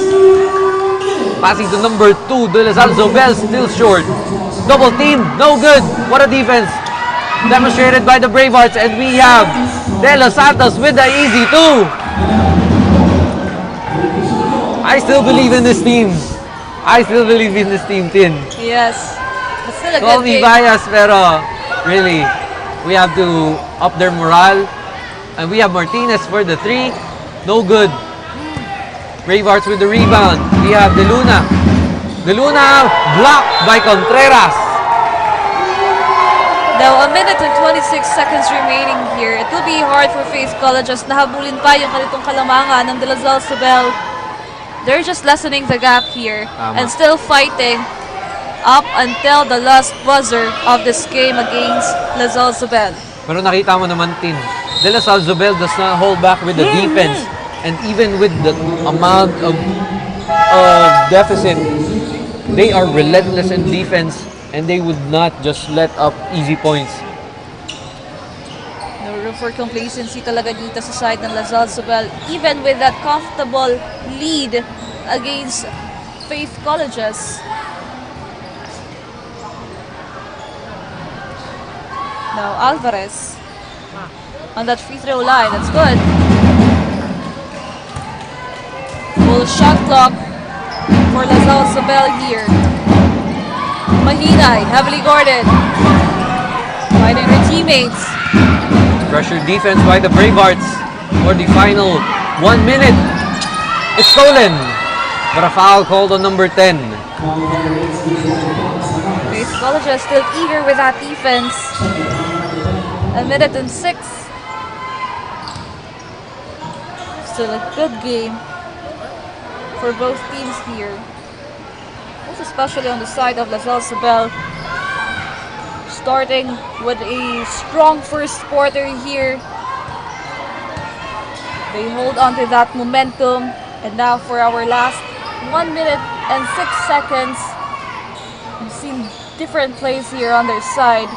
Passing to number 2, De La Salle Zobel, still short. Double team, no good. What a defense demonstrated by the Bravehearts, and we have De Los Santos with the easy 2. I still believe in this team. I still believe in this team, Tin.
Yes. But still a
Call
good
me
game.
biased, pero really, we have to up their morale. And we have Martinez for the 3. No good. Bravehearts with the rebound. We have De Luna. De Luna blocked by Contreras.
Now, 1 minute and 26 seconds remaining here. It will be hard for Faith Colleges. Nahabulin pa yung kalitong kalamangan ng De La Salle Zobel. They're just lessening the gap here and still fighting up until the last buzzer of this game against La Salle Zobel.
Pero nakita mo naman, Tin, De La Salle Zobel does not hold back with the defense. And even with the amount of deficit, they are relentless in defense, and they would not just let up easy points.
No room for complacency talaga dito sa side ng La Salle Zobel, even with that comfortable lead against Faith Colleges. Now Alvarez on that free throw line. That's good. Full shot clock for La Salle Zobel here. Mahinay, heavily guarded. Finding her teammates.
Pressure defense by the Bravehearts for the final 1 minute. It's stolen, but a foul called on number 10.
Faith Colleges still eager with that defense. 1 minute and 6. Still a good game for both teams here. Most especially on the side of La Salle Zobel. Starting with a strong first quarter here. They hold on to that momentum. And now for our last 1 minute and 6 seconds, we've seen different plays here on their side.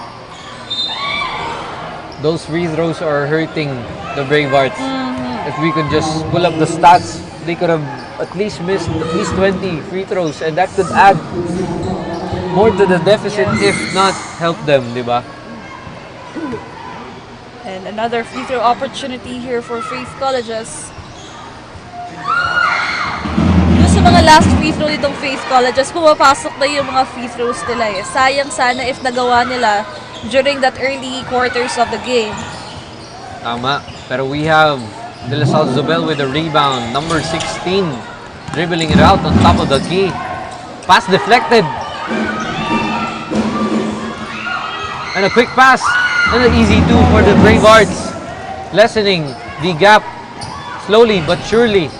Those free throws are hurting the Bravehearts. If we could just pull up the stats, they could have at least missed at least 20 free throws, and that could add more to the deficit, if not help them, di ba?
And another free throw opportunity here for Faith Colleges. Doon sa mga last free throw nitong Faith Colleges, pumapasok na yung mga free throws nila eh. Sayang sana if nagawa nila during that early quarters of the game.
Tama. Pero we have De La Salle Zobel with a rebound. Number 16, dribbling it out on top of the key. Pass deflected. And a quick pass. And an easy two for the Bravehearts. Lessening the gap slowly but surely.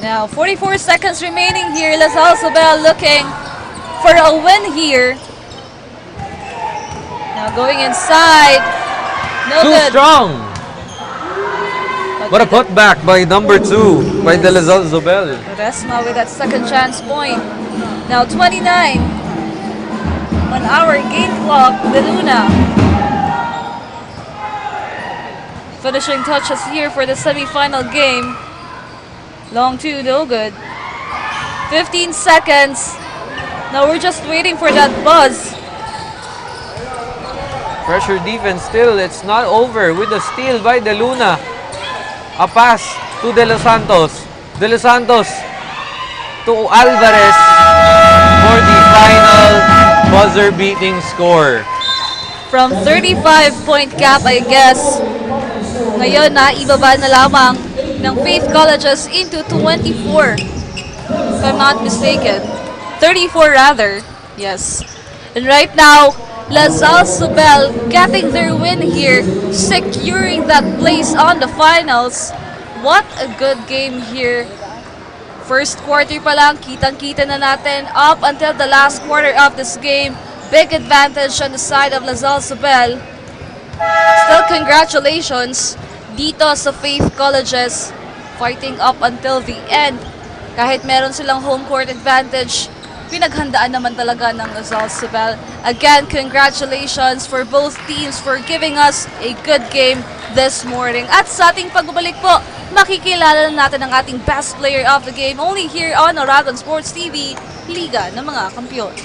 Now, 44 seconds remaining here. La Salle Zobel looking for a win here. Now going inside. No
Too
good.
strong. What a putback by number 2 by De La Salle Zobel.
Resma with that second chance point. Now 29 on our game clock. De Luna. Finishing touches here for the semi-final game. Long two, no good. 15 seconds. Now we're just waiting for that buzz.
Pressure defense still. It's not over with the steal by De Luna. A pass to De Los Santos. De Los Santos to Alvarez for the final buzzer-beating score.
From 35-point gap, I guess, ngayon na ibaba na lamang ng Faith Colleges into 24. If I'm not mistaken. 34 rather. Yes. And right now, La Salle Zobel getting their win here, securing that place on the finals. What a good game here. First quarter pa lang, kitang-kita na natin up until the last quarter of this game. Big advantage on the side of La Salle Zobel. Still congratulations dito sa Faith Colleges, fighting up until the end. Kahit meron silang home court advantage, pinaghandaan naman talaga ng La Salle Zobel. Again, congratulations for both teams for giving us a good game this morning. At sa ating pagbabalik po, makikilala na natin ang ating best player of the game only here on Oragon Sports TV, Liga ng mga Kampiyon.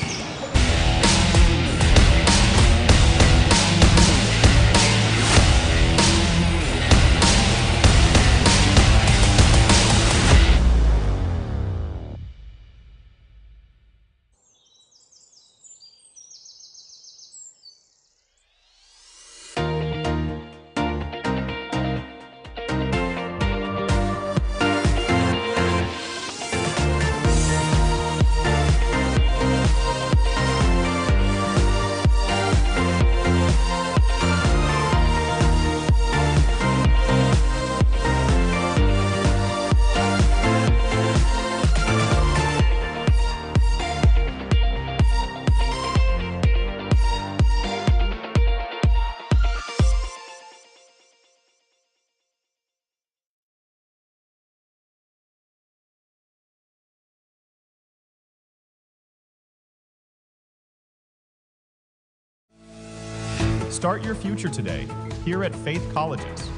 Start your future today here at Faith Colleges.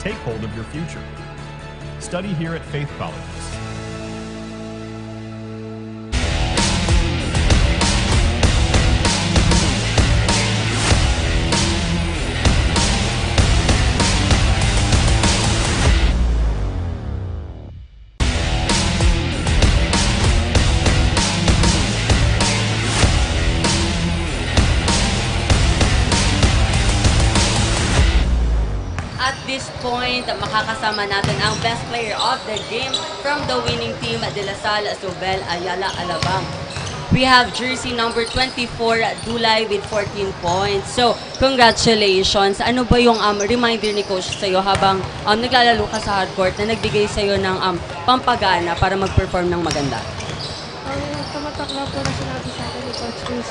Take hold of your future. Study here at Faith Colleges.
At this point, makakasama natin ang best player of the game from the winning team, De La Salle ZOBEL-AYALA Alabang. We have jersey number 24, Dulay with 14 points. So, congratulations. Ano ba yung reminder ni Coach sa'yo habang naglalaro ka sa hardcourt na nagbigay sa'yo ng pampagana para mag-perform ng maganda?
Ang tumatak lang po na sinabi sa akin ni Coach is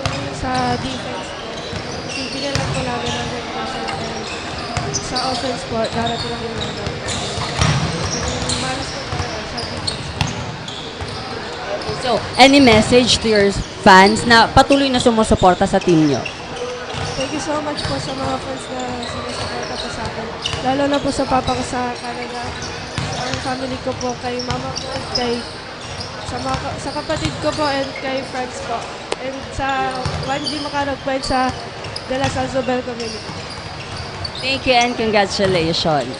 yung sa defense po. Kasi binalang po namin ng 100% and sa offense po, darating lang yung number. Yung malas po talaga sa defense po.
So, any message to your fans na patuloy na sumusuporta sa team nyo?
Thank you so much po sa mga fans na sumusuporta po sa akin. Lalo na po sa papa ko sa Canada. Ang family ko po, kay mama ko, kay sa kapatid ko po, and kay friends po. And sa 1G Makaragpwede sa De La Salle Zobel community.
Thank you and congratulations.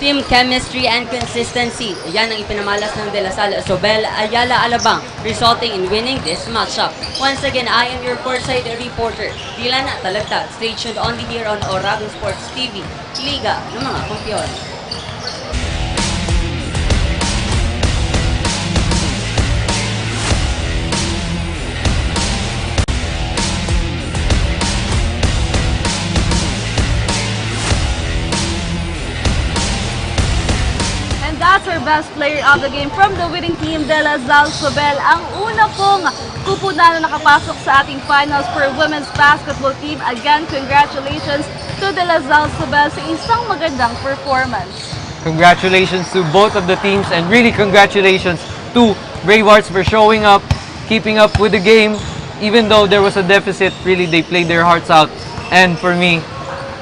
Team chemistry and consistency. Yan ang ipinamalas ng De La Salle ZOBEL-AYALA Alabang, resulting in winning this matchup. Once again, I am your courtside reporter, Dylan Talagtag. Stay tuned only here on Oragon Sports TV, Liga ng mga Kampiyon.
That's our best player of the game from the winning team, De La Salle Zobel. Ang una pong kupunan na nakapasok sa ating finals for women's basketball team. Again, congratulations to De La Salle Zobel sa isang magandang performance.
Congratulations to both of the teams and really congratulations to Bravehearts for showing up, keeping up with the game. Even though there was a deficit, really they played their hearts out. And for me,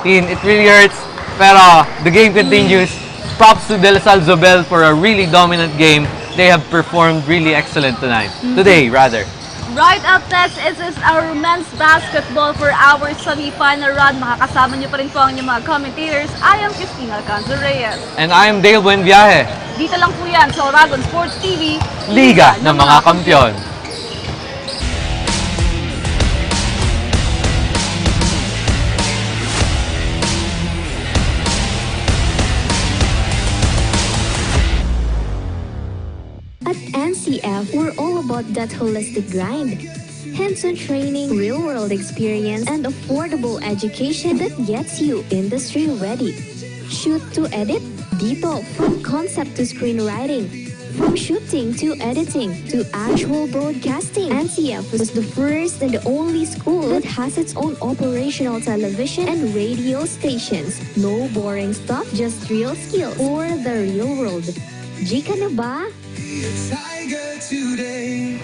it really hurts, pero the game continues. Props to De La Salle Zobel for a really dominant game. They have performed really excellent tonight. Today, rather.
Right up next is our men's basketball for our semi-final run. Makakasama niyo pa rin po ang inyong mga commentators. I am Christina Alcanzo Reyes.
And I am Dale Buenviaje.
Dito lang po yan sa Oragon Sports TV,
Liga ng mga Kampiyon.
At NCF, we're all about that holistic grind. Hands-on training, real-world experience, and affordable education that gets you industry ready. Shoot to edit? Dito, from concept to screenwriting. From shooting to editing to actual broadcasting, NCF was the first and the only school that has its own operational television and radio stations. No boring stuff, just real skills for the real world. Jika na ba?
Tiger today.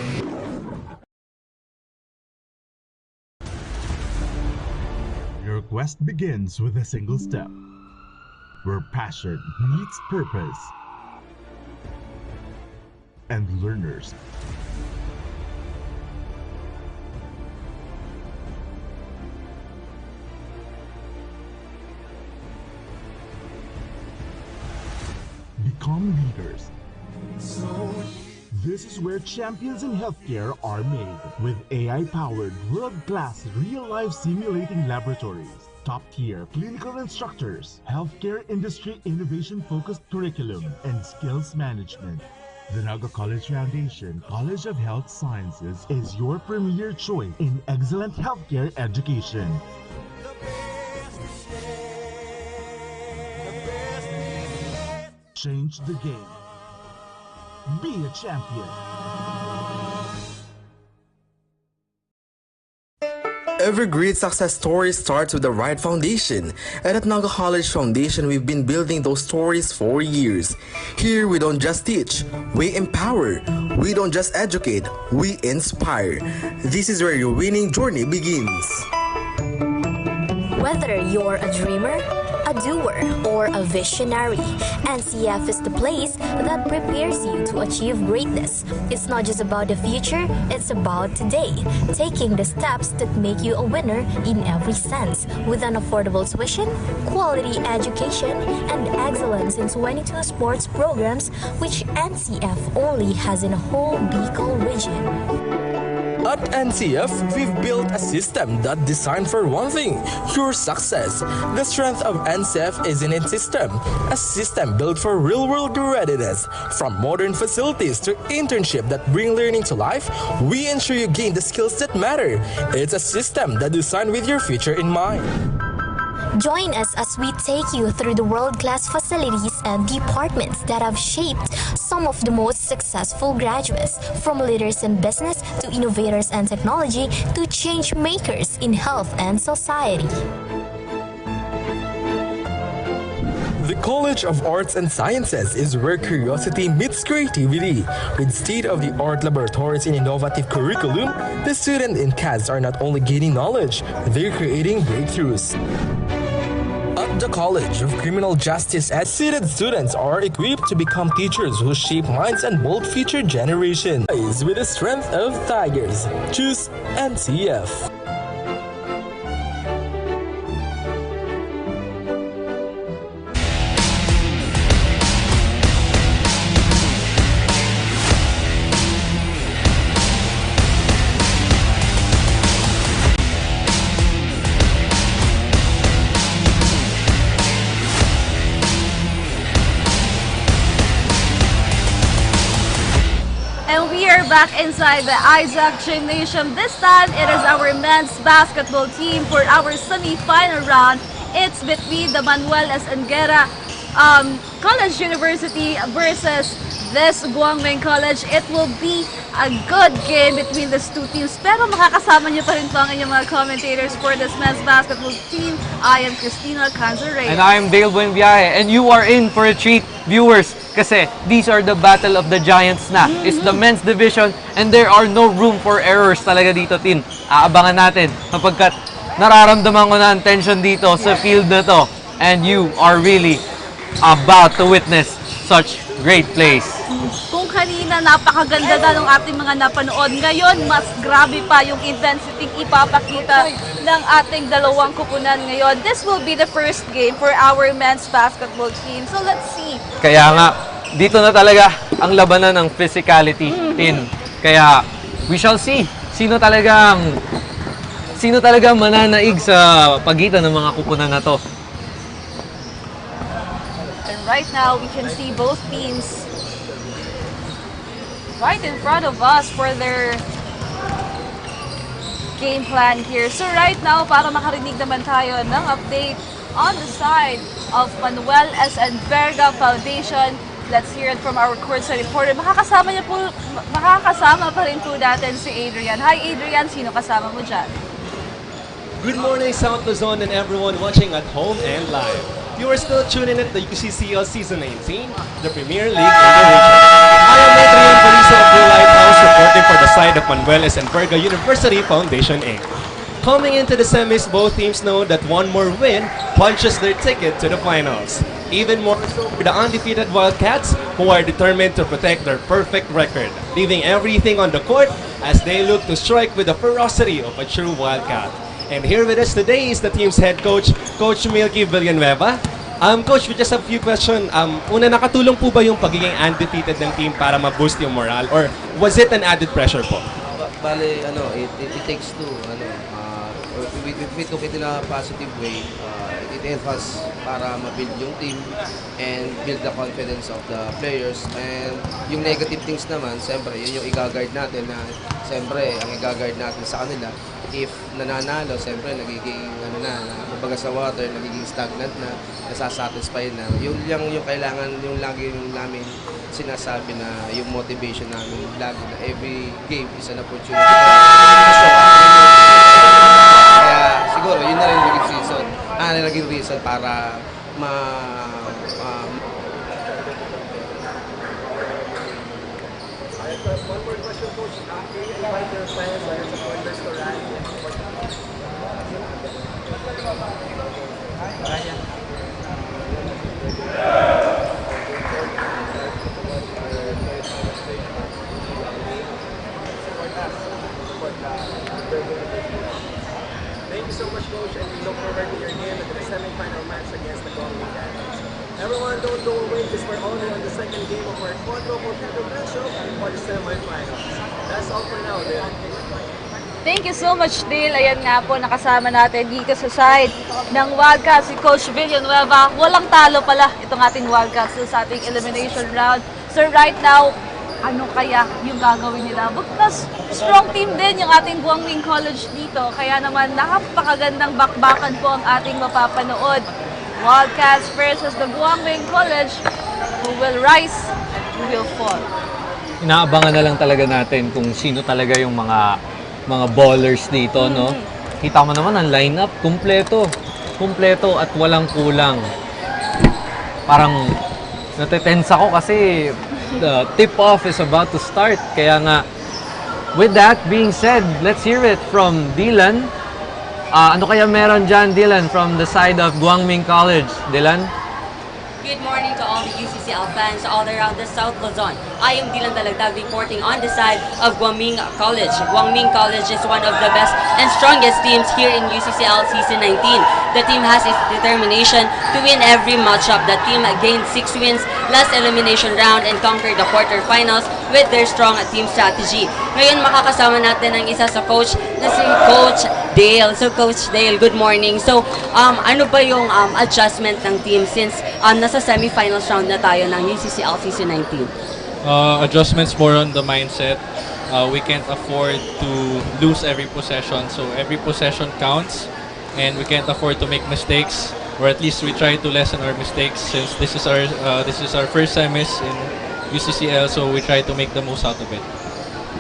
Your quest begins with a single step, where passion meets purpose, and learners become leaders. This is where champions in healthcare are made, with AI-powered, world-class, real-life simulating laboratories, top-tier clinical instructors, healthcare industry innovation-focused curriculum, and skills management. The Naga College Foundation College of Health Sciences is your premier choice in excellent healthcare education. Change the game. Be a champion.
Every great success story starts with the right foundation, and at Naga College Foundation, we've been building those stories for years. Here, we don't just teach, we empower. We don't just educate, we inspire. This is where your winning journey begins.
Whether you're a dreamer, a doer, or a visionary, NCF is the place that prepares you to achieve greatness. It's not just about the future, it's about today, taking the steps that make you a winner in every sense, with an affordable tuition, quality education, and excellence in 22 sports programs, which NCF only has in a whole Bicol region.
At NCF, we've built a system that's designed for one thing, your success. The strength of NCF is in its system, a system built for real-world readiness. From modern facilities to internship that bring learning to life, we ensure you gain the skills that matter. It's a system that's designed with your future in mind.
Join us as we take you through the world-class facilities and departments that have shaped some of the most successful graduates, from leaders in business to innovators and technology to change makers in health and society.
The College of Arts and Sciences is where curiosity meets creativity. With state-of-the-art laboratories and innovative curriculum, the students in CAS are not only gaining knowledge, they're creating breakthroughs. At the College of Criminal Justice, seated students are equipped to become teachers who shape minds and mold future generations. With the strength of tigers, choose NCF.
And we are back inside the Isaac Gymnasium. This time, it is our men's basketball team for our semi-final round. It's between the Manuel S. Angera College University versus this Guangmeng College. It will be a good game between these two teams. Pero makakasama niyo pa rin po ang inyong mga commentators for this men's basketball team. I am Cristina Canzarreyes.
And I am Dale Buenviaje. And you are in for a treat, viewers. Kasi these are the battle of the giants na. It's the men's division and there are no room for errors talaga dito, Tin. Aabangan natin kapagkat nararamdaman ko na ang tension dito sa field na to. And you are really about to witness such great plays.
Kung kanina napakaganda na ng ating mga napanood, ngayon mas grabe pa yung intensity ipapakita ng ating dalawang kupunan ngayon. This will be the first game for our men's basketball team. So let's see.
Kaya nga, dito na talaga ang labanan ng physicality, Tin. Kaya we shall see sino talagang mananaig sa pagitan ng mga kupunan na to.
And right now, we can see both teams right in front of us for their game plan here. So right now, para makarinig naman tayo ng update on the side of Manuel S. Angera Foundation, let's hear it from our courtside reporter. Makakasama pa rin po natin si Adrian. Hi Adrian, sino kasama mo dyan?
Good morning, South Luzon and everyone watching at home and live. You are still tuning in at the UCCL Season 19, the Premier League in the region. I am Adrian Bariso of Blue Lighthouse reporting for the side of Manuel S. Angera University Foundation Inc. Coming into the semis, both teams know that one more win punches their ticket to the finals. Even more so for the undefeated Wildcats, who are determined to protect their perfect record, leaving everything on the court as they look to strike with the ferocity of a true Wildcat. And here with us today is the team's head coach, Coach Milky Villanueva. Coach, we just have a few questions. Una, nakatulong po ba yung pagiging undefeated ng team para ma-boost yung morale? Or was it an added pressure po?
Bale, it takes two. We took it in a positive way. It helps us para ma-build yung team and build the confidence of the players. And yung negative things naman, siyempre, yun yung i-guard natin na, siyempre, ang i-guard natin sa kanila. If nananalo, siyempre, nagiging, kumbaga sa water, nagiging stagnant na, nasasatisfy na. Yun lang yung kailangan, yung lagi namin sinasabi na yung motivation namin lagi na every game is an opportunity. Kaya siguro, yun na rin naging reason para
One more question, Coach. Can you invite your fans or your supporters to rally and support the team? Thank you so much, Coach, and we look forward to your game at the semi-final match against the Guangmeng Cats. Everyone, don't go away because we're only on the second game of our quadruple show for the semi-finals. That's all for now, Dale.
Thank you so much, Dale. Ayan nga po, nakasama natin dito sa side ng Wildcats si Coach Villanueva. Walang talo pala itong ating Wildcats sa ating elimination round. So right now, ano kaya yung gagawin nila. Because strong team din yung ating Guangming College dito. Kaya naman napakagandang bakbakan po ang ating mapapanood. Wildcats versus the Guangming College. Who will rise, who will fall.
Inaabangan na lang talaga natin kung sino talaga yung mga ballers dito, no? Kita mo naman ang lineup, kumpleto. Kumpleto at walang kulang. Parang natetense ako kasi the tip-off is about to start. Kaya nga, with that being said, let's hear it from Dylan. Ano kaya meron dyan, Dylan, from the side of Guangming College? Dylan?
Good morning to all the UCCL fans all around the South Luzon. I am Dylan Dalagdag reporting on the side of Guangming College. Guangming College is one of the best and strongest teams here in UCCL Season 19. The team has its determination to win every matchup. The team gained 6 wins last elimination round and conquered the quarterfinals with their strong team strategy. Ngayon makakasama natin ang isa sa coach na si Coach Dale. So Coach Dale, good morning. So ano ba yung adjustment ng team since nasa semifinals round na tayo ng UCCL Season 19?
Adjustments more on the mindset. We can't afford to lose every possession, so every possession counts, and we can't afford to make mistakes, or at least we try to lessen our mistakes since this is our first semis in UCCL, so we try to make the most out of it.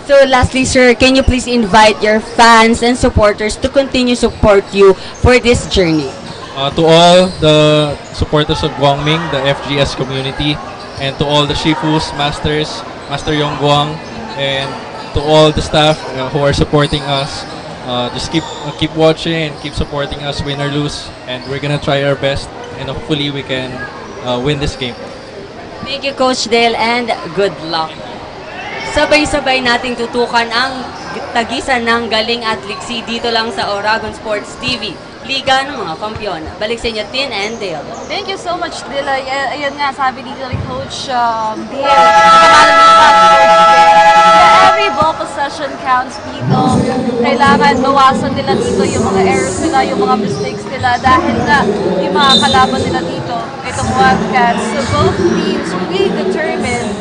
So lastly, sir, can you please invite your fans and supporters to continue support you for this journey?
To all the supporters of Guangming, the FGS community, and to all the Shifus, Masters, Master Yongguang, and to all the staff who are supporting us, just keep watching and keep supporting us, win or lose, and we're gonna try our best, and hopefully we can win this game.
Thank you, Coach Dale, and good luck. Sabay-sabay nating tutukan ang tagisan ng Galing at Liksi dito lang sa Oragon Sports TV. Liga ng mga Kampiyon. Balik sa inyo, Tin and Dale.
Thank you so much, Dila. Ayun nga, sabi dito ni Coach Dale. Nakabalan mo pa, Coach Dale. Every ball possession counts dito. Kailangan bawasan nila dito yung mga errors nila, yung mga mistakes nila. Dahil nga, yung mga kalaban nila dito, itong Wildcats. So both teams really determined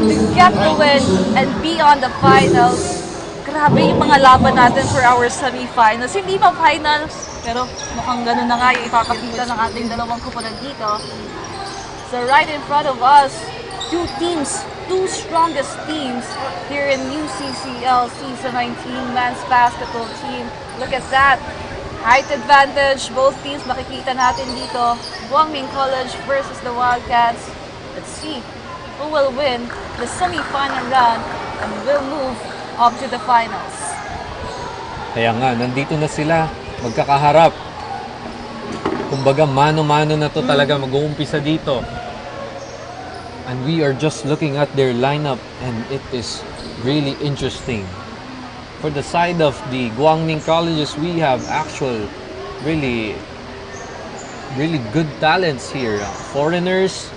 to get the win and be on the finals. Grabe yung mga laban natin for our semifinals. Hindi pa finals, pero mukhang ganun na nga yung ipapakita ng ating dalawang kupunan dito. So right in front of us, two strongest teams here in UCCL Season 19 Men's Basketball Team. Look at that. Height advantage, both teams makikita natin dito. Guangming College versus the Wildcats. Let's see who will win the semi-final round and will move up to the finals.
Kaya nga, nandito na sila, magkakaharap. Kumbaga, mano-mano na to talaga mag-uumpisa dito. And we are just looking at their lineup and it is really interesting. For the side of the Guangming colleges, we have actual really good talents here. Foreigners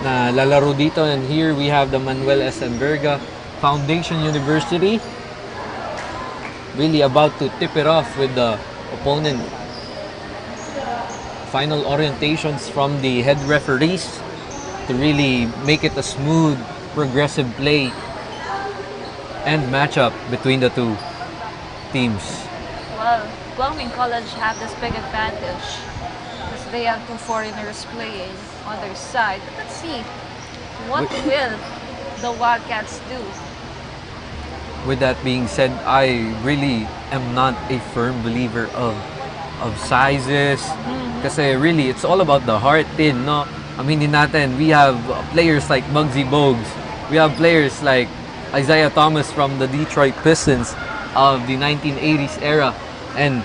na lalaro dito, and here we have the Manuel S. Enverga Foundation University really about to tip it off with the opponent. Final orientations from the head referees to really make it a smooth, progressive play and matchup between the two teams.
Well, Guangming College have this big advantage because they have two foreigners playing on their side. But let's see, what will the Wildcats do?
With that being said, I really am not a firm believer of sizes. Kasi really, it's all about the heart din, no? Aminin natin, we have players like Muggsy Bogues. We have players like Isaiah Thomas from the Detroit Pistons of the 1980s era. And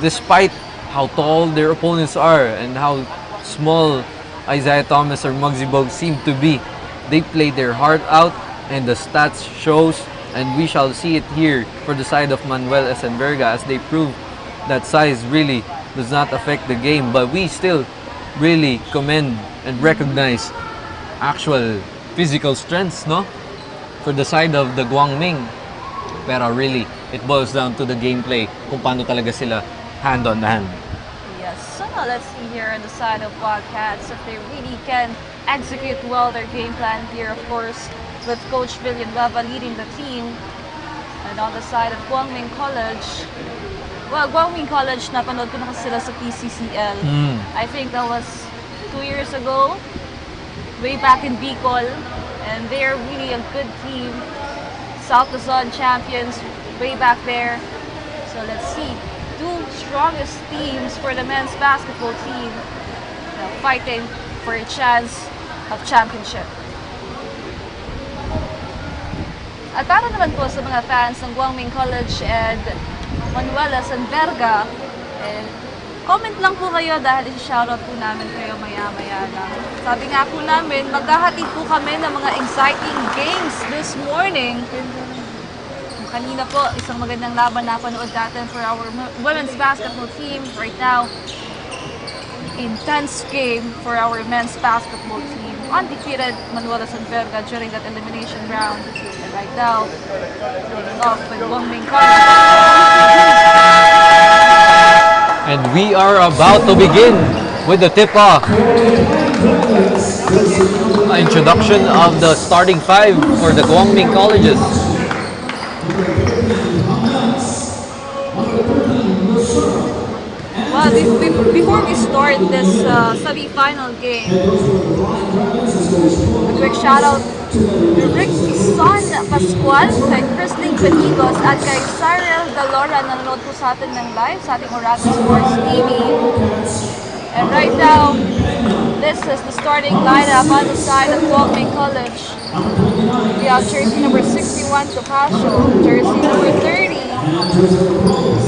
despite how tall their opponents are and how small Isaiah Thomas or Muggsy Bogues seem to be, they play their heart out and the stats shows. And we shall see it here for the side of Manuel S. Enverga as they prove that size really does not affect the game. But we still really commend and recognize actual physical strengths, no? For the side of the Guangming. Pero really, it boils down to the gameplay kung paano talaga sila hand on hand.
Yes, so now let's see here on the side of Wildcats if they really can execute well their game plan here, of course. with Coach Villanueva leading the team. And on the side of Guangming College, well, Guangming College, napanood ko na kasi sila sa PCCL. I think that was 2 years ago, way back in Bicol. And they're really a good team. South Luzon champions way back there. So let's see. Two strongest teams for the men's basketball team fighting for a chance of championship. At para naman po sa mga fans ng Guangming College and Manuelas and Verga, comment lang po kayo dahil isi-shoutout po namin kayo maya-maya lang. Sabi nga po namin, maghahatid po kami ng mga exciting games this morning. Kanina po, isang magandang laban na panood natin for our women's basketball team. Right now, intense game for our men's basketball team. Undefeated Manuelas and Verga during that elimination round. And right now, leading off with Guangming College.
And we are about to begin with the tip-off. Introduction of the starting five for the Guangming Colleges.
Well, before we start this semi-final game, a quick shout out to Rick Son Pascual, kay Christine Benigos, at kay Cyril Dalora na nanonood po sa atin ng live sa ating Oracle Sports TV. And right now, this is the starting lineup on the side of Guangming College. We have jersey number 61, Topacio, jersey number 30,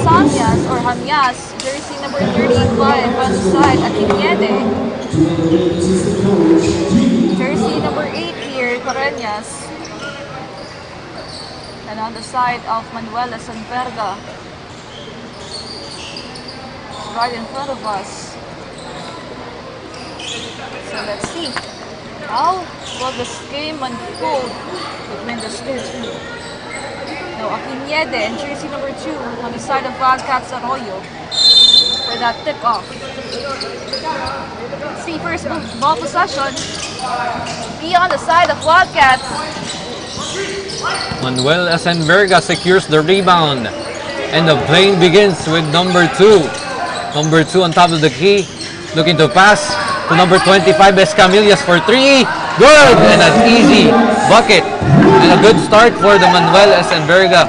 Samyas or Hamyas, jersey number 35 on the side, Atiniede, jersey number 8 here, Pareñas, and on the side of Manuelas and Verga, right in front of us. So let's see, how will this game unfold between the two teams? No, Atiniede and jersey number 2 on the side of Wildcats Arroyo for that tip-off. Let's see, first ball possession. Be on the side of Wildcats.
Manuel Verga secures the rebound. And the playing begins with number 2. Number 2 on top of the key. Looking to pass to number 25, Escamillas for 3. Good! And an easy bucket. And a good start for the Manuel Verga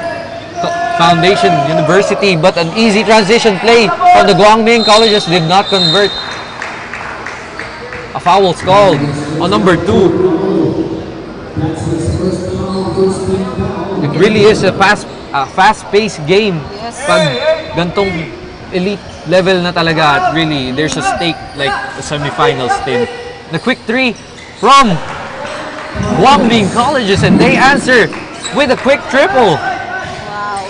Foundation University. But an easy transition play from the Guangming Colleges did not convert. A foul called on number 2. It really is a fast-paced game. Pag gantong elite level na talaga, at really there's a stake like the semifinals team. The quick 3 from Guangming Colleges, and they answer with a quick triple.
Wow.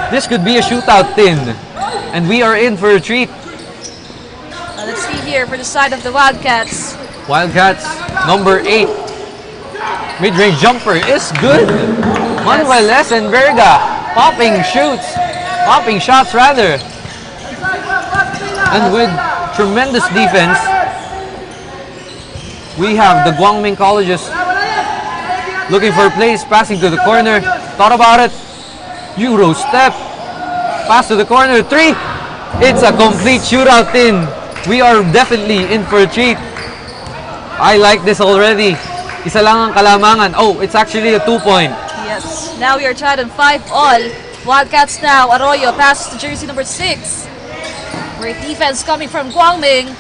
This could be a shootout, Tin, and we are in for a treat.
Let's see here for the side of the Wildcats.
Wildcats, number 8. Mid-range jumper is good. Manuel Verga popping shots rather. And with tremendous defense, we have the Guangming Colleges looking for plays, passing to the corner. Thought about it. Euro step. Pass to the corner. 3. It's a complete shootout, Tin. We are definitely in for a treat. I like this already. Isa lang ang kalamangan. Oh, it's actually a 2-point.
Yes. Now we are tied on 5-all. Wildcats now. Arroyo passes to jersey number 6. Great defense coming from Guangming.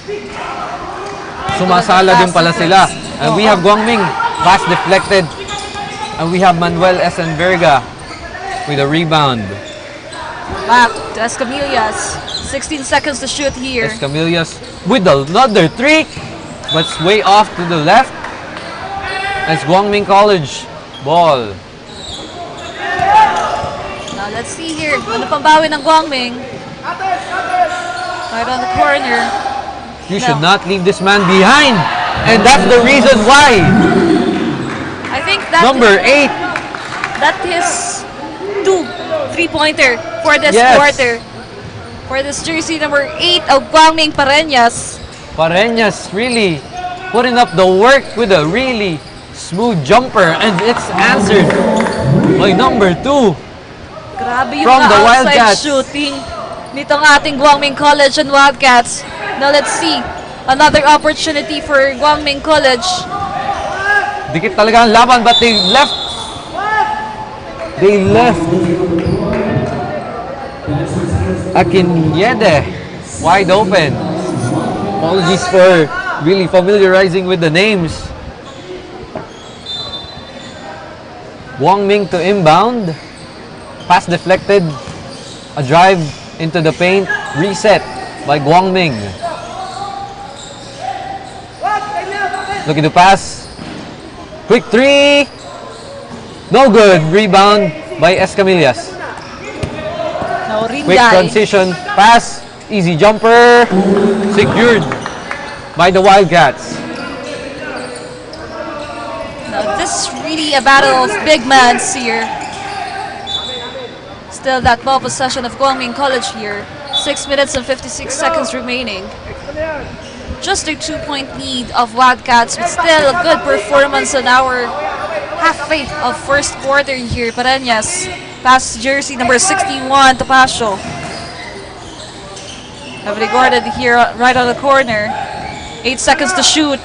Sumasala din pala sila. And we have Guangming. Pass deflected. And we have Manuel Verga with a rebound.
Back to Escamillas. 16 seconds to shoot here.
Escamillas with another 3. But it's way off to the left. It's Guangming College ball.
Now let's see here. Ano pambawi ng Guangming? Right on the corner.
You should not leave this man behind. And that's the reason why.
I think that
number 8.
That is 2 3-pointer for this quarter. For this jersey number 8 of Guangming Pareñas.
Pareñas really putting up the work with a really Smooth jumper, and it's answered by number 2.
Grabe yung
From the
outside
Wildcats.
shooting nitong ating Guangming College and Wildcats. Now let's see. Another opportunity for Guangming College.
Dikit talaga ang laban, but they left. Akinyede wide open. Apologies for really familiarizing with the names. Guangming to inbound. Pass deflected. A drive into the paint. Reset by Guangming. Looking to pass. Quick three. No good. Rebound by Escamillas.
No,
Quick transition. Pass. Easy jumper. Secured by the Wildcats.
Now, this is really a battle of big mans here. Still that ball possession of Guangming College here. 6 minutes and 56 seconds remaining. Just a 2-point lead of Wildcats, but still a good performance on our halfway of first quarter here. Pareñas, pass jersey number 61, Topacio. Heavily guarded here right on the corner. 8 seconds to shoot.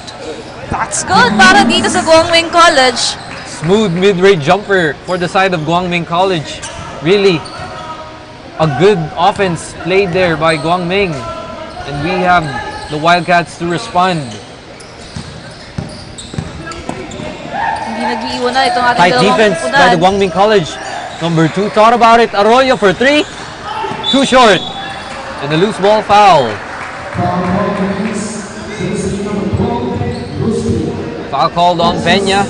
That's good para dito sa Guangming College.
Smooth mid-range jumper for the side of Guangming College. Really a good offense played there by Guangming. And we have the Wildcats to respond.
Hindi nag-iiwan na itong ating
Tight
dalawang
defense by
punan.
the Guangming College. Number 2 thought about it. Arroyo for 3. Too short. And a loose ball foul. Foul called on Peña.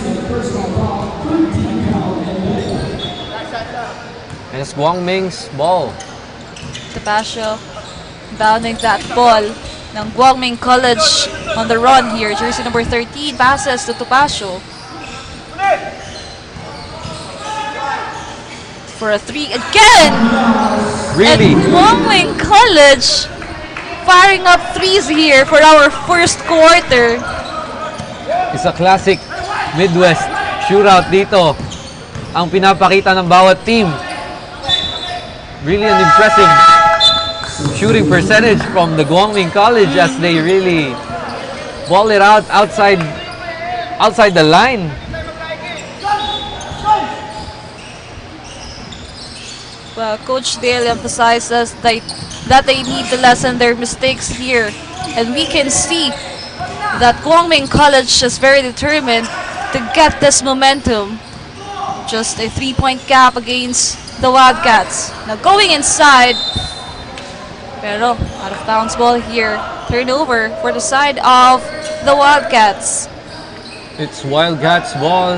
And it's Guangming's ball.
Topacio bounding that ball ng Guangming College on the run here. Jersey number 13 passes to Topacio. For a 3 again!
Really?
And Guangming College firing up threes here for our first quarter.
It's a classic Midwest shootout dito. Ang pinapakita ng bawat team. Really an impressive shooting percentage from the Guangming College as they really ball it out outside the line.
Well, Coach Dale emphasizes that they need to lessen their mistakes here. And we can see that Guangming College is very determined to get this momentum. Just a 3-point gap against the Wildcats. Now going inside, pero out of bounds ball here. Turnover for the side of the Wildcats.
It's Wildcats ball.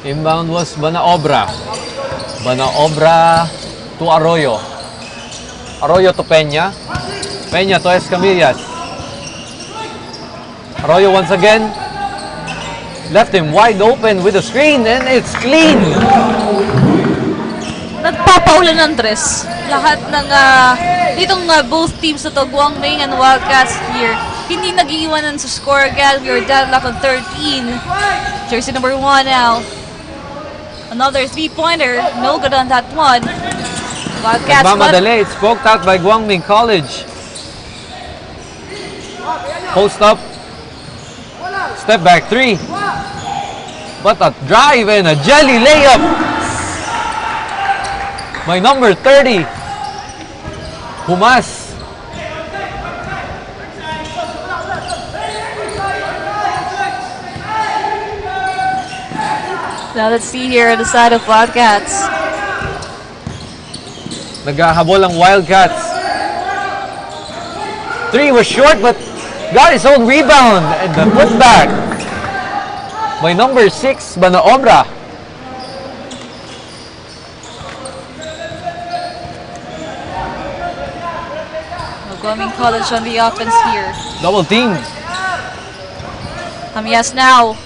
Inbound was Banaobra. Banaobra to Arroyo. Arroyo to Peña. Peña to Escamillas. Arroyo once again. Left him wide open with a screen and it's clean.
Nagpapaulan ng dress. Lahat ng ditong both teams na to, Guangming and Wildcats here, hindi nag-iiwanan sa score again. We are deadlocked on 13. Jersey number 1 now. Another 3-pointer. No good on that one. Wildcats.
Nagmamadali. It's poked out by Guangming College. Post up. Step back 3. But a drive and a jelly layup by number 30. Humas.
Now let's see here on the side of Wildcats.
Naghahabol ang Wildcats. 3 was short but got his own rebound and the putback by number 6, Banaobra.
Guangming College on the offense here.
Double team.
Hamias now.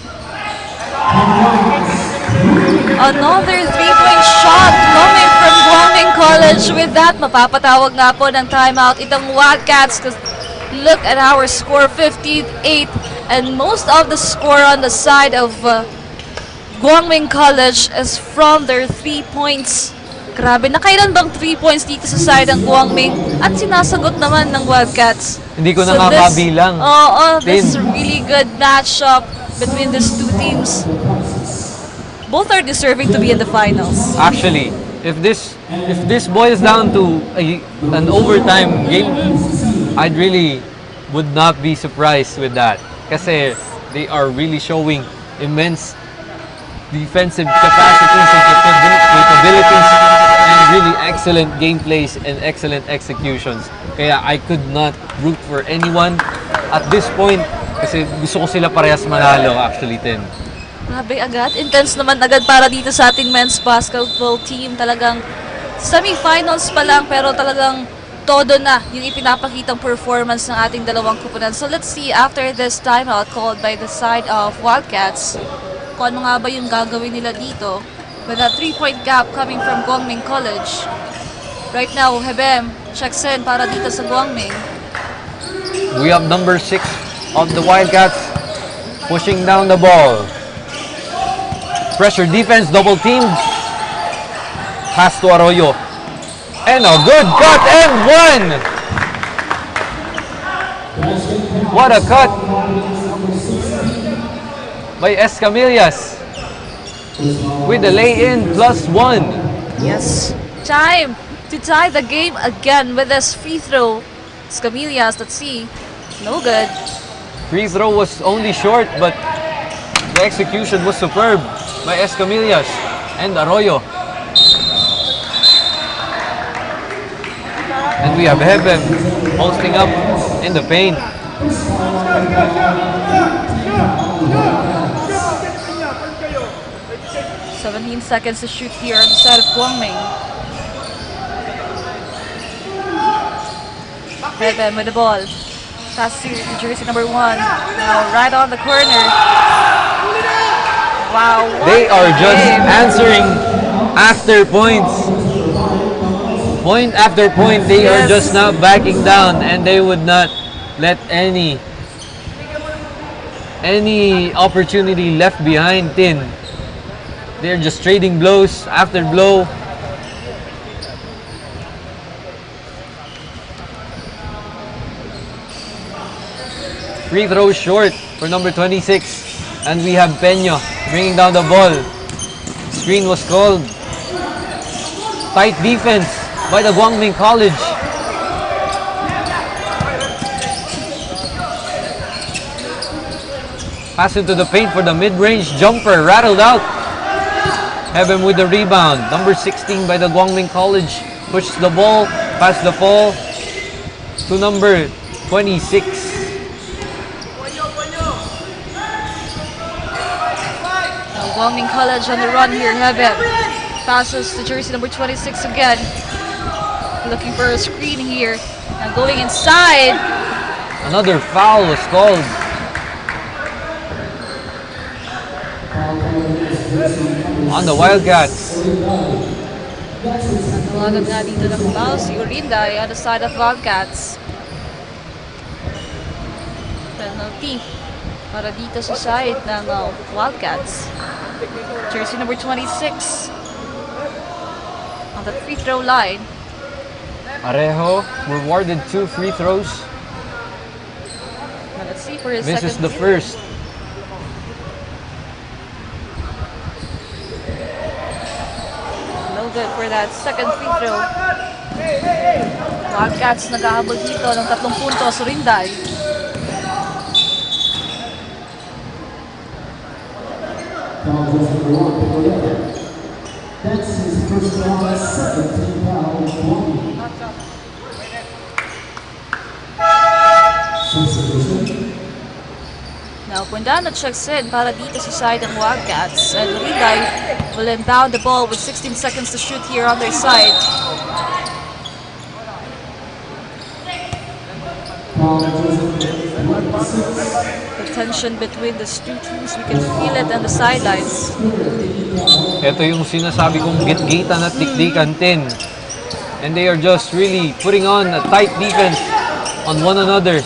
Another 3-point shot coming from Guangming College. With that, mapapatawag nga po ng timeout itong Wildcats. Look at our score, 58 And most of the score on the side of Guangming College is from their 3 points. Grabe, nakailan bang 3 points dito sa side ng Guangming? At sinasagot naman ng Wildcats.
Hindi ko na makabilang.
This really good matchup between these two teams. Both are deserving to be in the finals.
Actually, if this boils down to an overtime game, I'd really would not be surprised with that. Kasi they are really showing immense defensive capacities and capabilities and really excellent gameplays and excellent executions. Kaya I could not root for anyone at this point kasi gusto ko sila parehas manalo actually, Tin.
Grabe agad. Intense naman agad para dito sa ating men's basketball team. Talagang semifinals pa lang pero talagang todo na yung ipinapakitang performance ng ating dalawang kupunan. So let's see after this timeout called by the side of Wildcats kung ano nga ba yung gagawin nila dito with a 3-point gap coming from Guangming College. Right now, Hebem checks in para dito sa Guangming.
We have number 6 of the Wildcats pushing down the ball. Pressure defense, double teamed. Pass to Arroyo. And a good cut and one! What a cut by Escamillas with the lay-in +1.
Yes, time to tie the game again with this free throw. Escamillas, let's see. No good.
Free throw was only short, but the execution was superb by Escamillas and Arroyo. And we have Hebem posting up in the paint.
"17 seconds to shoot here on the side of Guangming. Hebem with the ball. Pass to jersey number 1. Now right on the corner. Wow.
They are just answering after points. Point after point, they are just not backing down, and they would not let any opportunity left behind, Tin. They're just trading blows after blow. Free throw short for number 26, and we have Peña bringing down the ball. Screen was called. Tight defense by the Guangming College. Pass into the paint for the mid-range jumper, rattled out. Hebem with the rebound. Number 16 by the Guangming College. Pushes the ball, pass the ball to number 26.
Now Guangming College on the run here, Hebem. Passes to jersey number 26 again. Looking for a screen here. Now going inside.
Another foul was called. On the Wildcats.
Nanawagan nga dito ng foul si Urinday on the side of Wildcats. Penalty para dito sa side ng Wildcats. Jersey number 26 on the free throw line.
Pareho rewarded 2 free throws.
Now let's see for his
Misses
second.
the first.
No good for that second free throw. Wildcats naghahabol dito ng 3 puntos. Rinday.
That's his first foul, 17 foul.
Now Quindano checks in para dito sa side ng Wildcats. And Rinday will inbound the ball with 16 seconds to shoot here on their side. The tension between the two teams, we can feel it on the sidelines.
Ito yung sinasabi kong git-gitan at dikdikan, Tin. And they are just really putting on a tight defense on one another.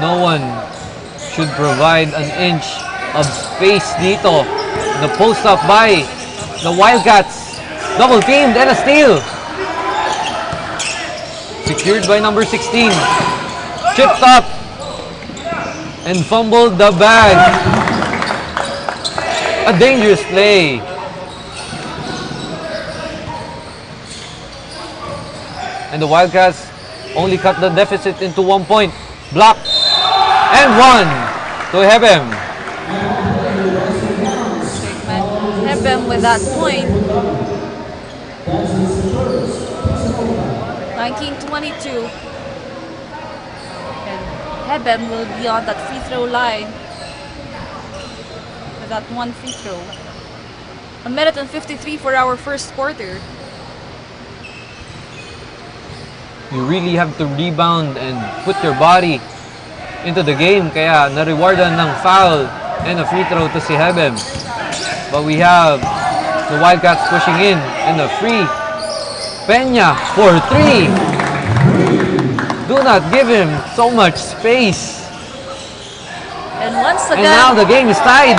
No one should provide an inch of space dito. The post up by the Wildcats. Double teamed and a steal. Secured by number 16. Chipped up and fumbled the bag. A dangerous play. And the Wildcats only cut the deficit into 1 point. Block and run to Hebem.
Hebem with that point. 19-22. And Hebem will be on that free throw line with that one free throw. 1 minute and 53 for our first quarter.
You really have to rebound and put your body into the game. Kaya na-rewardan ng foul and a free throw to si Hebem. But we have the Wildcats pushing in and a free. Peña for 3. Do not give him so much space.
And once
And
again,
now the game is tied.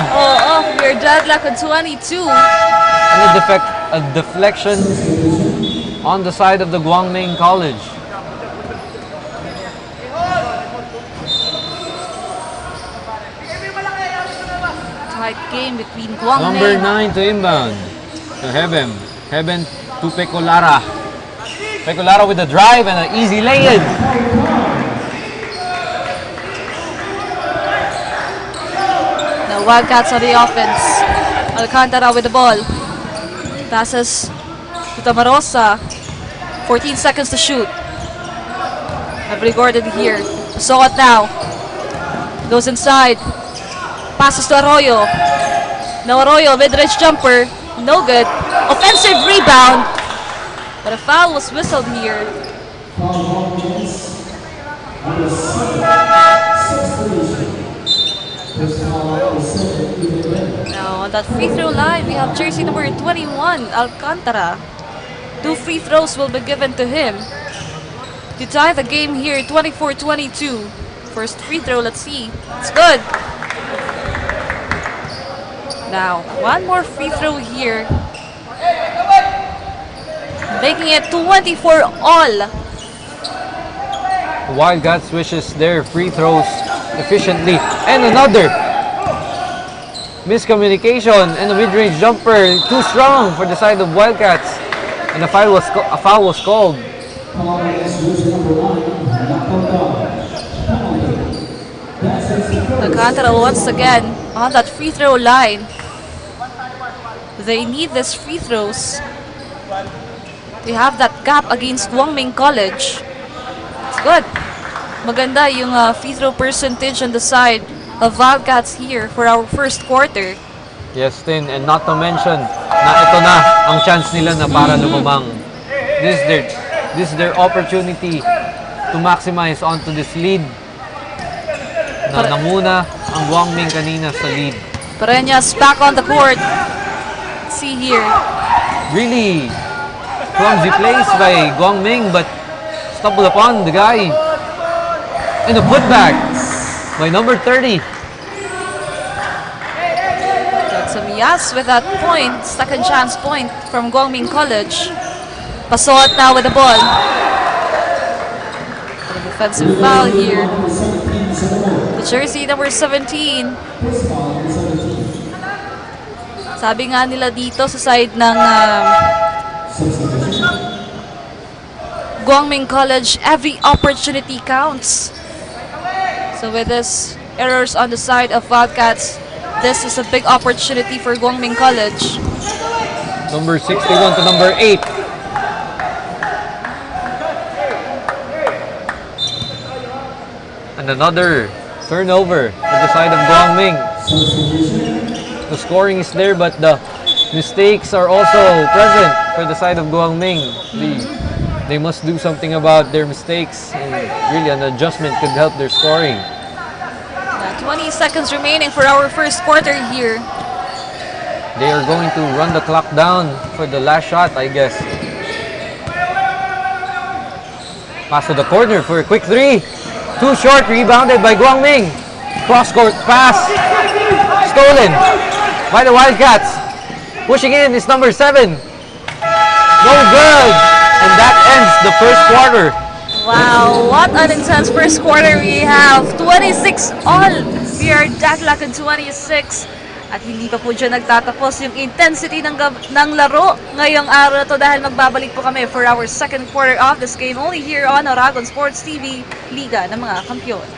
we're deadlocked at 22.
And a deflection on the side of the Guangming College.
Tight game between Guangming.
Number 9 to inbound. To Hebem. Hebem to Pecolara. Pecolara with a drive and an easy lay-in.
The Wildcats on the offense. Alcantara with the ball. Passes to Tamarosa. 14 seconds to shoot. Have regarded here. Saw it now. Goes inside. Passes to Arroyo. Now Arroyo, mid-range jumper. No good. Offensive rebound. But a foul was whistled here. Now on that free throw line, we have jersey number 21, Alcantara. 2 free throws will be given to him to tie the game here, 24-22. First free throw, let's see. It's good. Now, one more free throw here. Making it 24 all.
Wildcats wishes their free throws efficiently. And another miscommunication and a mid-range jumper. Too strong for the side of Wildcats. And a foul was called.
Alcantara once again on that free throw line. They need these free throws. They have that gap against Guangming College. It's good. Maganda yung free throw percentage on the side of Wildcats here for our first quarter.
Yes, Tin. And not to mention na ito na ang chance nila na para lumamang. This is their opportunity to maximize onto this lead. Na namuna ang Guangming kanina sa lead.
Pereñas back on the court. Let's see here.
Really clumsy plays by Guangming, but stumbled upon the guy. And a putback by number 30.
Samiyas with that point, second chance point from Guangming College. Pasot now with the ball. A defensive foul here. The jersey number 17. Sabi nga nila dito sa side ng Guangming College, every opportunity counts. So with this errors on the side of Wildcats, this is a big opportunity for Guangming College.
Number 61 to number 8. And another turnover at the side of Guangming. The scoring is there, but the mistakes are also present for the side of Guangming. They must do something about their mistakes, and really an adjustment could help their scoring.
20 seconds remaining for our first quarter here.
They are going to run the clock down for the last shot, I guess. Pass to the corner for a quick 3. Too short, rebounded by Guangming. Cross-court pass. Stolen by the Wildcats. Pushing in is number 7. No good. And that ends the first quarter.
Wow, what an intense first quarter we have. 26 all. We are deadlocked in 26. At hindi pa po dyan nagtatapos yung intensity ng laro ngayong araw na to dahil magbabalik po kami for our second quarter of this game only here on Aragon Sports TV, Liga ng mga Kampiyon.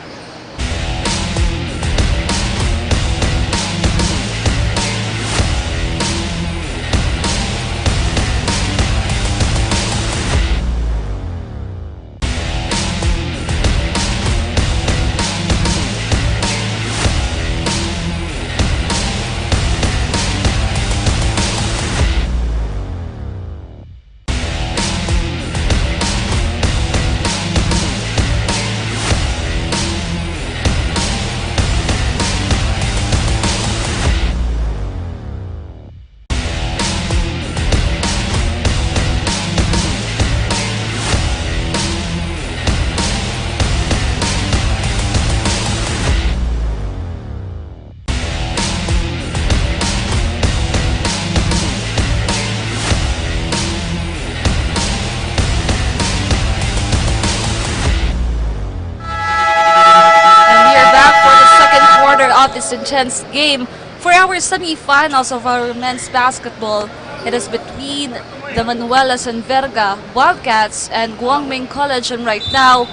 This intense game for our semi-finals of our men's basketball. It is between the Manuelas and Verga Wildcats and Guangming College, and right now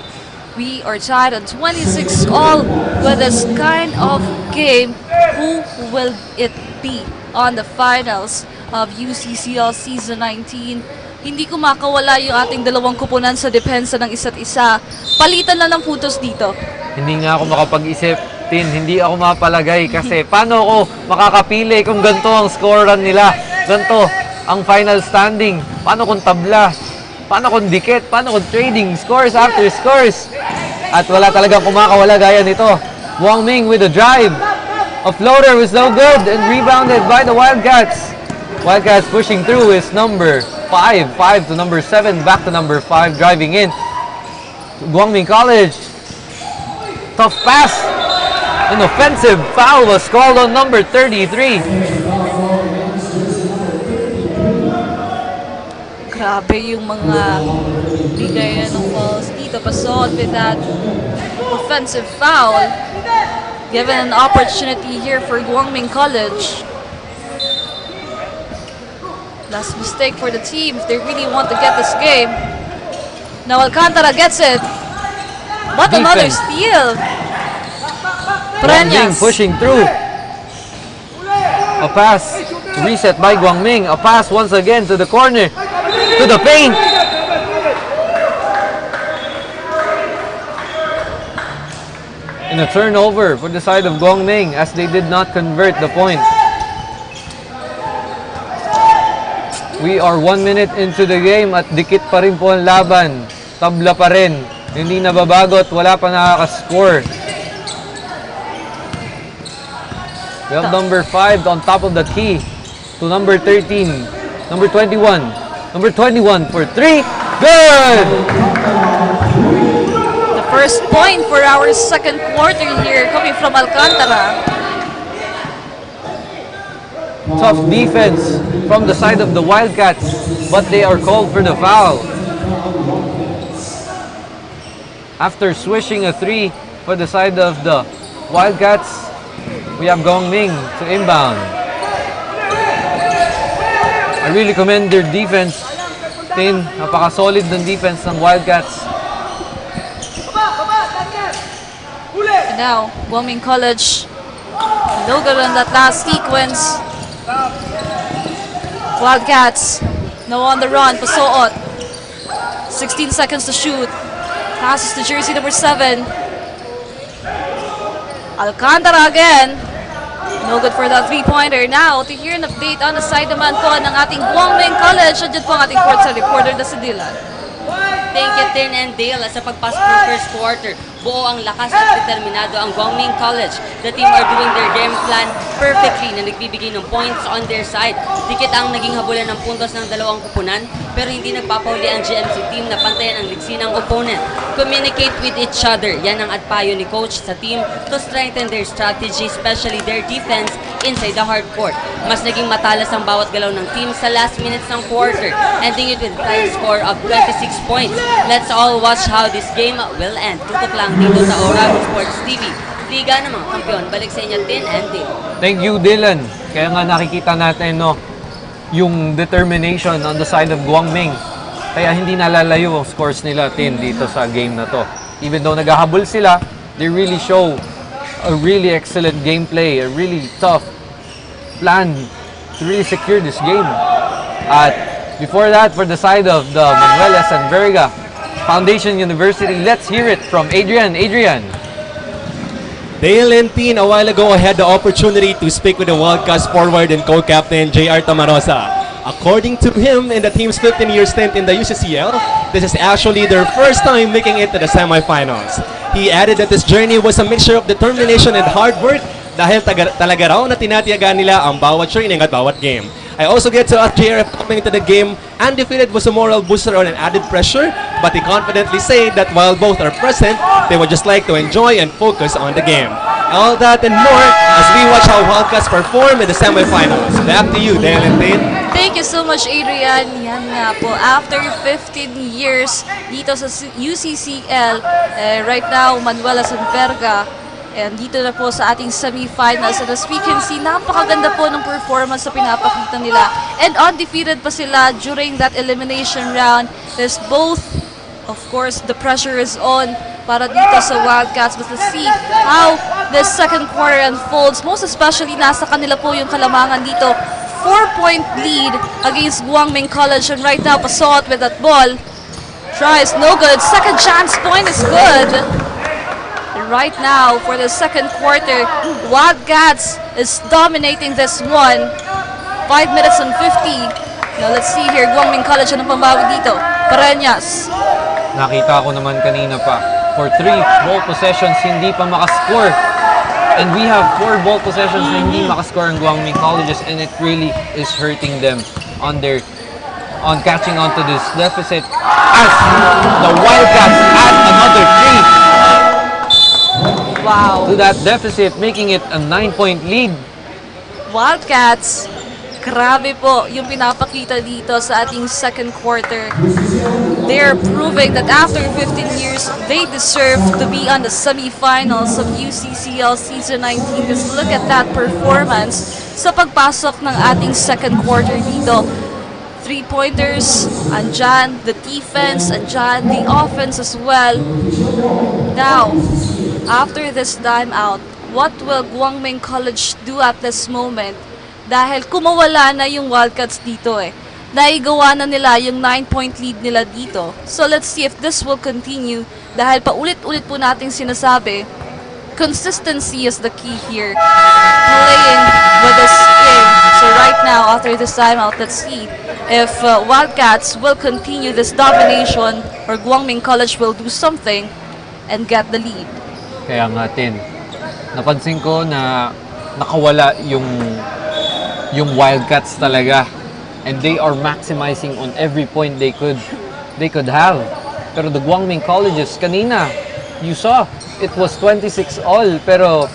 we are tied on 26 all with this kind of game. Who will it be on the finals of UCCL Season 19? Hindi ko makawala yung ating dalawang kupunan sa depensa ng isa't isa. Palitan lang ng puntos dito.
Hindi nga ako makapag-isip. Hindi ako mapalagay kasi paano ako makakapili kung ganito ang scorean nila, ganito ang final standing, paano kung tabla, paano kung dikit, paano kung trading, scores after scores, at wala talagang kumakawala gaya nito. Guangming with a drive, a floater was no good and rebounded by the Wildcats. Wildcats pushing through is number 5 to number 7, back to number 5, driving in. Guangming College, tough pass. An offensive foul was called on number 33.
Grabe yung mga bigayan ng falls dito. Pasod with that offensive foul. Given an opportunity here for Guangming College. Last mistake for the team if they really want to get this game. Now Alcantara gets it. What another steal.
Guangming pushing through. A pass reset by Guangming. A pass once again to the corner, to the paint. And a turnover for the side of Guangming as they did not convert the point. We are 1 minute into the game at dikit pa rin po ang laban. Tabla pa rin. Hindi nababago at wala pa nakaka-score. We have number 5 on top of the key to number 13, number 21. Number 21 for 3. Good!
The first point for our second quarter here coming from Alcantara.
Tough defense from the side of the Wildcats, but they are called for the foul. After swishing a 3 for the side of the Wildcats, we have Guangming to inbound. I really commend their defense. Napaka-solid ng defense ng Wildcats.
And now, Guangming College, no good on that last sequence. Wildcats, now on the run, Pasuot. 16 seconds to shoot. Passes to jersey number 7. Alcantara again. No good for that three-pointer. Now, to hear an update on the side naman po ng ating Guangming College. Andiyan po ang ating court reporter na si Dylan.
Thank you, Tin and Dale. Sa pagpasok ng first quarter, buo ang lakas at determinado ang Guangming College. The team are doing their game plan perfectly na nagbibigay ng points on their side. Dikit ang naging habulan ng puntos ng dalawang kupunan. pero hindi nagpapauli ang GMC team na pantayan ang ligsi ng opponent. Communicate with each other. Yan ang adpayo ni coach sa team to strengthen their strategy, especially their defense inside the hard court. Mas naging matalas ang bawat galaw ng team sa last minutes ng quarter, ending it with a final score of 26 points. Let's all watch how this game will end. Tutok lang dito sa Oragon Sports TV. Liga ng mga kampiyon. Balik sa inyo, Tin and Dave.
Thank you, Dylan. Kaya nga nakikita natin, no, yung determination on the side of Guangming. Kaya hindi nalalayo ang scores nila, Tin, dito sa game na to. Even though naghahabol sila, they really show a really excellent gameplay, a really tough plan to really secure this game. At before that, for the side of the Manuelas and Verga Foundation University, let's hear it from Adrian. Adrian.
Dale and Tin a while ago had the opportunity to speak with the Wildcats forward and co-captain J.R. Tamarosa. According to him, in the team's 15-year stint in the UCCL, this is actually their first time making it to the semifinals. He added that this journey was a mixture of determination and hard work dahil talaga raw na tinatiyagaan nila ang bawat training at bawat game. I also get to ask JR if coming into the game undefeated was a moral booster or an added pressure, but he confidently said that while both are present, they would just like to enjoy and focus on the game. All that and more as we watch how Wildcats perform in the semifinals. Back to you, Dale and Tin.
Thank you so much, Adrian. Yan nga po, after 15 years dito sa UCCL, right now, Manuelas and Verga, and dito na po sa ating semifinals. And as we can see, napakaganda po ng performance na pinapakita nila. And undefeated pa sila during that elimination round. There's both, of course, the pressure is on para dito sa Wildcats. But let's see how the second quarter unfolds. Most especially, nasa kanila po yung kalamangan dito. 4-point lead against Guangming College. And right now, Pasot with that ball. Tries, no good. Second chance point is good. Right now, for the second quarter, Wildcats is dominating this one. 5 minutes and 50. Now, let's see here, Guangming College, anong pambawi dito? Pareñas.
Nakita ko naman kanina pa, for 3 ball possessions, hindi pa makascore. And we have 4 ball possessions na hindi makascore ang Guangming Colleges, and it really is hurting them on catching on to this deficit as the Wildcats add another 3.
Wow.
To that deficit, making it a 9-point lead.
Wildcats, grabe po yung pinapakita dito sa ating second quarter. They're proving that after 15 years, they deserve to be on the semifinals of UCCL Season 19. Just look at that performance sa pagpasok ng ating second quarter dito. 3-pointers, andyan, the defense, andyan, the offense as well. Now, after this timeout, what will Guangming College do at this moment? Dahil kumawala na yung Wildcats dito Naigawa na nila yung 9-point lead nila dito. So let's see if this will continue. Dahil paulit-ulit po nating sinasabi, consistency is the key here. Playing with this game. So right now, after this timeout, let's see if Wildcats will continue this domination or Guangming College will do something and get the lead.
Kaya nga, Tin, napansin ko na nakawala yung Wildcats talaga, and they are maximizing on every point they could have. Pero the Guangming Colleges kanina, you saw it was 26 all, pero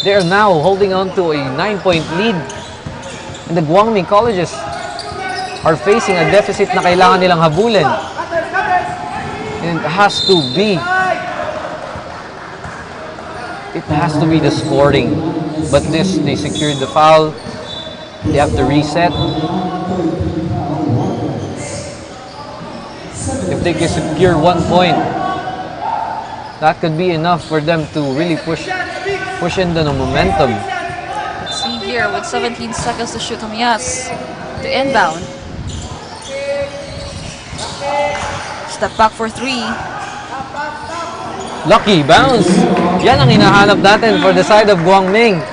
they are now holding on to a 9-point lead, and the Guangming Colleges are facing a deficit na kailangan nilang habulin, and it has to be the scoring. But they secured the foul. They have to reset. If they can secure 1 point, that could be enough for them to really push into the momentum.
Let's see here with 17 seconds to shoot, Tomias to inbound. Step back for 3.
Lucky bounce. Yan ang hinahanap natin for the side of Guangming.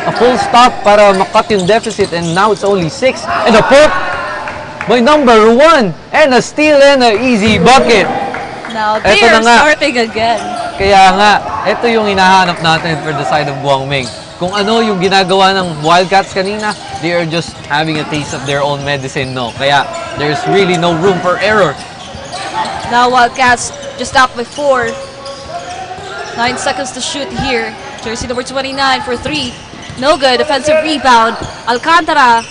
A full stop para makat yung deficit, and now it's only 6. And a pop by number 1. And a steal and an easy bucket.
Now they are starting again.
Kaya nga, ito yung hinahanap natin for the side of Guangming. Kung ano yung ginagawa ng Wildcats kanina, they are just having a taste of their own medicine, no? Kaya There's really no room for error.
Now Wildcats just up by 4. 9 seconds to shoot here. Jersey number 29 for 3. No good. Defensive rebound. Alcantara.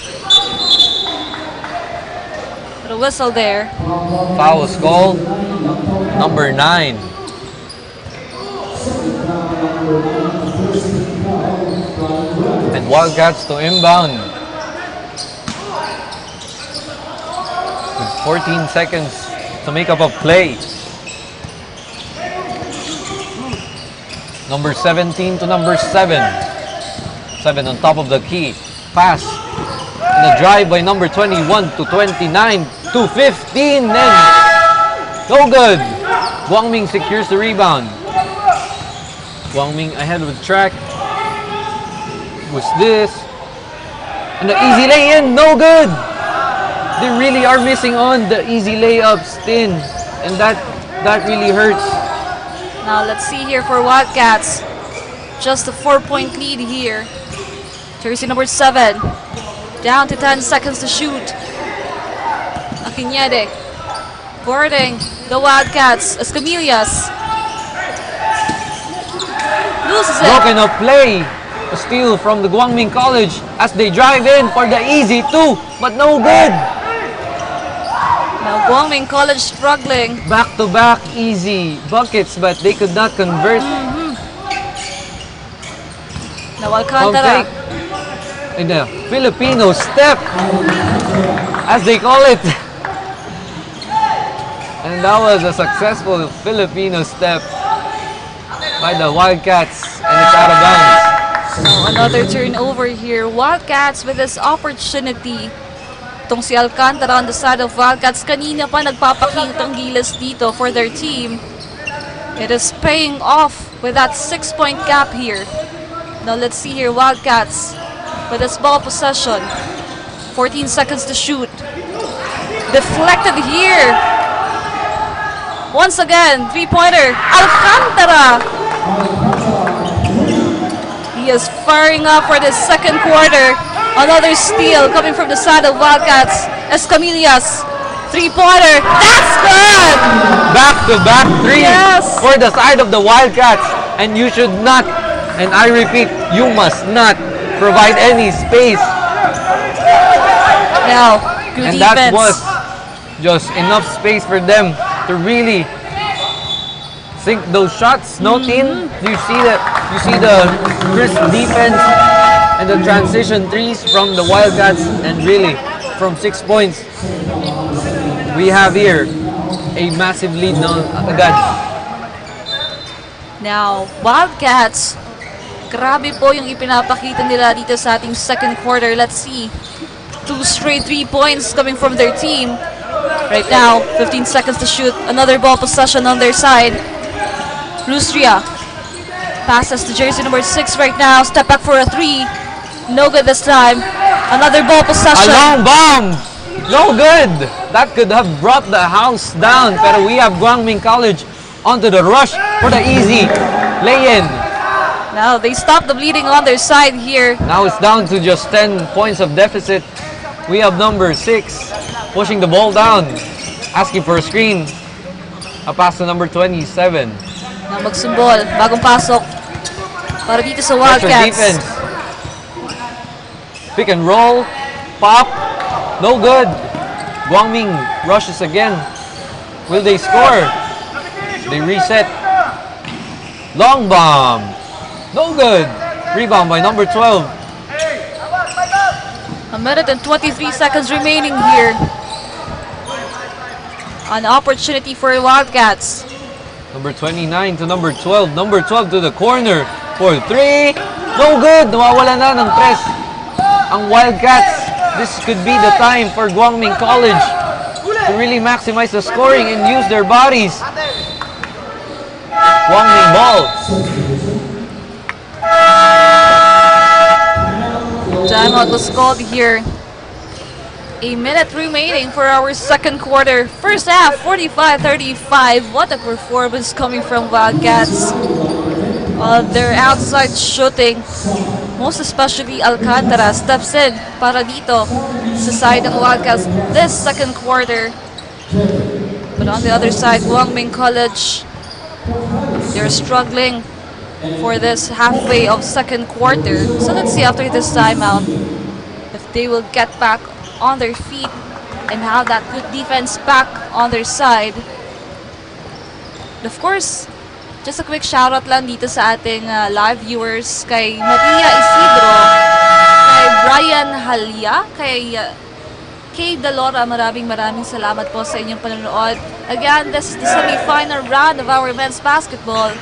But a whistle there.
Foul call. Number 9. And Wildcats to inbound. With 14 seconds to make up a play. Number 17 to number 7. 7 on top of the key. Pass. And a drive by number 21 to 29 to 15. And no good. Guangming secures the rebound. Guangming ahead of the track. What's this? And the easy lay-in. No good. They really are missing on the easy layups, Tin. And that really hurts.
Now let's see here for Wildcats. Just a 4-point lead here. Jersey number 7. Down to 10 seconds to shoot. Akinyede guarding the Wildcats. Escamillas loses it.
Broken up play. A steal from the Guangming College as they drive in for the easy 2, but no good.
Now Guangming College struggling.
Back-to-back easy buckets, but they could not convert.
Now Alcantara.
In the Filipino step, as they call it. And that was a successful Filipino step by the Wildcats, and it's out of bounds.
So another turnover here. Wildcats with this opportunity. Itong si Alcantara on the side of Wildcats. Kanina pa nagpapakitang gilas dito for their team. It is paying off with that 6-point gap here. Now let's see here, Wildcats with this ball possession. 14 seconds to shoot. Deflected here. Once again, 3-pointer. Alcantara. He is firing up for the second quarter. Another steal coming from the side of Wildcats. Escamillas. 3-pointer. That's good!
Back-to-back threes for the side of the Wildcats. And you should not, and I repeat, you must not provide any space.
Now, good
and
defense.
That was just enough space for them to really sink those shots. No, Tin? Do you see that? You see the crisp defense and the transition threes from the Wildcats, and really from 6 points. We have here a massive lead now agad.
Now, Wildcats, grabe po yung ipinapakita nila dito sa ating second quarter. Let's see. 2 straight 3 points coming from their team. Right now, 15 seconds to shoot. Another ball possession on their side. Lustria passes to jersey number 6 right now. Step back for a 3. No good this time. Another ball possession.
A long bomb. No good. That could have brought the house down. But we have Guangming College onto the rush for the easy lay-in.
Now they stop the bleeding on their side here.
Now it's down to just 10 points of deficit. We have number 6 pushing the ball down, asking for a screen. A pass to number 27.
Now magsumbol, bagong pasok para dito sa
Extra
Wildcats.
defense. Pick and roll, pop, no good. Guangming rushes again. Will they score? They reset. Long bomb, no good. Rebound by number 12.
A minute and 23 seconds remaining here. An opportunity for Wildcats.
Number 29 to number 12. Number 12 to the corner for 3. No good. Nawawala na ng press ang Wildcats. This could be the time for Guangming College to really maximize the scoring and use their bodies. Guangming ball.
Timeout was called here. A minute remaining for our second quarter. First half, 45-35. What a performance coming from Wildcats. Their outside shooting Most especially Alcantara steps in para dito sa side ng Wildcats this second quarter. But on the other side, Guangming College, they're struggling for this halfway of second quarter. So let's see after this timeout if they will get back on their feet and have that good defense back on their side. And of course, just a quick shoutout lang dito sa ating live viewers kay Maria Isidro, kay Brian Halya, kay Dalora, maraming salamat po sa inyong panonood. Again, this is the semi-final round of our men's basketball.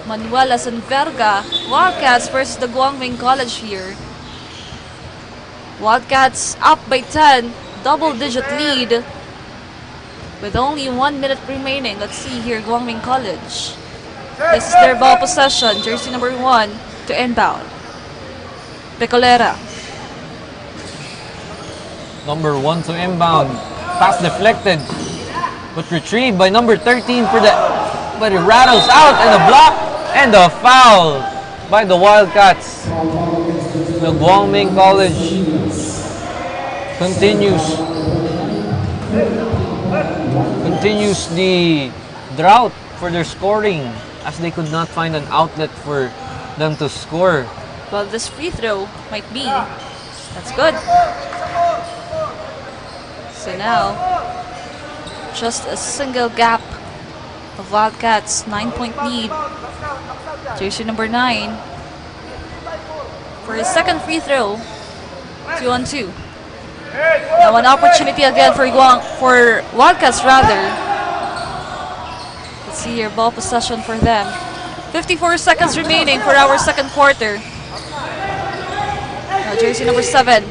Manuel Asanverga, Wildcats versus the Guangming College here. Wildcats up by 10, double-digit lead with only 1 minute remaining. Let's see here, Guangming College. This is their ball possession, jersey number 1 to inbound. Pecolera.
Number 1 to inbound. Pass deflected, but retrieved by number 13 but it rattles out and a block and a foul by the Wildcats. The Guangming College continues the drought for their scoring as they could not find an outlet for them to score.
Well, this free throw might be. That's good. So now, just a single gap of Wildcats, 9-point lead. Jersey number 9 for his second free throw. 2-on-2. Now an opportunity again for Wildcats rather. Let's see here, ball possession for them. 54 seconds remaining for our second quarter. Now jersey number 7.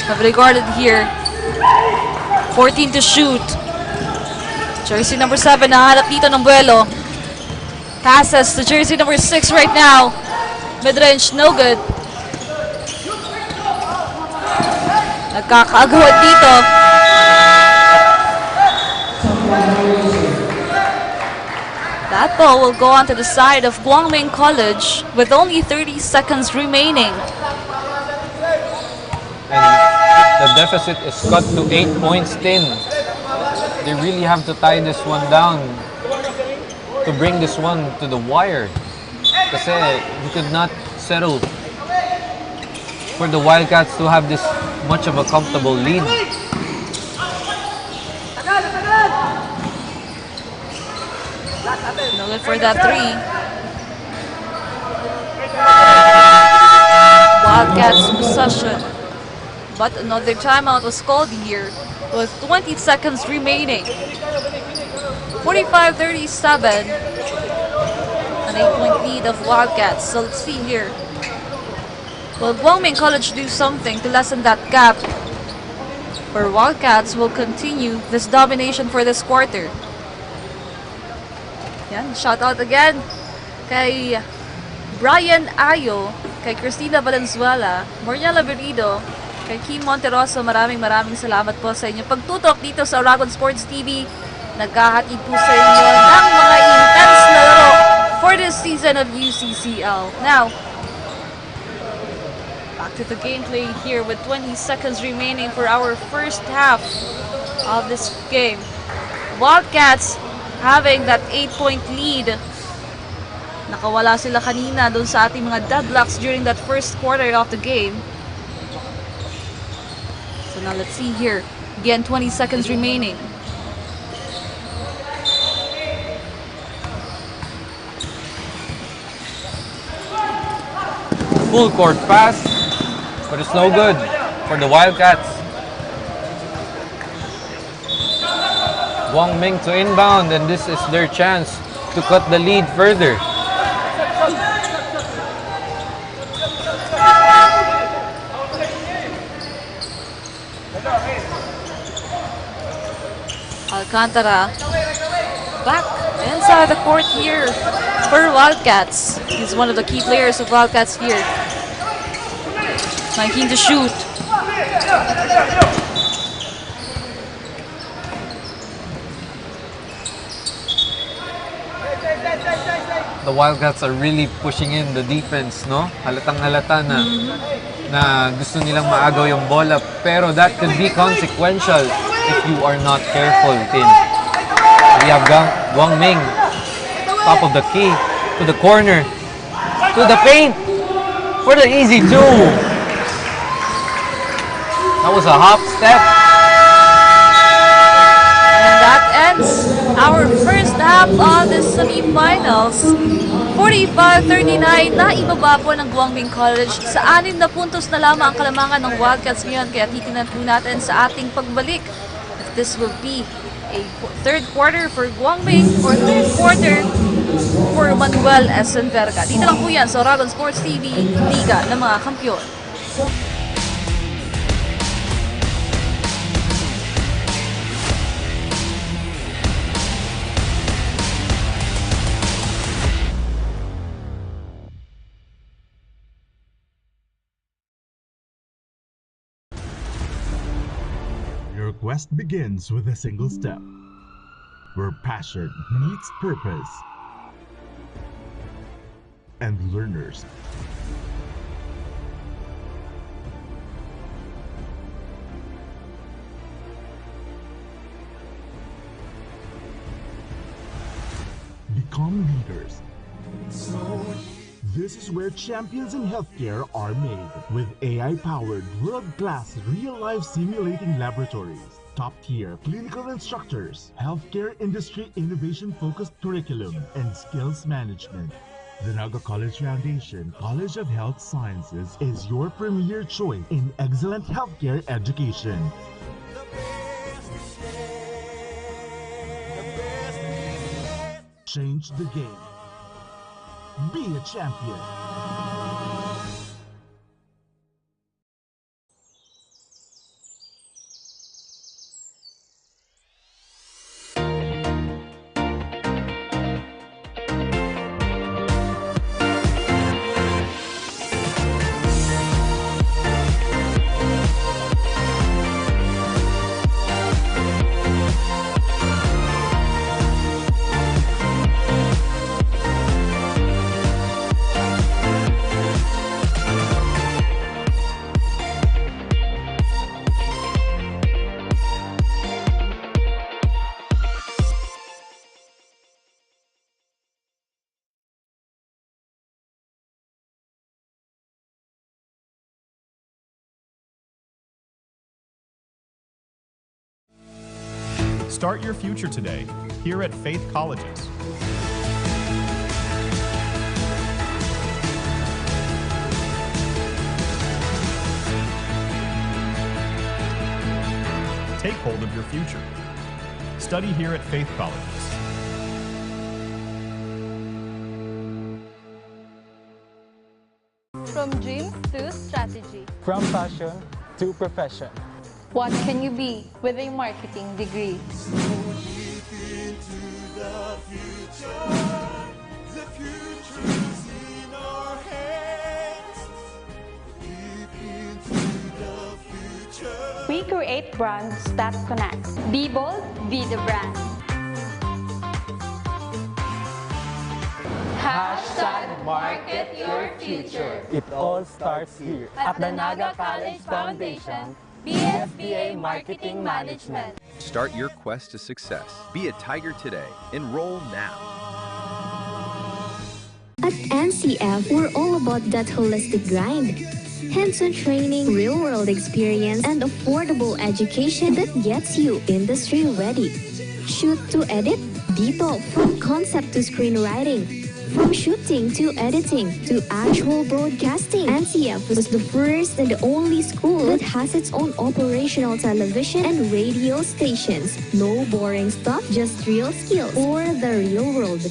Heavily guarded here. 14 to shoot. Jersey number 7, nahanap dito ng buwelo. Passes to jersey number 6 right now. Mid-range, no good. Nagkakaagawad dito. That ball will go on to the side of Guangming College with only 30 seconds remaining.
And the deficit is cut to 8 points thin. They really have to tie this one down to bring this one to the wire. Kasi we could not settle for the Wildcats to have this much of a comfortable lead.
No good for that 3. Wildcats possession. But another timeout was called here with 20 seconds remaining. 45-37. An 8-point lead of Wildcats. So let's see here. Will Guangming College do something to lessen that gap? Or Wildcats will continue this domination for this quarter? Yan, shout out again kay Brian Ayo, kay Cristina Valenzuela, Moriela Berido, kay Kim Monteroso. Maraming salamat po sa inyong pagtutok dito sa Aragon Sports TV. Naghahatid po sa inyo ng mga intense na laro for this season of UCCL. Now, back to the gameplay here with 20 seconds remaining for our first half of this game. Wildcats having that 8-point lead. Nakawala sila kanina doon sa ating mga deadlocks during that first quarter of the game. So now let's see here. Again, 20 seconds remaining.
Full court pass, but it's no good for the Wildcats. Guangming to inbound, and this is their chance to cut the lead further.
Alcantara back inside the court here for Wildcats. He's one of the key players of Wildcats here. 19 to shoot.
the Wildcats are really pushing in the defense, no? Halatang-halata na na gusto nilang maagaw yung bola, pero that could be consequential if you are not careful, Tin. We have Guang Ming, top of the key, to the corner, to the paint, for the easy two. That was a hop step.
And that ends our first half of the semifinals. 45-39 na ibaba po ng Guangming College. Sa 6 na puntos na lamang ang kalamangan ng Wildcats ngayon. Kaya titignan po natin sa ating pagbalik if this will be a third quarter for Guangming or third quarter for Manuel S. Verga. Dito lang po yan sa Oragon Sports TV, Liga ng mga Kampiyon.
Your quest begins with a single step, where passion meets purpose, and learners become leaders. This is where champions in healthcare are made, with AI-powered, world-class, real-life simulating laboratories, top-tier clinical instructors, healthcare industry innovation-focused curriculum, and skills management. The Naga College Foundation College of Health Sciences is your premier choice in excellent healthcare education. Change the game. Be a champion.
Start your future today, here at Faith Colleges. Take hold of your future. Study here at Faith Colleges.
From dreams to strategy.
From passion to profession.
What can you be with a marketing degree? We create brands that connect. Be bold, be the brand.
Hashtag market your future. It all starts here
At the Naga College Foundation, BSBA Marketing Management.
Start your quest to success. Be a Tiger today. Enroll now.
At NCF, we're all about that holistic grind. Hands-on training, real-world experience, and affordable education that gets you industry ready. Shoot to edit? Dito, from concept to screenwriting. From shooting to editing to actual broadcasting, NCF was the first and the only school that has its own operational television and radio stations. No boring stuff, just real skills for the real world.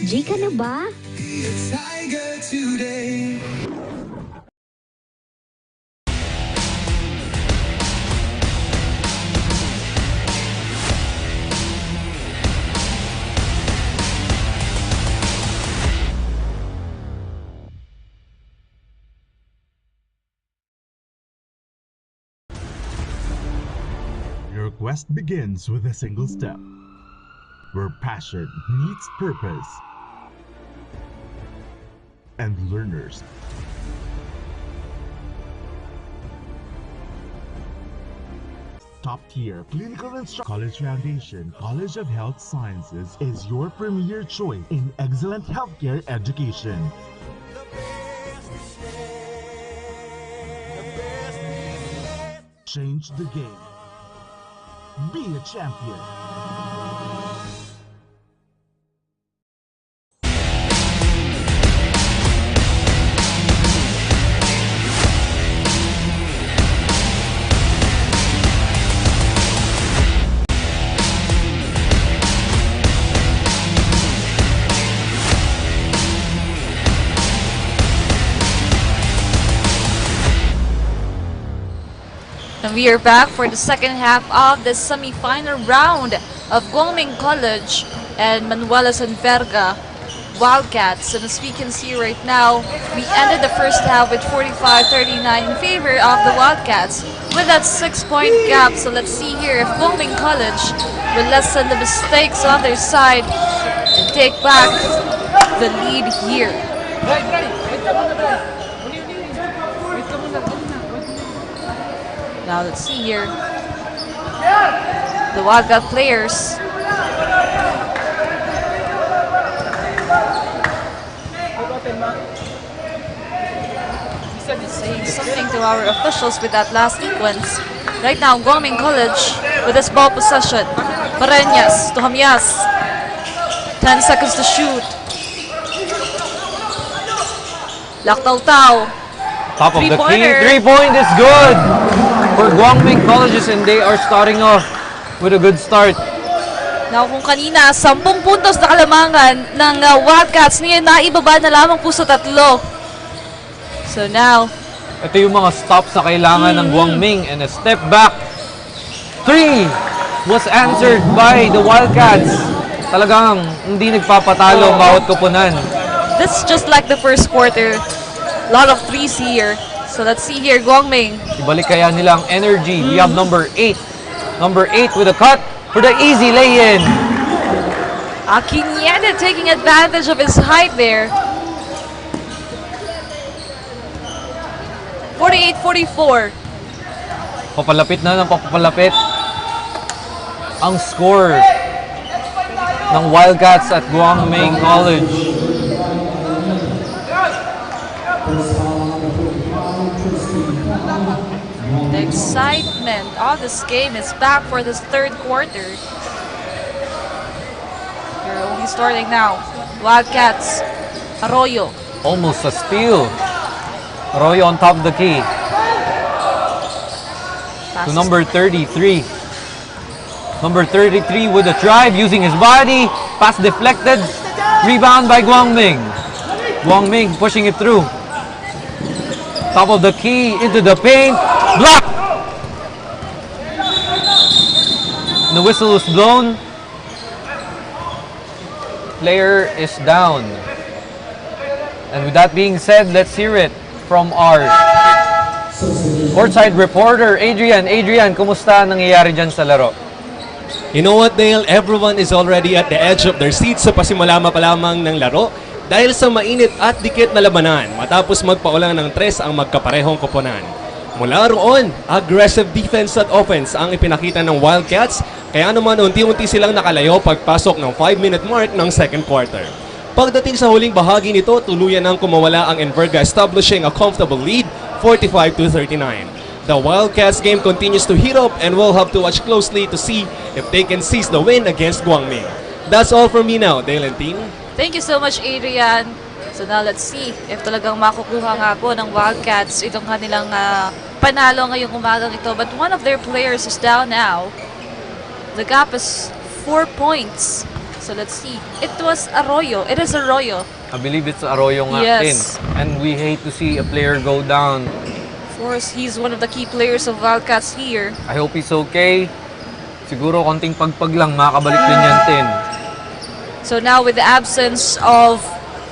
Jika na ba?
Tiger today.
Your quest begins with a single step, where passion meets purpose, and learners. Top-tier clinical instruction. College Foundation College of Health Sciences is your premier choice in excellent healthcare education. Change the game. Be a champion.
And we are back for the second half of the semi-final round of Guangming College and Manuela Sanverga Wildcats. And as we can see right now, we ended the first half with 45-39 in favor of the Wildcats with that 6-point gap. So let's see here if Guangming College will lessen the mistakes on their side and take back the lead here. Now let's see here. The Wildcat players. Saying something to our officials with that last sequence. Right now, Guangming College with this ball possession. Pareñas to Hamias. 10 seconds to shoot. Laktaw-taw.
Top of the key. 3-point is good for Guangming Colleges, and they are starting off with a good start.
Now kung kanina 10 puntos na kalamangan ng Wildcats, ngayon naibaba na lamang po sa 3. So now,
ito yung mga stops na kailangan ng Guangming, and a step back. 3 was answered by the Wildcats. Talagang hindi nagpapatalo bawat koponan.
This is just like the first quarter. A lot of threes here. So let's see here, Guangming.
Ibalik kaya nila ang energy. We have number 8. Number 8 with a cut for the easy lay-in.
Akinyede taking advantage of his height there. 48-44.
Papalapit na ng papalapit ang score ng Wildcats at Guangming College.
The excitement of this game is back for this third quarter. They're only starting now. Wildcats, Arroyo.
Almost a steal. Arroyo on top of the key. To number 33. Number 33 with a drive using his body. Pass deflected. Rebound by Guangming. Guangming pushing it through. Top of the key into the paint. Block! The whistle was blown. Player is down. And with that being said, let's hear it from our courtside reporter, Adrian. Adrian, kumusta nangyayari dyan sa laro?
You know what, Dale? Everyone is already at the edge of their seats sa pasimula pa lamang ng laro dahil sa mainit at dikit na labanan matapos magpaulang ng 3 ang magkaparehong koponan. Mula roon, aggressive defense at offense ang ipinakita ng Wildcats, kaya naman unti-unti silang nakalayo pagpasok ng 5-minute mark ng second quarter. Pagdating sa huling bahagi nito, tuluyan nang kumawala ang Enverga, establishing a comfortable lead, 45-39. The Wildcats game continues to heat up and we'll have to watch closely to see if they can seize the win against Guangming. That's all from me now, Dale and team.
Thank you so much, Adrian. So now let's see if talagang makukuha nga po ng Wildcats itong kanilang panalo ngayong umagang ito. But one of their players is down now. The gap is 4 points. So let's see. It was Arroyo. It is Arroyo.
I believe it's Arroyo nga din. And we hate to see a player go down.
Of course, he's one of the key players of Wildcats here.
I hope he's okay. Siguro konting pagpag lang, makakabalik din yan, Tin.
So now with the absence of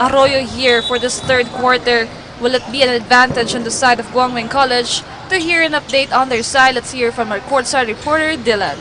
Arroyo here for this third quarter, will it be an advantage on the side of Guangming College? To hear an update on their side, let's hear from our courtside reporter, Dylan.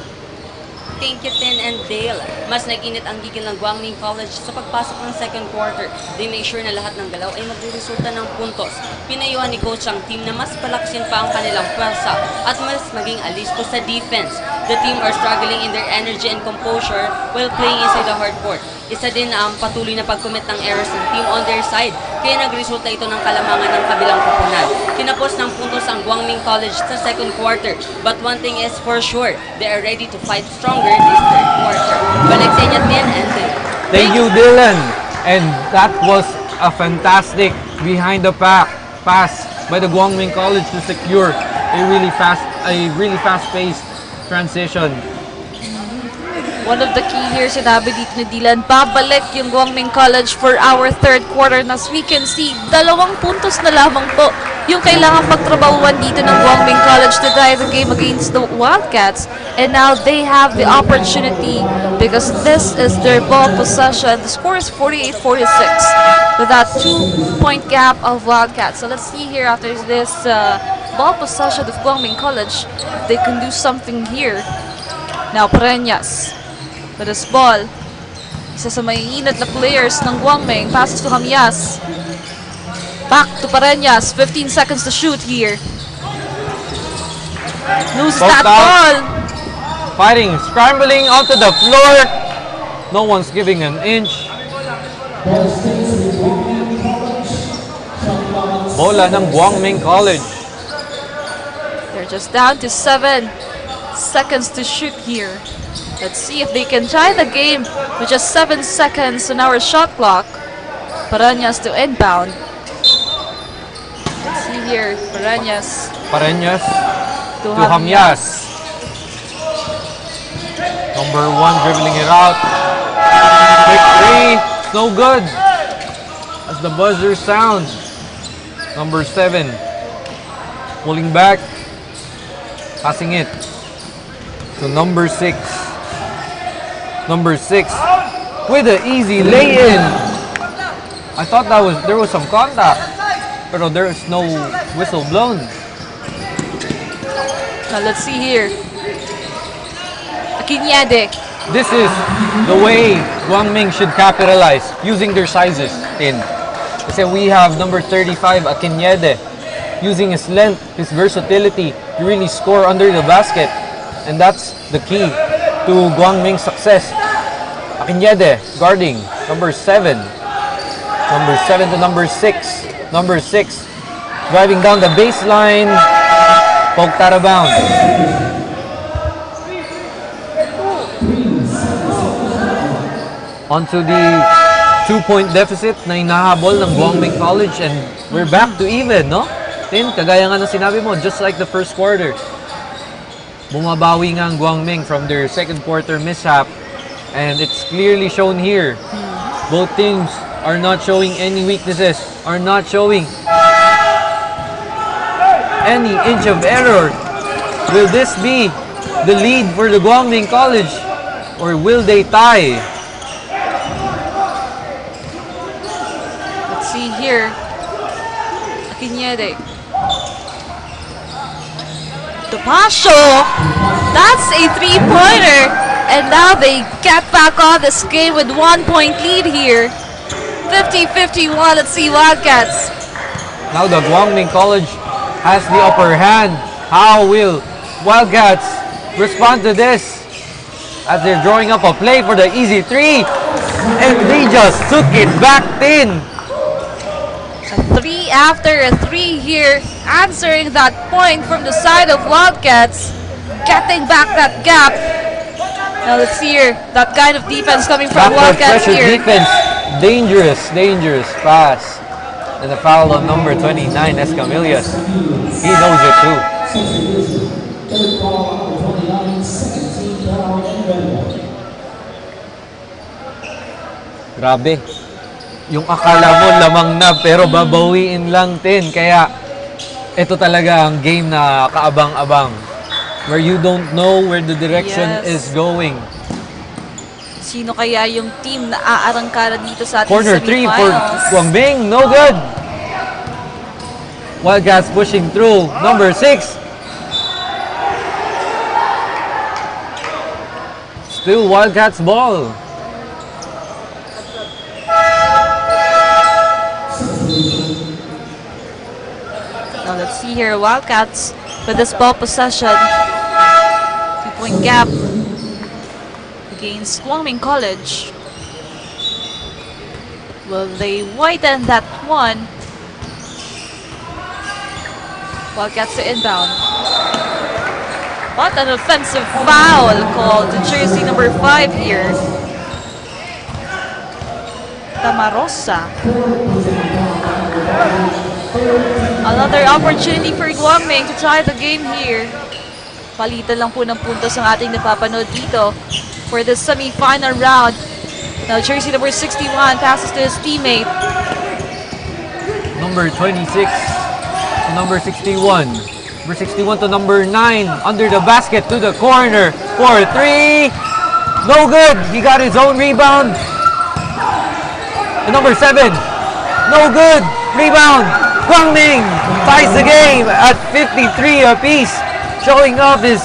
Thank you, Tin and Dale. Mas nag-init ang gigil ng Guangming College sa pagpasok ng second quarter. They make sure na lahat ng galaw ay magre-resulta ng puntos. Pinayuhan ni coach ang team na mas palaksin pa ang kanilang pwersa at mas maging alisto sa defense. The team are struggling in their energy and composure while playing inside the hard court. Isa din ang patuloy na pag-commit ng errors ng team on their side, kaya nagresulta ito ng kalamangan ng kabilang koponan. Kinapos ng puntos ang Guangming College sa second quarter, but one thing is for sure, they are ready to fight stronger this third quarter. Balik sa inyo, Tin and Dale.
Thank you, Dylan. And that was a fantastic behind the pass by the Guangming College to secure a really fast-paced transition.
One of the key here, sinabi dito ni Dylan, babalik yung Guangming College for our third quarter. As we can see, 2 puntos na lamang po yung kailangan pagtrabahuan dito ng Guangming College to tie the game against the Wildcats. And now they have the opportunity because this is their ball possession. The score is 48-46 with that 2-point gap of Wildcats. So let's see here after this ball possession of Guangming College, they can do something here. Now Pereñas with this ball. Isa sa maiinat na players ng Guangming. Passes to Jamias. Back to Pereñas. 15 seconds to shoot here. Loses that ball.
Fighting, scrambling onto the floor. No one's giving an inch. Bola ng Guangming College.
They're just down to 7 seconds to shoot here. Let's see if they can tie the game with just 7 seconds on our shot clock. Pereñas to inbound. Let's see here, Pereñas
to Jamias. Number 1 dribbling it out. Quick 3, no good. As the buzzer sounds. Number 7 pulling back, passing it to number 6. Number 6 with an easy lay-in. I thought there was some contact, but there is no whistle blown.
Now let's see here. Akinyede.
This is the way Guangming should capitalize using their sizes in. Kasi we have number 35 Akinyede using his length, his versatility to really score under the basket, and that's the key to Guangming's success. Akinyede guarding number 7. Number 7 to number 6. Number 6 driving down the baseline. Poked out of bounds. Onto the 2-point deficit na inahabol ng Guangming College, and we're back to even, no? Tin, kagaya nga ng sinabi mo, just like the first quarter. Bumabawi nga ang Guangming from their second quarter mishap, and it's clearly shown here. Both teams are not showing any weaknesses, are not showing any inch of error. Will this be the lead for the Guangming College, or will they tie?
Let's see here. Akinyede. Tapasio! That's a 3-pointer! And now they get back on this game with 1-point lead here. 50-51, let's see Wildcats.
Now the Guangming College has the upper hand. How will Wildcats respond to this? As they're drawing up a play for the easy 3. And they just took it back in.
A 3 after a 3 here, answering that point from the side of Wildcats, getting back that gap. Now let's see here, that kind of defense coming from Wildcats
pressure
here.
Defense, dangerous pass. And the foul on number 29, Escamillas. He knows it too. Grabe. Yung akala mo lamang na pero babawiin lang din. Kaya ito talaga ang game na kaabang-abang. Where you don't know where the direction is going.
Sino kaya yung team na aarangkada dito sa ating
Corner 3 for
semifinals?
Guangming, no good. Wildcats pushing through. Number 6. Still Wildcats ball.
Now let's see here, Wildcats with this ball possession. 2-point gap against Guangming College. Will they widen that one? Wildcats to inbound. What an offensive foul called to jersey number 5 here. Tamarosa. Another opportunity for Guangming to tie the game here. Palitan lang po ng puntos ang ating napapanood dito for the semi-final round. Now jersey number 61 passes to his teammate.
Number 26 to number 61. Number 61 to number 9. Under the basket to the corner for 3. No good. He got his own rebound. And number 7. No good. Rebound. Guangming ties the game at 53 apiece. Showing off his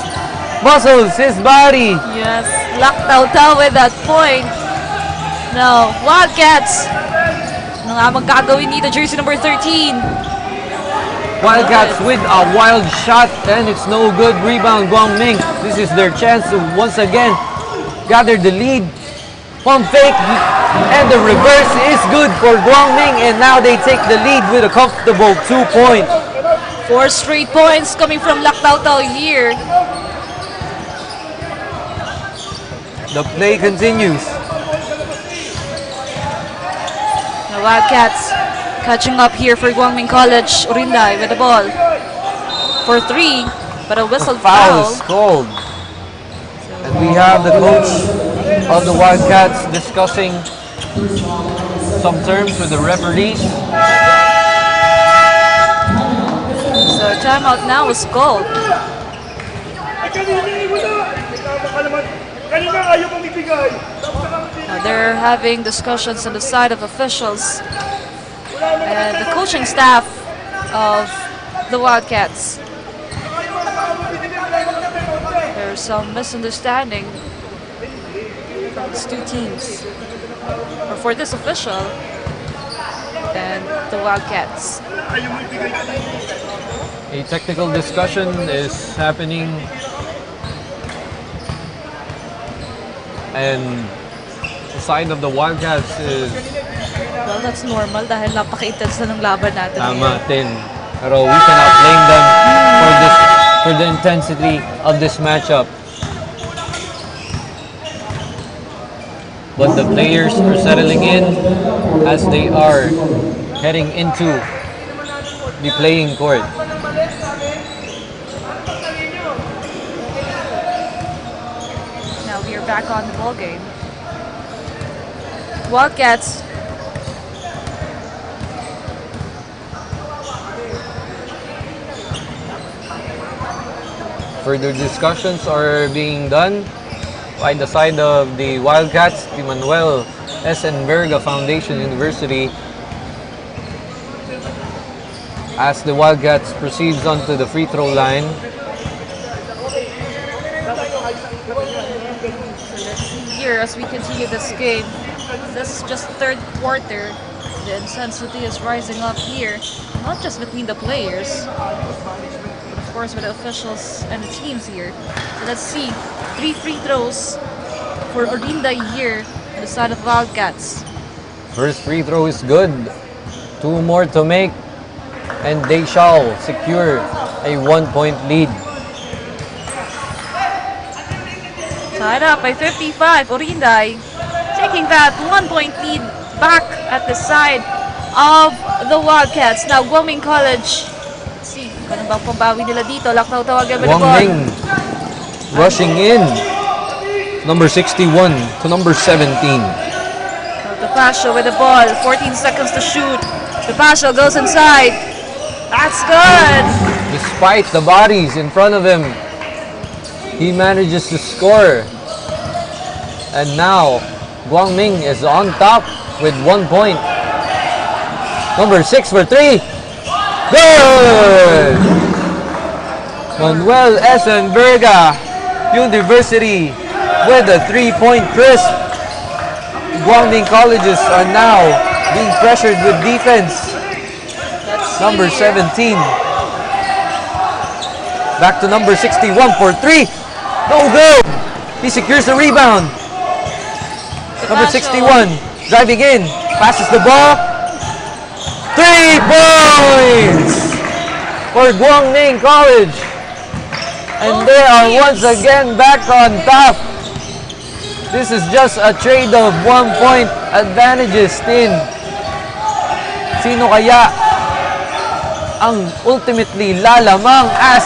muscles, his body.
Yes, locked out with that point. Now, Wildcats. Ano nga magkagawin dito? Jersey number 13.
Wildcats with a wild shot and it's no good. Rebound Guangming. This is their chance to once again gather the lead. Pump fake and the reverse is good for Guangming and now they take the lead with a comfortable 2 points.
4 straight points coming from Laktautau here.
The play continues.
The Wildcats catching up here for Guangming College. Urinday with the ball for 3, but a whistle
Foul is called. And we have the coach of the Wildcats discussing some terms with the referees.
So timeout now is called. Now they're having discussions on the side of officials and the coaching staff of the Wildcats. There's some misunderstanding from these two teams, or for this official and the Wildcats.
A technical discussion is happening and the side of the Wildcats is
well, that's normal dahil napaka-intense na ng laban natin.
tama din. Pero we cannot blame them for the intensity of this matchup. But the players are settling in as they are heading into the playing court.
Now we are back on the ball game. Wildcats
further discussions are being done by the side of the Wildcats, the Manuel S. Enverga Foundation University, as the Wildcats proceeds onto the free throw line.
here as we continue this game. This is just third quarter. The intensity is rising up here, not just between the players, but of course with the officials and the teams here. So let's see, 3 free throws for Orinda here on the side of Wildcats.
First free throw is good. 2 more to make, and they shall secure a 1-point lead.
Tied up by 55, Orinday taking that 1-point lead back at the side of the Wildcats. Now, Guangming College. Let's see, kung bang pambawi nila dito. Laktaw tawagan with the ball.
Guangming rushing in. Number 61 to number 17.
Tapasio with the ball. 14 seconds to shoot. Tapasio goes inside. That's good.
Despite the bodies in front of him, he manages to score. And now, Guangming is on top with 1 point. Number 6 for 3. Good! Manuel S. Enverga University with a 3-point crisp. Guangming colleges are now being pressured with defense. Number 17. Back to number 61 for 3. No good. He secures the rebound. Number 61 driving in, passes the ball. 3 points for Guangming College. And they are once again back on top. This is just a trade of 1-point advantages, Tin. Sino kaya ang ultimately lalamang as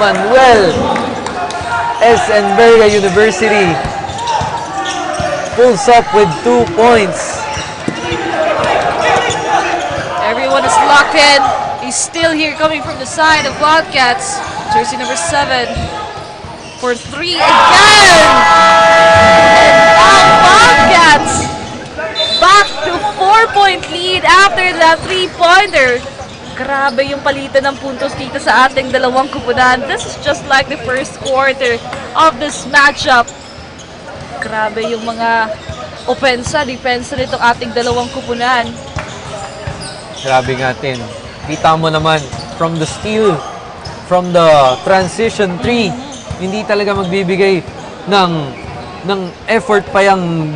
Manuel S. Enverga University pulls up with 2 points.
Everyone is locked in. He's still here coming from the side of Wildcats. Jersey number 7 for 3 again. And now Wildcats back to 4-point lead after that 3-pointer. Grabe yung palitan ng puntos dito sa ating dalawang kupunan. This is just like the first quarter of this matchup. Grabe yung mga opensa, depensa nitong ating dalawang kupunan.
Grabe nga, Tin. Kita mo naman from the steal, from the transition 3, hindi talaga magbibigay ng effort pa yung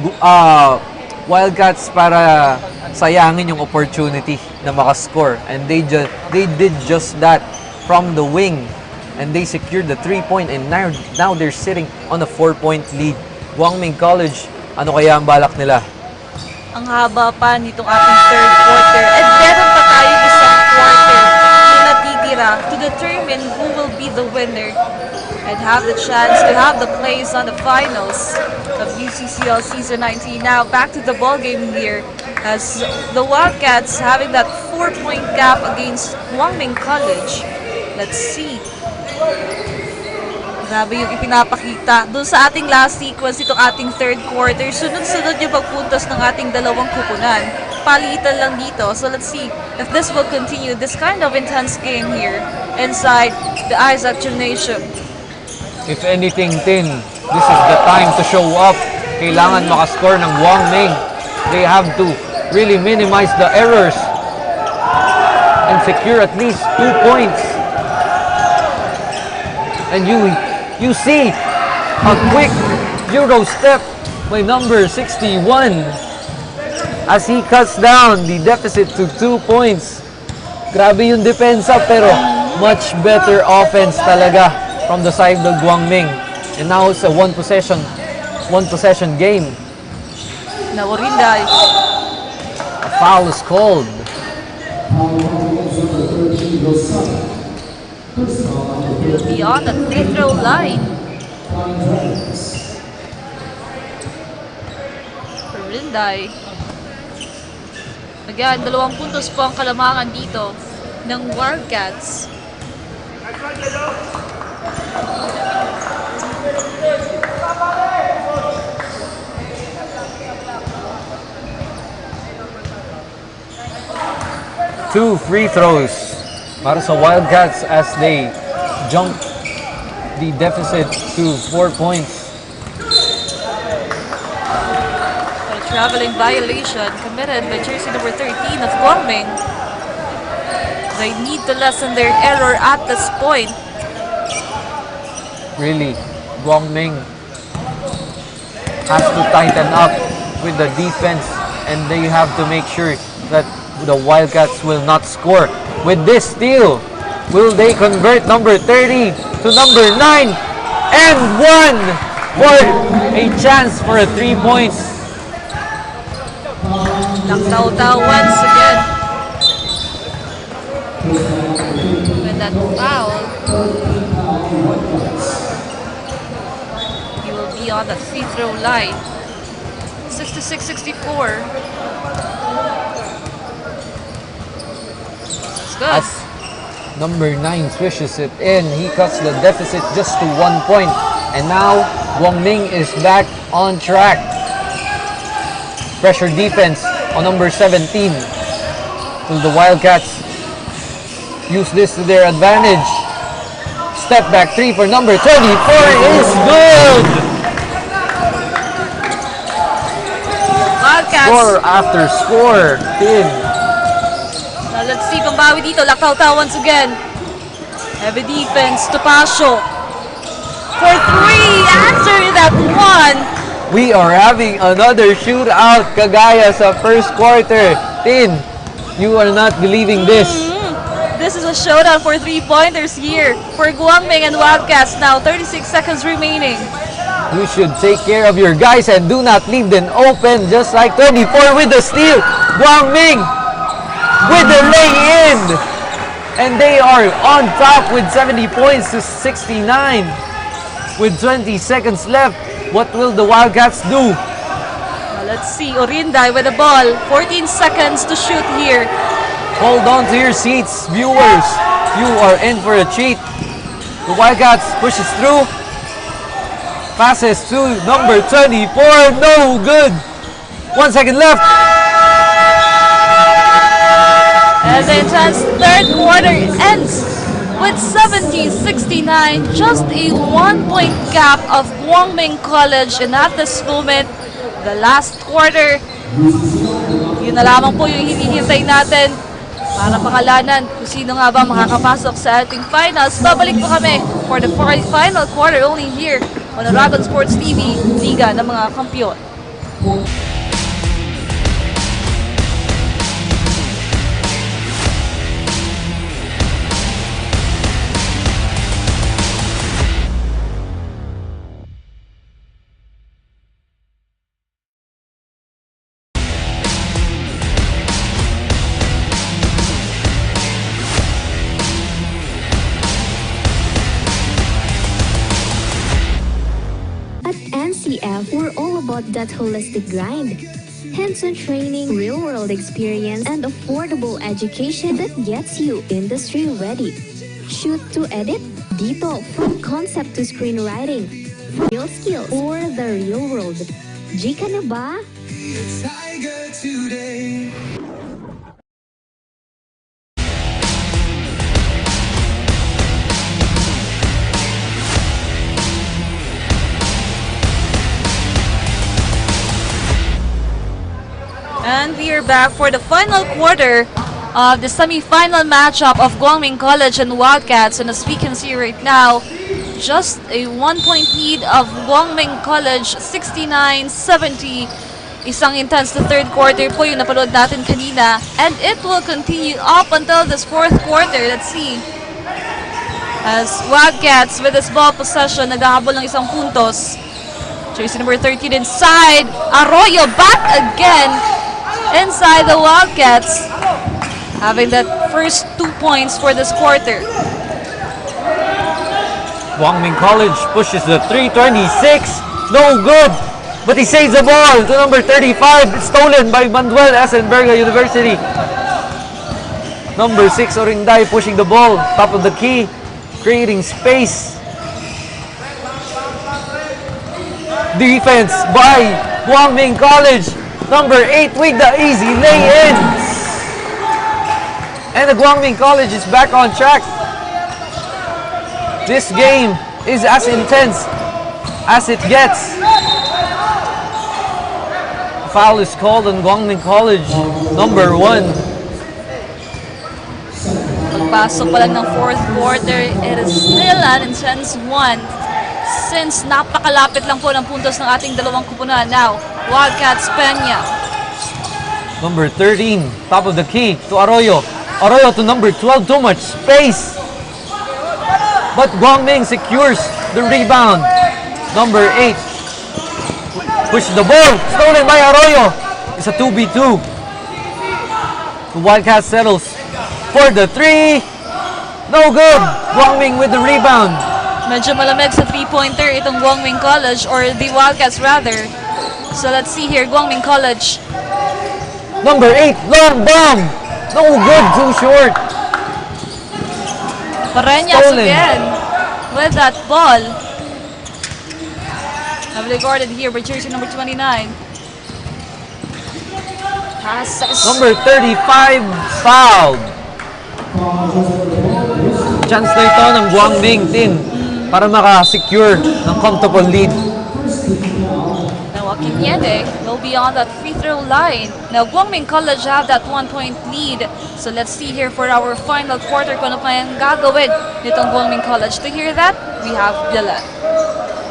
Wildcats para sayangin yung opportunity na makascore. And they did just that from the wing. And they secured the 3-point and now they're sitting on a 4-point lead. Guangming College, ano kaya ang balak nila?
Ang haba pa nitong ating third quarter. And meron pa tayong isang quarter na natitira to determine who will be the winner and have the chance to have the place on the finals of UCCL Season 19. Now, back to the ball game here as the Wildcats having that 4-point gap against Guangming College. Let's see. Grabe yung ipinapakita. Doon sa ating last sequence, itong ating third quarter, sunod-sunod yung pagpuntos ng ating dalawang kupunan. Palitan lang dito. So let's see if this will continue, this kind of intense game here inside the Isaac Gymnasium.
If anything, Tin, this is the time to show up. Kailangan makascore ng Guangming. They have to really minimize the errors and secure at least 2 points. And you see a quick Euro step by number 61 as he cuts down the deficit to 2 points. Grabe yung depensa pero much better offense talaga from the side of Guangming. And now it's a one possession game.
Nawarinday.
A foul is called.
Will be on the free throw line. Nawarinday. Again, 2 puntos po ang kalamangan dito ng Wildcats.
Two free throws para sa Wildcats as they jump the deficit to 4 points.
A traveling violation committed by jersey number 13 of Guangming. They need to lessen their error at this point.
Really, Guangming has to tighten up with the defense and they have to make sure that the Wildcats will not score. With this steal, will they convert number 30 to number 9 and 1 for a chance for a 3 points?
Naktaw-taw once again. With that foul, he will be on the free throw line. 66-64. Good.
As number 9 swishes it in, he cuts the deficit just to 1 point. And now, Guangming is back on track. Pressure defense on number 17. Will the Wildcats use this to their advantage? Step back 3 for number 24 is good!
Wildcats.
Score after score. Tin.
Now let's see, pambawi dito. Lakauta once again. Heavy defense, Topacio. For 3, answer that one.
We are having another shootout, kagaya sa first quarter. Tin, you are not believing this.
This is a showdown for 3-pointers here for Guangming and Wildcats now. 36 seconds remaining.
You should take care of your guys and do not leave them open, just like 24 with the steal. Guangming with the lay-in. And they are on top with 70 points to 69. With 20 seconds left, what will the Wildcats do?
Let's see, Orinday with the ball. 14 seconds to shoot here.
Hold on to your seats, viewers. You are in for a treat. The Wildcats pushes through. Passes to number 24. No good. 1 second left.
As the intense third quarter ends with 70-69, just a 1-point gap of Guangming College. And at this moment, the last quarter, yun na lamang po yung hinihintay natin para pangalanan kung sino nga ba makakapasok sa ating finals. Babalik po kami for the final quarter only here on the Dragon Sports TV, Liga ng mga Kampiyon.
We're all about that holistic grind. Hands-on training, real-world experience, and affordable education that gets you industry ready. Shoot to edit, dito from concept to screenwriting, real skills or the real world. Jika na ba?
Tiger today.
And we are back for the final quarter of the semi-final matchup of Guangming College and Wildcats. And as we can see right now, just a 1-point lead of Guangming College, 69-70. Isang intense na third quarter po yung napanood natin kanina. And it will continue up until this fourth quarter. Let's see. As Wildcats with this ball possession, naghahabol ng isang puntos. Jersey number 13 inside. Arroyo back again. Inside the Wildcats, having that first 2 points for this quarter.
Guangming College pushes the 326. No good. But he saves the ball to number 35. It's stolen by Manuel Esenberga University. Number 6, Orinday pushing the ball. Top of the key. Creating space. Defense by Guangming College. Number 8 with the easy lay-in. And the Guangming College is back on track. This game is as intense as it gets. Foul is called on Guangming College, number 1.
Pagpasok pa lang ng fourth quarter, it is still an intense one. Since napakalapit lang po ng puntos ng ating dalawang kupunan now. Wildcats Peña.
Number 13, top of the key to Arroyo. Arroyo to number 12, too much space. But Guangming secures the rebound. Number 8, push the ball, stolen by Arroyo. It's a 2v2. The Wildcats settles for the 3. No good. Guangming with the rebound.
Medyo malamig sa 3-pointer itong Guangming College, or the Wildcats rather. So let's see here, Guangming College.
Number 8, long bomb. No good, too short.
Pareñas again with that ball. Heavily guarded here by jersey number 29.
Number 35, fouled. Chance na ito ng Guangming team para maka-secure ng comfortable lead.
Now Akinyede will be on that free throw line. Now, Guangming College have that 1-point lead. So let's see here for our final quarter kung ano pa yung gagawin nitong Guangming College. To hear that, we have Dylan.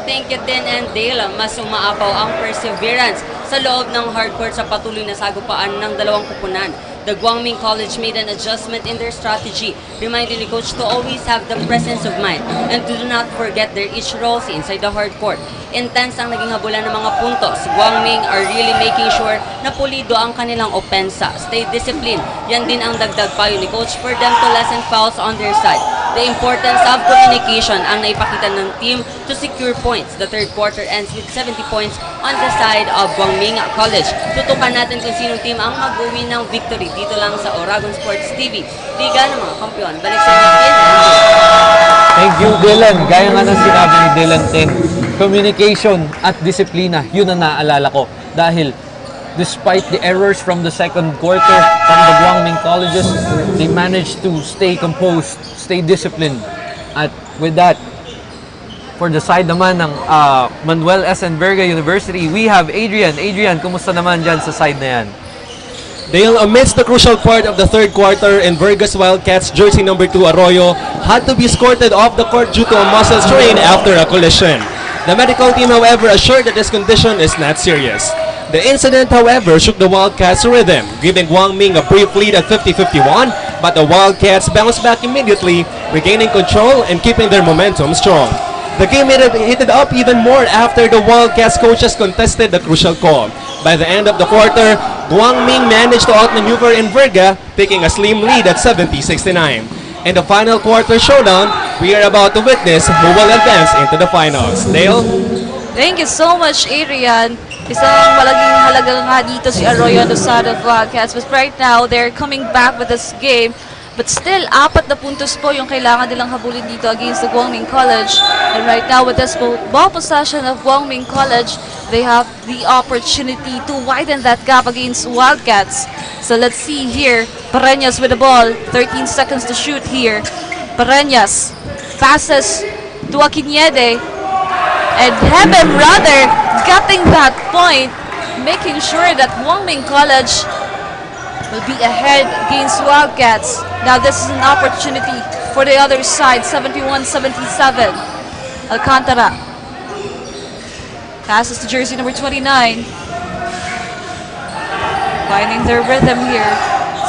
Thank you, Tin and Dale. Mas umaapaw ang perseverance sa loob ng hardcourt sa patuloy na sagupaan ng dalawang kupunan. The Guangming College made an adjustment in their strategy, reminding the coach to always have the presence of mind and to do not forget their each roles inside the hardcourt. Intense ang naging habulan ng mga puntos. Guangming are really making sure na pulido ang kanilang opensa. Stay disciplined. Yan din ang dagdag payo ni coach for them to lessen fouls on their side. The importance of communication ang naipakita ng team to secure points. The third quarter ends with 70 points on the side of Guangming College. Tutukan natin kung sinong team ang mag-uwi ng victory dito lang sa Oragon Sports TV. Liga ng mga kampiyon. Balik sa inyo, Tin.
Thank you, Dylan. Gaya nga ng sinabi ni Dylan, Tin, communication at disiplina, yun ang naaalala ko. Dahil despite the errors from the second quarter from the Guangming colleges, they managed to stay composed, stay disciplined. At with that, for the side naman ng Manuel S. Enverga University, we have Adrian. Adrian, kumusta naman dyan sa side na yan?
Dale, amidst the crucial part of the third quarter, Enverga's Wildcats jersey number 2 Arroyo had to be escorted off the court due to a muscle strain after a collision. The medical team, however, assured that his condition is not serious. The incident, however, shook the Wildcats' rhythm, giving Guangming a brief lead at 50-51, but the Wildcats bounced back immediately, regaining control and keeping their momentum strong. The game heated up even more after the Wildcats coaches contested the crucial call. By the end of the quarter, Guangming managed to outmaneuver Enverga, taking a slim lead at 70-69. In the final quarter showdown, we are about to witness who will advance into the finals. Dale?
Thank you so much, Adrian. Isang malaking halaga nga dito si Arroyo on the side of Wildcats. But right now, they're coming back with this game. But still, 4 na puntos po yung kailangan nilang habulin dito against the Guangming College. And right now, with this ball possession of Guangming College, they have the opportunity to widen that gap against Wildcats. So let's see here. Pareñas with the ball. 13 seconds to shoot here. Pareñas passes to Akinyede. And Hebem rather getting that point, making sure that Guangming College will be ahead against Wildcats. Now this is an opportunity for the other side, 71-77. Alcantara passes to jersey number 29. Finding their rhythm here.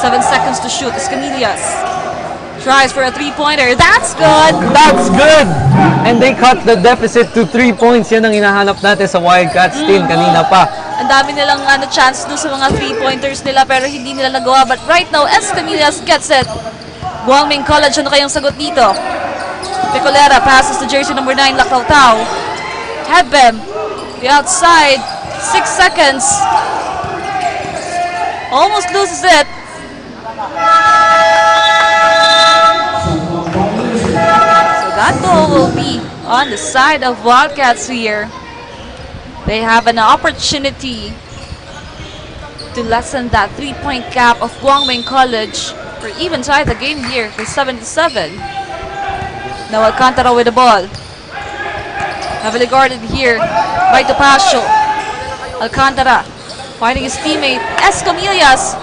7 seconds to shoot. Escamillas tries for a 3-pointer. That's good!
That's good! And they cut the deficit to 3 points. Yan ang hinahanap natin sa Wildcats team kanina pa.
Ang dami nilang chance doon sa mga 3-pointers nila pero hindi nila nagawa. But right now, Escamillas gets it. Guangming College, ano kayang sagot dito? Picolera passes to jersey number 9, Lakautao. Hebem, the outside, 6 seconds. Almost loses it. So that ball will be on the side of Wildcats here. They have an opportunity to lessen that 3-point gap of Guangming College or even tie the game here for 77. Now Alcantara with the ball. Heavily guarded here by Topacio. Alcantara finding his teammate Escamillas.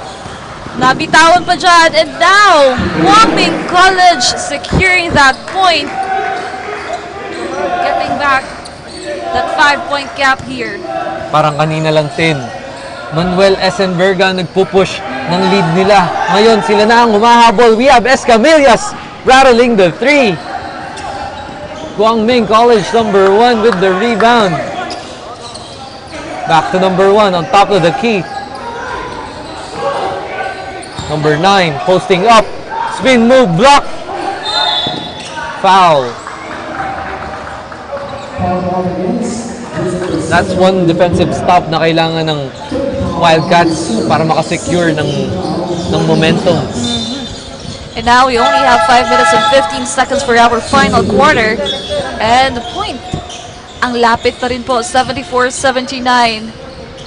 Nabitawan pa dyan, and now Guangming College securing that point. Getting back that 5-point gap here.
Parang kanina lang, Tin. Manuel S. Enverga nagpupush ng lead nila. Ngayon, sila na ang humahabol. We have Escamillas rattling the 3. Guangming College, number 1 with the rebound. Back to number 1 on top of the key. Number 9 posting up. Spin move, block. Foul. That's one defensive stop na kailangan ng Wildcats para makasecure ng momentum.
And now we only have 5 minutes and 15 seconds for our final quarter. And the point, ang lapit pa rin po, 74-79.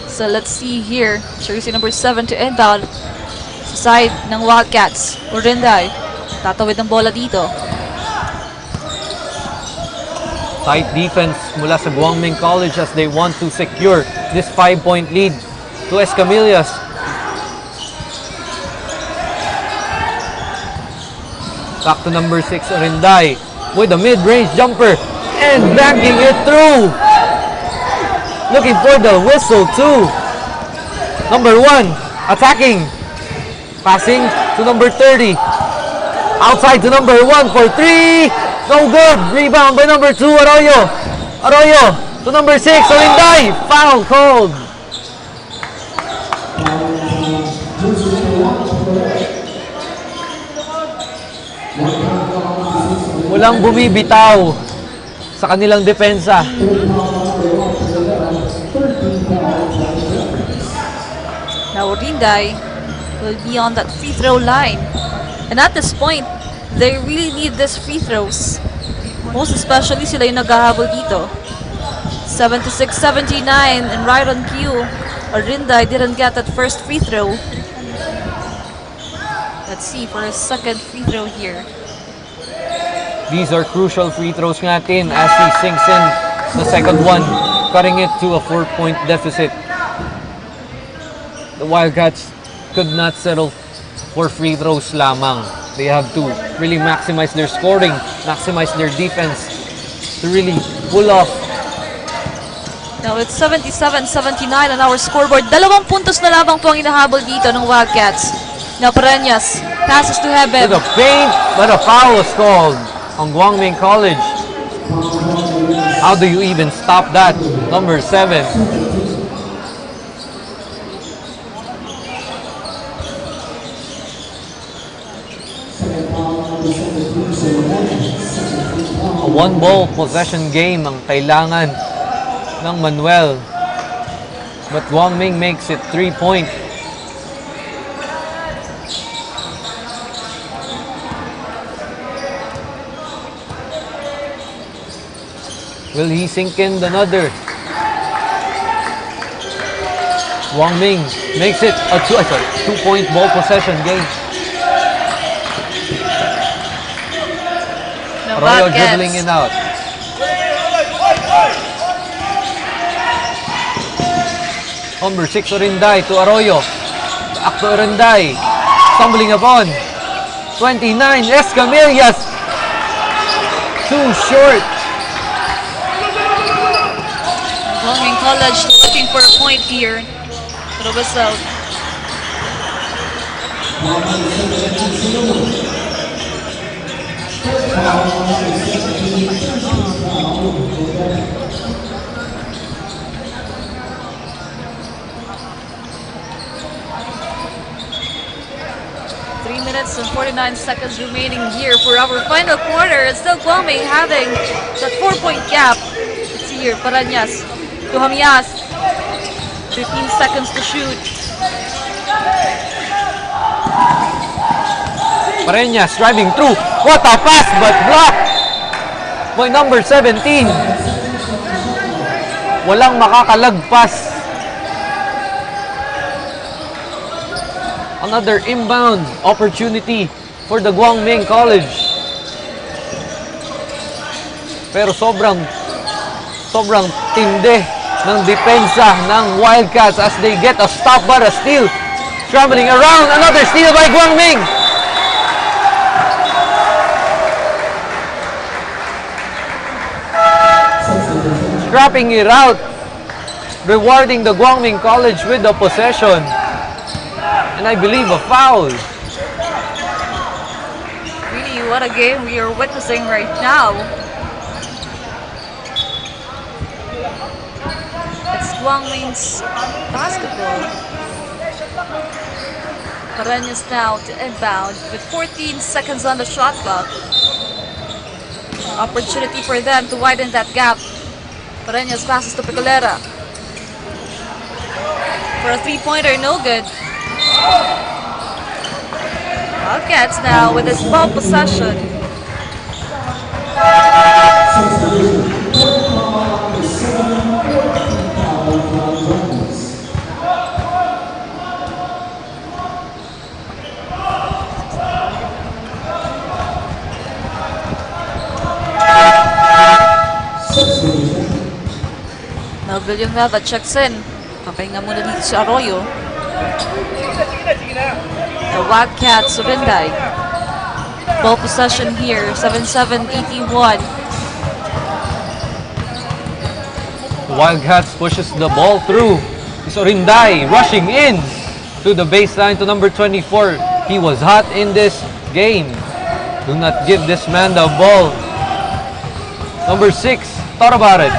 So let's see here, jersey number 7 to inbound sa side ng Wildcats. Urinday, tatawid ng bola dito.
Tight defense mula sa Guangming College as they want to secure this 5-point lead to Escamillas. Back to number 6, Orinday with a mid-range jumper and banking it through. Looking for the whistle too. Number 1 attacking. Passing to number 30. Outside to number 1 for 3. No good. Rebound by number 2, Arroyo. Arroyo to number 6, Orinday. Foul called. Walang bumibitaw sa kanilang depensa.
Now Orinday will be on that free throw line. And at this point, they really need these free throws. Most especially sila yung naghahabol dito. 76-79 and right on cue. Orinday didn't get that first free throw. Let's see for a second free throw here.
These are crucial free throws natin as he sinks in the second one, cutting it to a 4-point deficit. The Wildcats could not settle for free throws lamang. They have to really maximize their scoring, maximize their defense to really pull off.
Now it's 77-79 on our scoreboard. 2 puntos na lamang po ang inahabol dito ng Wildcats. Now Pereñas passes to Heben.
To the paint, but a foul is called on Guangming College. How do you even stop that? Number 7. A one-ball possession game ang kailangan ng Manuel. But Guangming makes it 3-point. Will he sink in another? Guangming makes it a 2-point ball possession game. Arroyo dribbling in out. Number 6 Orinday to Arroyo. Back to Orinday. Stumbling upon 29 Escamillas. Too short.
Guangming College looking for a point here. But a whistle. 3 minutes and 49 seconds remaining here for our final quarter. It's still Guangming having that 4-point gap. It's here, Pereñas to Hamias. 15 seconds to shoot.
Pereñas driving through. What a pass, but blocked by number 17. Walang makakalagpas. Another inbound opportunity for the Guangming College. Pero sobrang tindi ng depensa ng Wildcats as they get a stop but a steal. Scrambling around, another steal by Guangming. Scrapping it out, rewarding the Guangming College with the possession. And I believe a foul.
Really, what a game we are witnessing right now. It's Guangming's basketball. Pereñas now to inbound with 14 seconds on the shot clock. Opportunity for them to widen that gap. Pereñas passes to Picolera. For a three-pointer, no good. Wildcats now with this ball possession. Now Villanueva checks in. Papahinga muna dito si Arroyo. The Wildcats of Inday. Ball possession here, 7-7-81.
Wildcats pushes the ball through. It's Orinday rushing in to the baseline to number 24. He was hot in this game. Do not give this man the ball. Number 6 thought about it.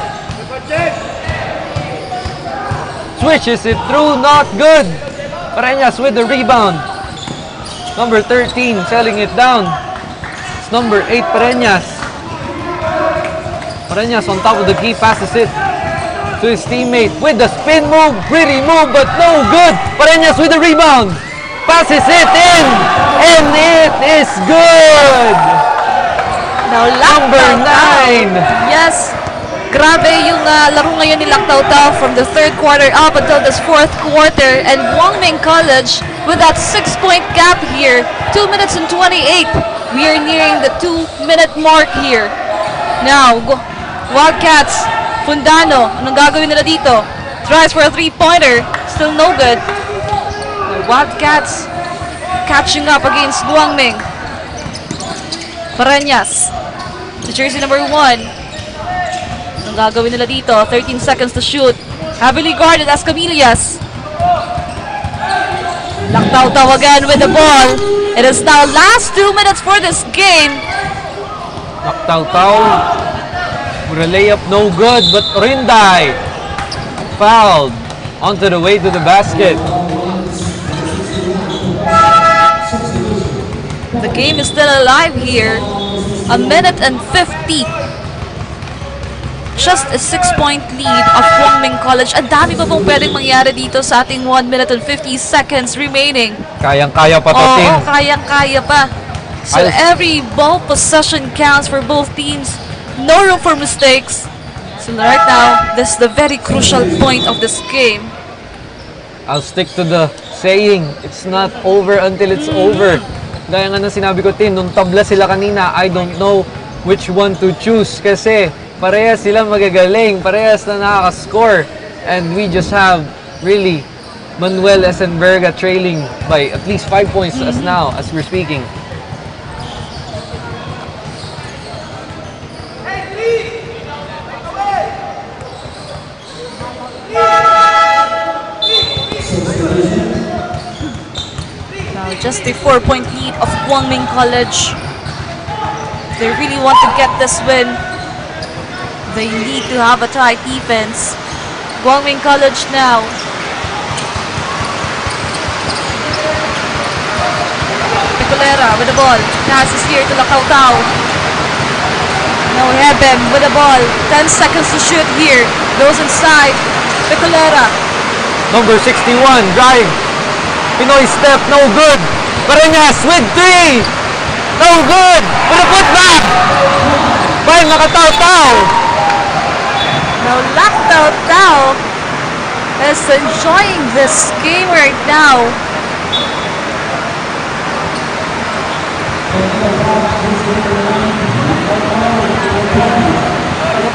Switches it through, not good. Pareñas with the rebound. Number 13 selling it down. It's number 8 Pareñas. Pareñas on top of the key, passes it to his teammate with the spin move. Pretty move, but no good. Pareñas with the rebound. Passes it in, and it is good.
Now,
number 9.
Yes. Grabe yung laro ngayon ni Lactaw-Taw from the third quarter up until this fourth quarter. And Guangming College with that 6-point gap here. 2 minutes and 28. We are nearing the 2-minute mark here. Now, Wildcats, Fundano, anong gagawin nila dito? Tries for a 3-pointer. Still no good. The Wildcats catching up against Guangming. Pareñas, the jersey number 1. Gagawin nila dito, 13 seconds to shoot. Heavily guarded as Camillas. Lactaw-Taw again with the ball. It is now last 2 minutes for this game.
Lactaw-Taw with a layup, no good, but Orinday fouled onto the way to the basket.
The game is still alive here. A minute and 50. Just a 6-point lead of Guangming College. Ang dami pa pong pwedeng mangyari dito sa ating 1 minute and 50 seconds remaining.
Kayang-kaya pa to, team.
Oo, kayang-kaya pa. So every ball possession counts for both teams. No room for mistakes. So right now, this is the very crucial point of this game.
I'll stick to the saying, it's not over until it's over. Gaya nga ng sinabi ko, Tin, nung tabla sila kanina, I don't know which one to choose kasi parehas sila magagaling, parehas na nakaka-score. And we just have really Manuel Esenberga trailing by at least 5 points as now, as we're speaking.
Now just a 4-point lead of Guangming College. If they really want to get this win, they need to have a tight defense. Guangming College now. Picolera with the ball. Passes here to Lactaw-Taw. Now Hebem with the ball. 10 seconds to shoot here. Goes inside. Picolera.
Number 61, drive. Pinoy step, no good. Pareñas with 3. No good. With a putback. By Lactaw-Taw.
Now Lactaw-Taw is enjoying this game right now.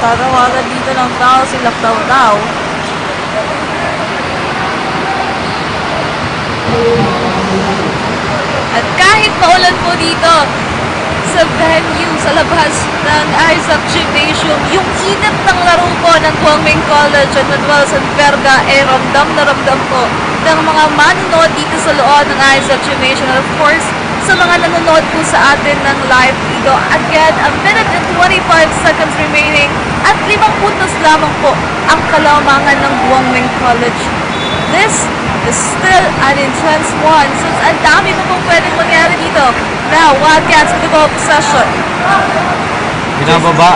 Tatawagan dito ng tao si Lactaw-Taw. At kahit maulan po dito sa venue, sa labas ng Isaac Gymnasium, yung init ng laro po ng Guangming College at Manuel Esenberga ay ramdam na ramdam po ng mga manonood dito sa loob ng Isaac Gymnasium. And of course, sa mga nanonood po sa atin ng live dito. Again, a minute and 25 seconds remaining at 5 puntos lamang po ang kalamangan ng Guangming College. This is still an intense one since ang dami pa pong pwedeng mangyari dito. Now, Wildcats with the ball possession.
Binababa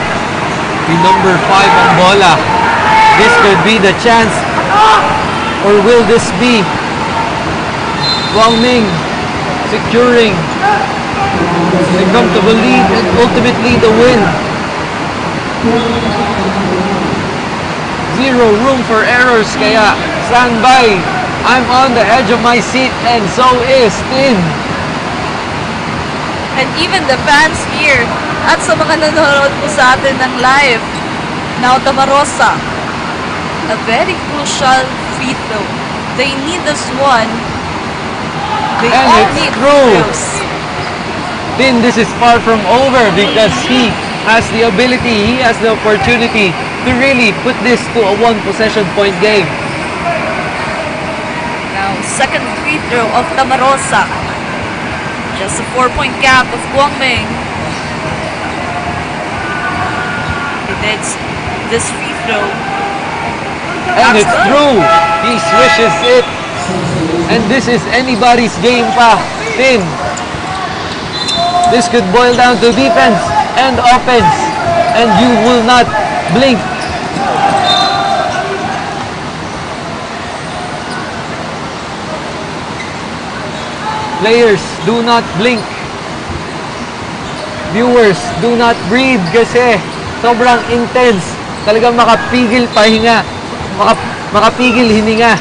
yung number 5 ang bola. This could be the chance. Or will this be Guangming securing a comfortable lead and ultimately the win? Zero room for errors, kaya stand by. I'm on the edge of my seat and so is Tin.
And even the fans here at sa mga nanonood po sa atin ng live. Now Tamarosa. a very crucial free throw. They need this one. They
And
all
it's
need
through.
throws.
Then this is far from over because he has the ability, he has the opportunity to really put this to a one possession point game.
Now, second free throw of Tamarosa. Just a 4-point gap of Guangming. He takes this free throw.
And it's through. He swishes it. And this is anybody's game pa. Then, this could boil down to defense and offense. And you will not blink. Players, do not blink. Viewers, do not breathe kasi sobrang intense. Talagang makapigil pahinga. Makapigil hininga.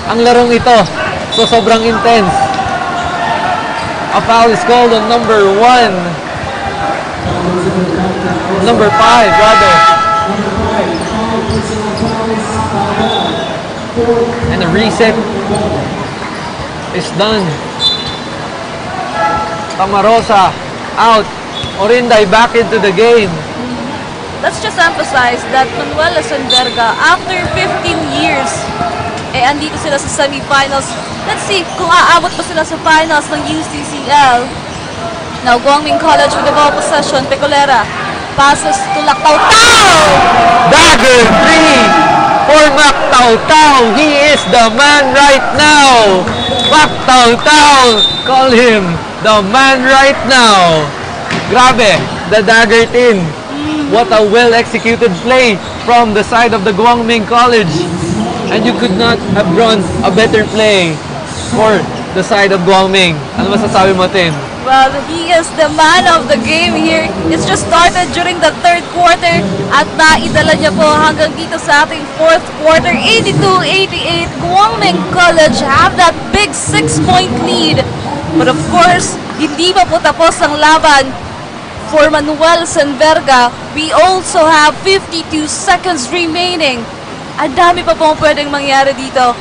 Ang larong ito. So sobrang intense. A foul is called on number 1. Number 5, rather. And the reset is done. Tamarosa out. Orinday back into the game.
Let's just emphasize that Manuel Asenberga, after 15 years, andito sila sa semifinals. Let's see kung aabot pa sila sa finals ng UCCL. Now, Guangming College with the ball possession. Pecolera passes to Lactaw-Tao!
Dagger 3 for Mac Tao-Tao. He is the man right now. Mac Tao-Tao, call him the man right now. Grabe, the dagger 10. What a well-executed play from the side of the Guangming College. And you could not have drawn a better play for the side of Guangming. Ano masasabi mo, Tin?
Well, he is the man of the game here. It's just started during the third quarter at naidala niya po hanggang dito sa ating fourth quarter. 82-88, Guangming College have that big 6-point lead. But of course, hindi pa po tapos ang laban. For Manuel Senverga, we also have 52 seconds remaining. Ang dami pa pong pwedeng mangyari dito.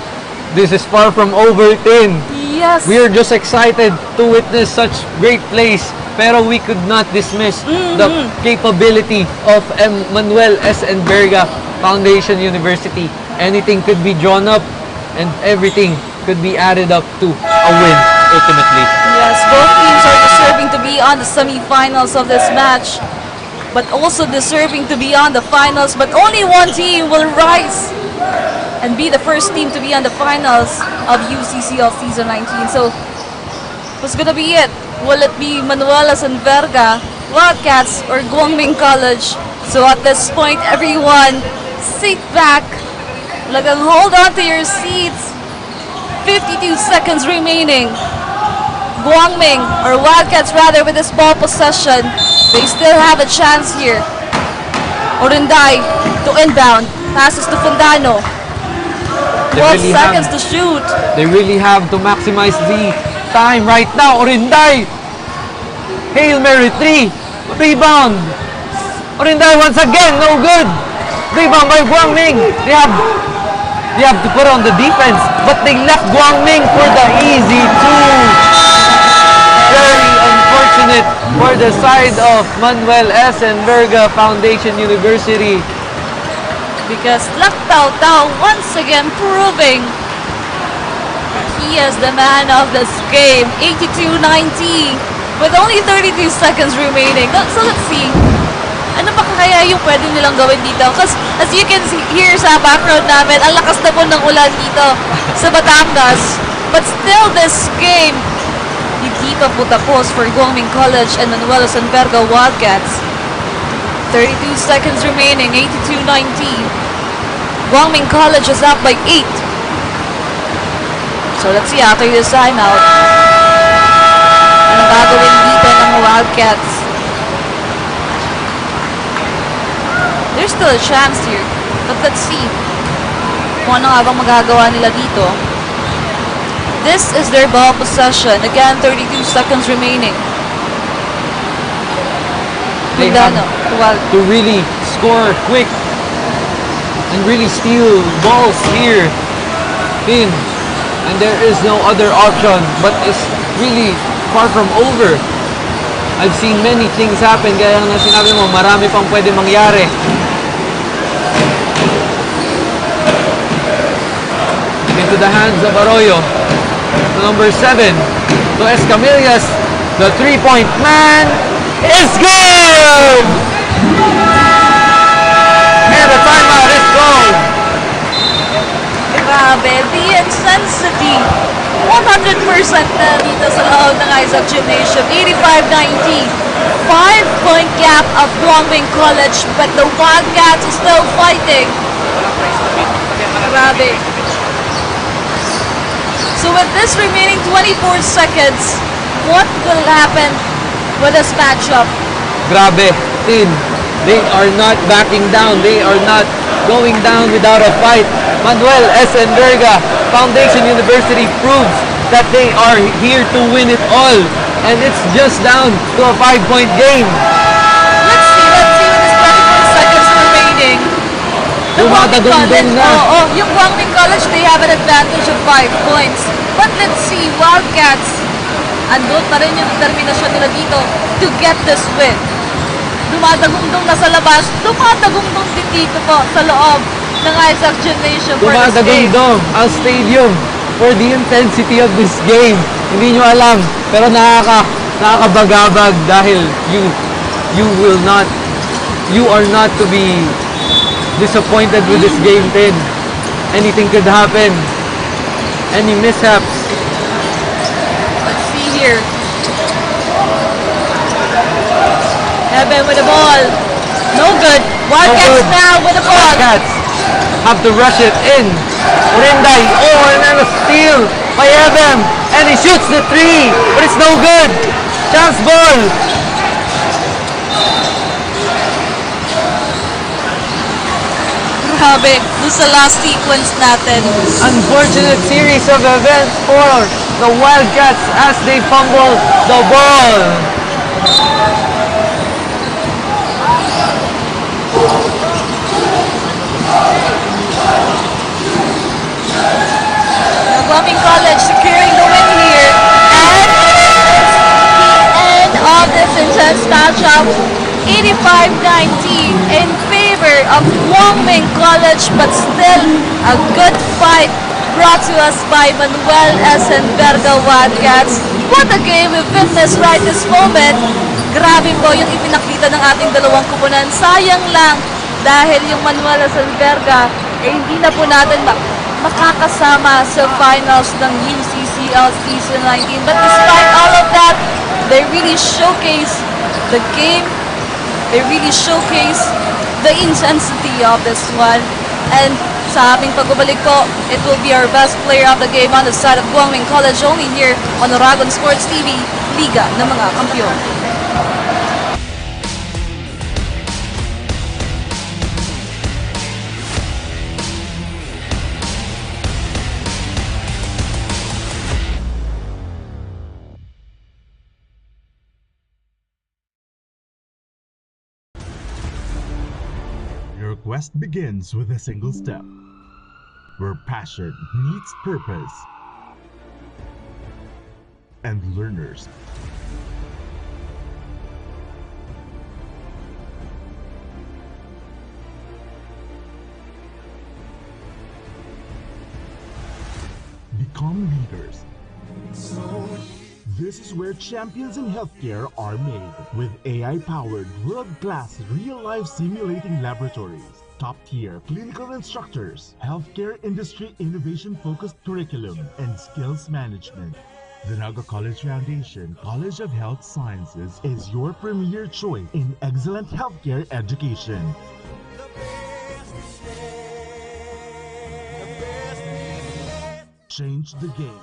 This is far from over, Tin.
Yes.
We are just excited to witness such great plays. Pero we could not dismiss the capability of Manuel S. Enverga Foundation University. Anything could be drawn up and everything could be added up to a win, ultimately.
Yes, both teams are deserving to be on the semifinals of this match, but also deserving to be on the finals. But only one team will rise and be the first team to be on the finals of UCCL Season 19. So, what's gonna be it? Will it be Manuela Sanverga, Wildcats, or Guangming College? So at this point, everyone, sit back, hold on to your seats. 52 seconds remaining. Guangming, or Wildcats rather, with this ball possession, they still have a chance here. Orinday to inbound, passes to Fundano. 12 seconds to shoot.
They really have to maximize the time right now. Orinday, Hail Mary 3, rebound. Orinday once again, no good. Rebound by Guangming. They have to put on the defense, but they left Guangming for the easy two. Very unfortunate for the side of Manuel S. Enverga Foundation University.
Because Lactaw-Tao once again proving he is the man of this game. 82-90 with only 32 seconds remaining. So let's see. Ano ba kaya yung pwede nilang gawin dito? Because as you can see here sa background namin, ang lakas na po ng ulan dito sa Batangas. But still this game, hindi pa po tapos for Guangming College and Manuel Sanverga Wildcats. 32 seconds remaining, 82-90. Guangming College is up by 8. So let's see after this timeout. Anong gagawin dito ng Wildcats? There's still a chance here. But let's see kung ano nga bang magagawa nila dito. This is their ball possession. Again, 32 seconds remaining.
They have to really score quick. and really steal balls here. Tin. And there is no other option, but it's really far from over. I've seen many things happen, kaya nga sinabi mo, marami pang pwede mangyari. Into the hands of Arroyo. To number 7. To Escamillas. The 3-point man is good! And the timeout is gone.
Grabe, the intensity. 100% na dito sa loob ng Isaac Gymnasium. 85-90. 5-point gap of Guangming College, but the Wildcats are still fighting. Grabe. So with this remaining 24 seconds, what will happen with this matchup?
Grabe, Tin. They are not backing down. They are not going down without a fight. Manuel S. Enverga Foundation University proves that they are here to win it all. And it's just down to a 5-point game.
Let's see with this 24 seconds remaining. The Guangming College, yung Guangming College, they have an advantage of 5 points. But let's see, Wildcats, andun pa rin yung determinasyon nila dito to get this win. Dumadagundong na sa labas, dumadagundong din dito po sa loob ng Isaac Gymnasium for this game.
Dumadagundong ang stadium for the intensity of this game. Hindi nyo alam, pero nakakabagabag dahil you are not to be disappointed with this game, Tin. Anything could happen. Any mishaps.
Let's see here. Eben with the ball. No good. Wildcats now with the ball.
Wildcats have to rush it in. Rinday. Oh, and then a steal by Eben. And he shoots the 3, but it's no good. Chance ball.
Grabe, dun sa last sequence natin.
Unfortunate series of events for the Wildcats as they fumble the ball.
Guangming College securing the win here. And the end of this intense matchup, 85-19 in favor of Guangming College, but still a good fight brought to us by Manuel S. Enverga Wildcats. What a game we've witnessed right this moment. Grabe po yung ipinakita ng ating dalawang kupunan. Sayang lang dahil yung Manuel S. Enverga hindi na po natin makakasama sa finals ng UCCL Season 19. But despite all of that, they really showcase the game. They really showcase the intensity of this one. And sa aming pagbabalik po, it will be our best player of the game on the side of Guangming College, only here on Oragon Sports TV, Liga ng mga Kampiyon.
Your quest begins with a single step, where passion meets purpose, and learners become leaders. This is where champions in healthcare are made, with AI-powered, world-class, real-life simulating laboratories, top-tier clinical instructors, healthcare industry innovation-focused curriculum, and skills management. The Naga College Foundation College of Health Sciences is your premier choice in excellent healthcare education. Change the game.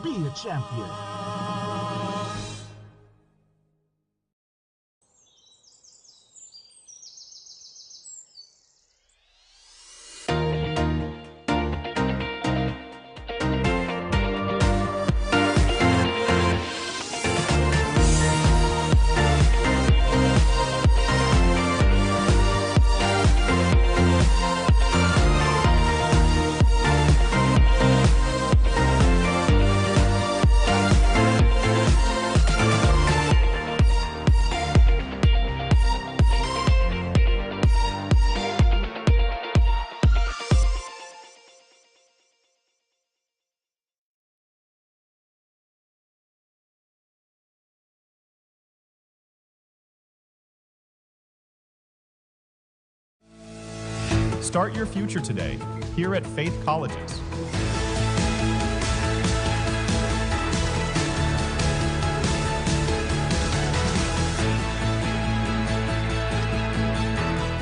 Be a champion.
Start your future today here at Faith Colleges.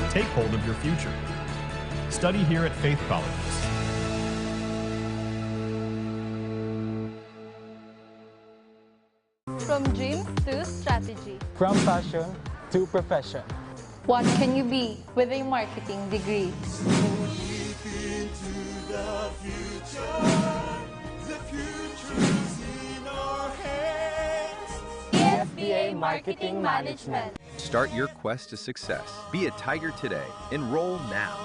Take hold of your future. Study here at Faith Colleges.
From dreams to strategy.
From passion to profession.
What can you be with a marketing degree?
SBA Marketing Management.
Start your quest to success. Be a Tiger today. Enroll now.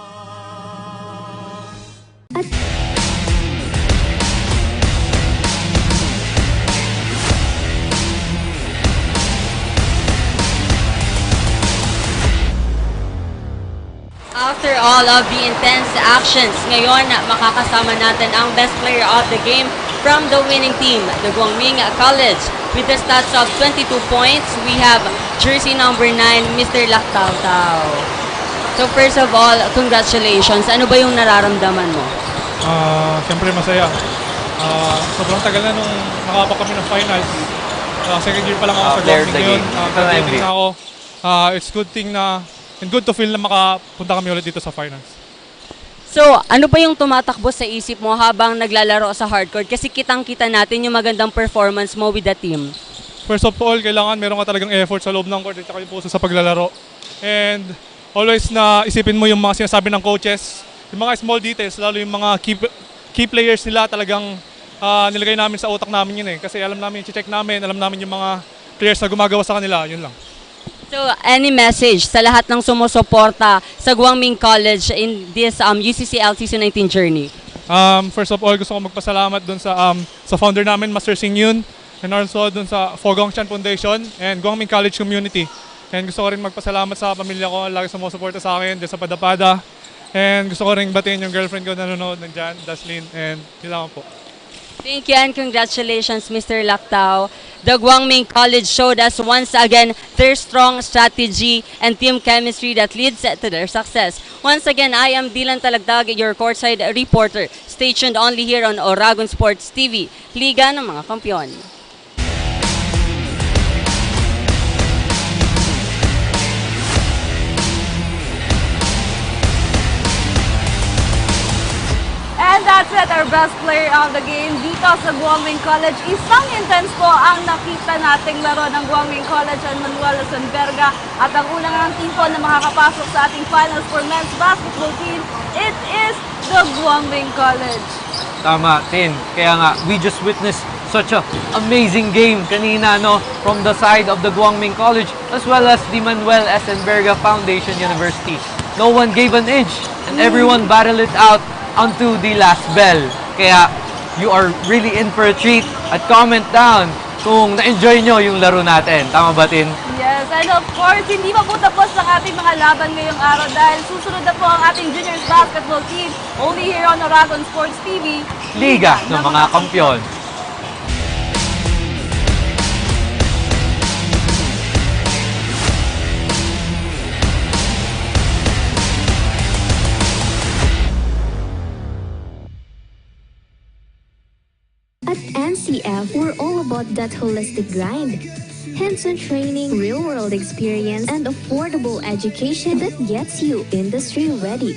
After all of the intense actions, ngayon makakasama natin ang best player of the game from the winning team, the Guangming College. With the stats of 22 points, we have jersey number 9, Mr. Laktao. So first of all, congratulations. Ano ba yung nararamdaman mo?
Siyempre masaya. Sobrang tagal na nung nakapa kami ng finals. Second year pa lang ako sa Guangming ngayon. Graduating na ako. It's good thing na and good to feel na makapunta kami ulit dito sa finals.
So, ano pa yung tumatakbo sa isip mo habang naglalaro sa hardcourt? Kasi kitang-kita natin yung magandang performance mo with the team.
First of all, kailangan meron ka talagang effort sa loob ng court at yung puso sa paglalaro. And always na isipin mo yung mga sinasabi ng coaches, yung mga small details, lalo yung mga key players nila talagang nilagay namin sa utak namin yun eh. Kasi alam namin, check namin, alam namin yung mga players na gumagawa sa kanila, yun lang.
So, any message sa lahat ng sumusuporta sa Guangming College in this UCCL Season 19 journey?
First of all, gusto ko magpasalamat dun sa founder namin, Master Sing Yun, and also dun sa Fogong-chan Foundation and Guangming College community. And gusto ko rin magpasalamat sa pamilya ko, lagi sumusuporta sa akin, dyan sa Padapada. And gusto ko rin batiin yung girlfriend ko na nanonood nandyan, Daslin, and yun lang po.
Thank you and congratulations, Mr. Laktao. The Guangming College showed us once again their strong strategy and team chemistry that leads to their success. Once again, I am Dylan Talagdag, your courtside reporter. Stay tuned only here on Oragon Sports TV, Liga ng mga Kampiyon.
And that's it, our best player of the game dito sa Guangming College. Isang intense po ang nakita nating laro ng Guangming College and Manuel Sanberga. At ang unang team po na makakapasok sa ating finals for men's basketball team, it is the Guangming College.
Tama, Tin. Kaya nga, we just witnessed such an amazing game kanina, no? From the side of the Guangming College as well as the Manuel Sanberga Foundation University. No one gave an inch and everyone battled it out onto the last bell. Kaya you are really in for a treat. At comment down kung na-enjoy nyo yung laro natin. Tama ba, Tin?
Yes, and of course, hindi pa po tapos ang ating mga laban ngayong araw dahil susunod na po ang ating juniors basketball team only here on Oragon Sports TV,
Liga ng mga Kampiyon.
At NCF, we're all about that holistic grind. Hands-on training, real-world experience, and affordable education that gets you industry ready.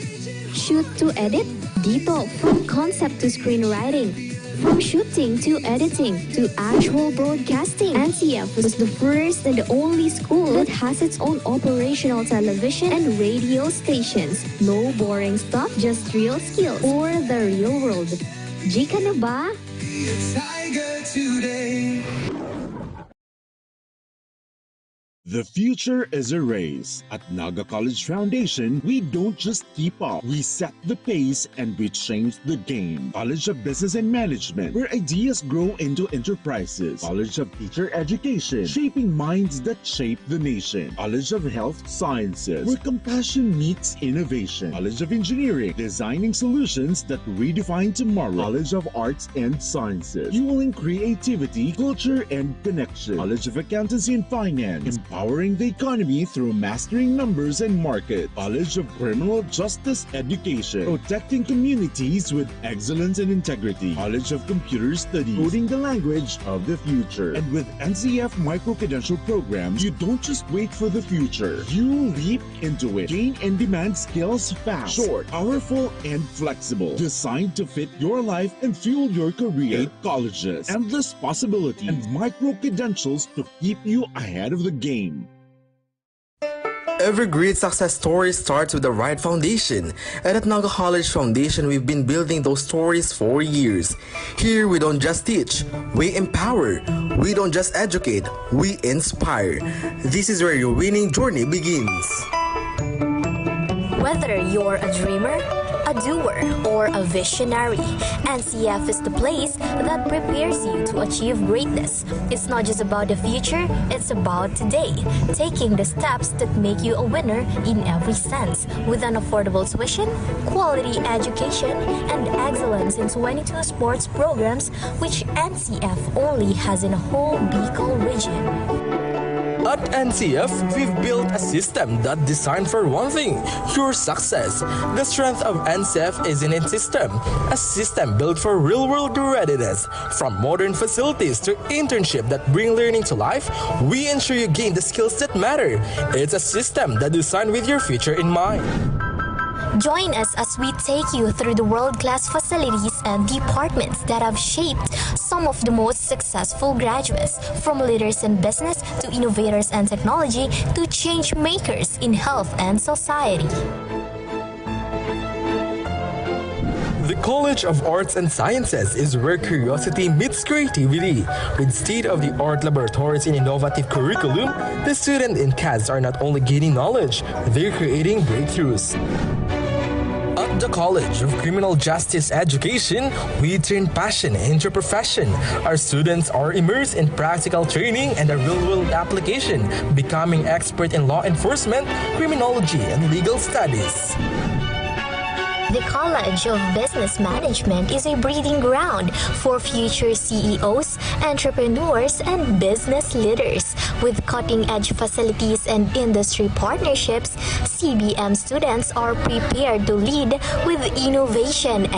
Shoot to edit? Dito, from concept to screenwriting. From shooting to editing to actual broadcasting, NCF was the first and the only school that has its own operational television and radio stations. No boring stuff, just real skills for the real world. Jika na ba?
Tiger today.
The future is a race. At Naga College Foundation, we don't just keep up. We set the pace and we change the game. College of Business and Management, where ideas grow into enterprises. College of Teacher Education, shaping minds that shape the nation. College of Health Sciences, where compassion meets innovation. College of Engineering, designing solutions that redefine tomorrow. College of Arts and Sciences, fueling creativity, culture, and connection. College of Accountancy and Finance, Empowering the economy through mastering numbers and market. College of Criminal Justice Education. Protecting communities with excellence and integrity. College of Computer Studies. Coding the language of the future. And with NCF micro-credential programs, you don't just wait for the future. You leap into it. Gain and demand skills fast, short, powerful, and flexible. Designed to fit your life and fuel your career. 8 colleges, endless possibilities, and micro-credentials to keep you ahead of the game.
Every great success story starts with the right foundation, and at Naga College Foundation, we've been building those stories for years. Here, we don't just teach, we empower. We don't just educate, we inspire. This is where your winning journey begins.
Whether you're a dreamer, a doer, or a visionary, NCF is the place that prepares you to achieve greatness. It's not just about the future, it's about today. Taking the steps that make you a winner in every sense, with an affordable tuition, quality education, and excellence in 22 sports programs, which NCF only has in a whole Bicol region.
At NCF, we've built a system that's designed for one thing, your success. The strength of NCF is in its system, a system built for real-world readiness. From modern facilities to internship that bring learning to life, we ensure you gain the skills that matter. It's a system that's designed with your future in mind.
Join us as we take you through the world-class facilities and departments that have shaped some of the most successful graduates, from leaders in business to innovators and technology to change makers in health and society.
The College of Arts and Sciences is where curiosity meets creativity. With state-of-the-art laboratories and innovative curriculum, the students in CAS are not only gaining knowledge, they're creating breakthroughs. At the College of Criminal Justice Education, we turn passion into profession. Our students are immersed in practical training and a real-world application, becoming expert in law enforcement, criminology, and legal studies.
The College of Business Management is a breeding ground for future CEOs, entrepreneurs, and business leaders. With cutting-edge facilities and industry partnerships, CBM students are prepared to lead with innovation